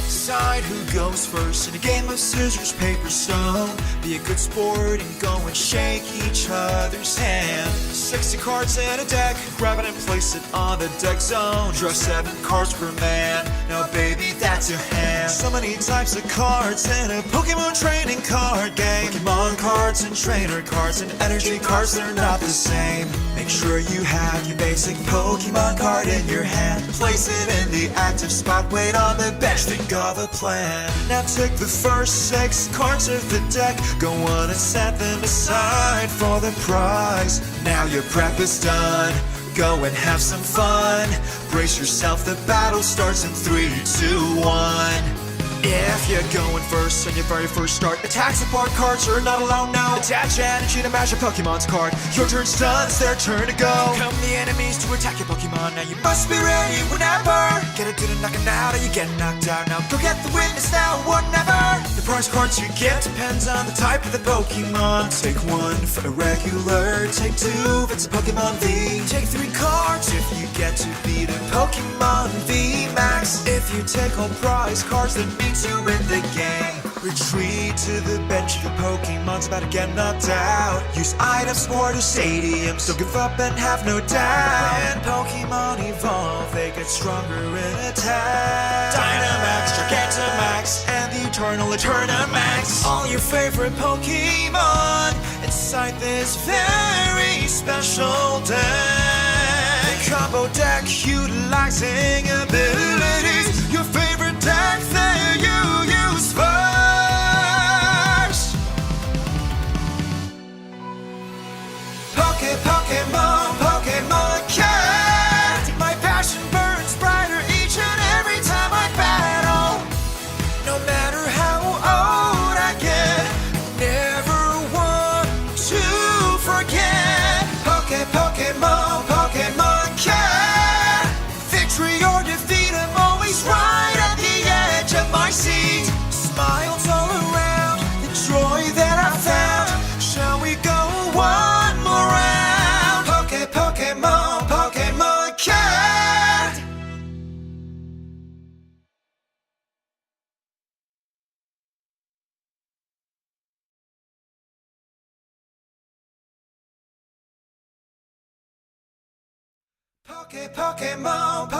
Decide who goes first in a game of scissors, paper, stone. Be a good sport and go and shake each other's hand. 60 cards in a deck, grab it and place it on the deck zone. Draw 7 cards per man, now baby that's your hand. So many types of cards in a Pokemon training card game. Pokemon cards and trainer cards and energy cards, they're not the same. Make sure you have your basic Pokemon card in your hand. Place it in the active spot, wait on the bench, think of a plan. Now take the first 6 cards of the deck, go on and set them aside for the prize. Now your prep is done, go and have some fun. Brace yourself, the battle starts in 3, 2, 1. If you're going first on your very first start, attack support cards are not allowed now. Attach energy to match your Pokemon's card. Your turn's done, it's their turn to go. Come the enemies to attack your Pokemon. Now you must be ready whenever. Get it to the knocking out or you get knocked out. Now go get the witness now, whatever. The prize cards you get depends on the type of the Pokemon. Take 1 for a regular, take 2 if it's a Pokemon V. Take 3 cards if you get to beat a Pokemon V Max. If you take all prize cards, that means you win the game. Retreat to the bench, your Pokemon's about to get knocked out. Use items for the stadiums, don't give up and have no doubt. When Pokemon evolve, they get stronger in attack. Dynamax, Gigantamax, and the Eternal Eternamax. All your favorite Pokemon inside this very special deck. Combo deck utilizing abilities. Your favorite deck that you use first. Pokemon Card. My passion burns brighter each and every time I battle. No matter how old I get, never want to forget. Pokemon Card. Victory or defeat, I'm always Pokemon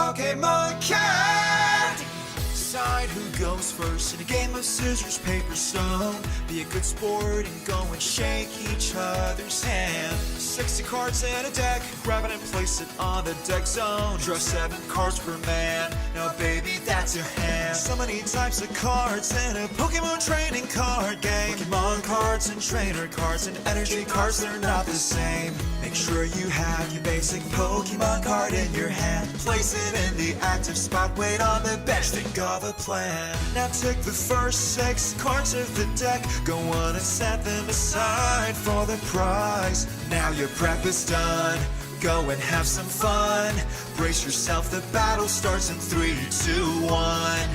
card. Decide who goes first in a game of scissors, paper, stone. Be a good sport and go and shake each other's hand. 60 cards in a deck, grab it and place it on the deck zone. Draw 7 cards per man, now baby that's your hand. So many types of cards in a Pokemon training card game. Pokemon cards and trainer cards and energy cards, they're not the same. Make sure you have your basic Pokemon card in your hand. Place it in the active spot, wait on the bench, think of a plan. Now take the first 6 cards of the deck, go on and set them aside for the prize. Now your prep is done, go and have some fun. Brace yourself, the battle starts in 3, 2, 1.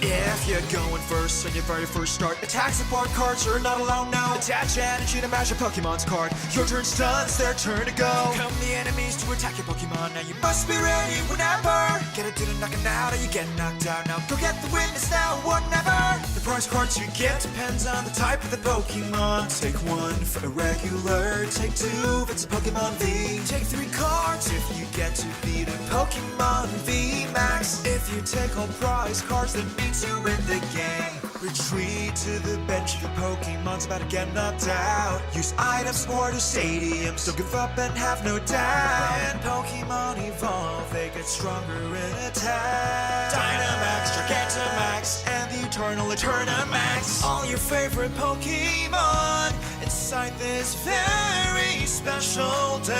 If you're going first on your very first start, attack support cards are not allowed now. Attach energy to match your Pokemon's card. Your turn's done, it's their turn to go. Come the enemies to attack your Pokemon. Now you must be ready whenever. Get it to the knocking out or you get knocked out. Now go get the witness now or never. The prize cards you get depends on the type of the Pokemon. Take 1 for a regular, take 2 if it's a Pokemon V. Take 3 cards if you get to beat a Pokemon V Max. If you take all prize cards, that means you win the game. Retreat to the bench if your Pokemon's about to get knocked out. Use items or to stadiums, don't give up and have no doubt. When Pokemon evolve, they get stronger in attack. Dynamax, Gigantamax, and the Eternal Eternamax. All your favorite Pokemon inside this very special deck.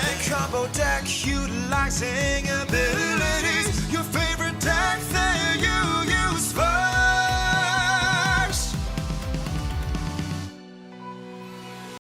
The combo deck utilizing abilities. Your favorite deck there you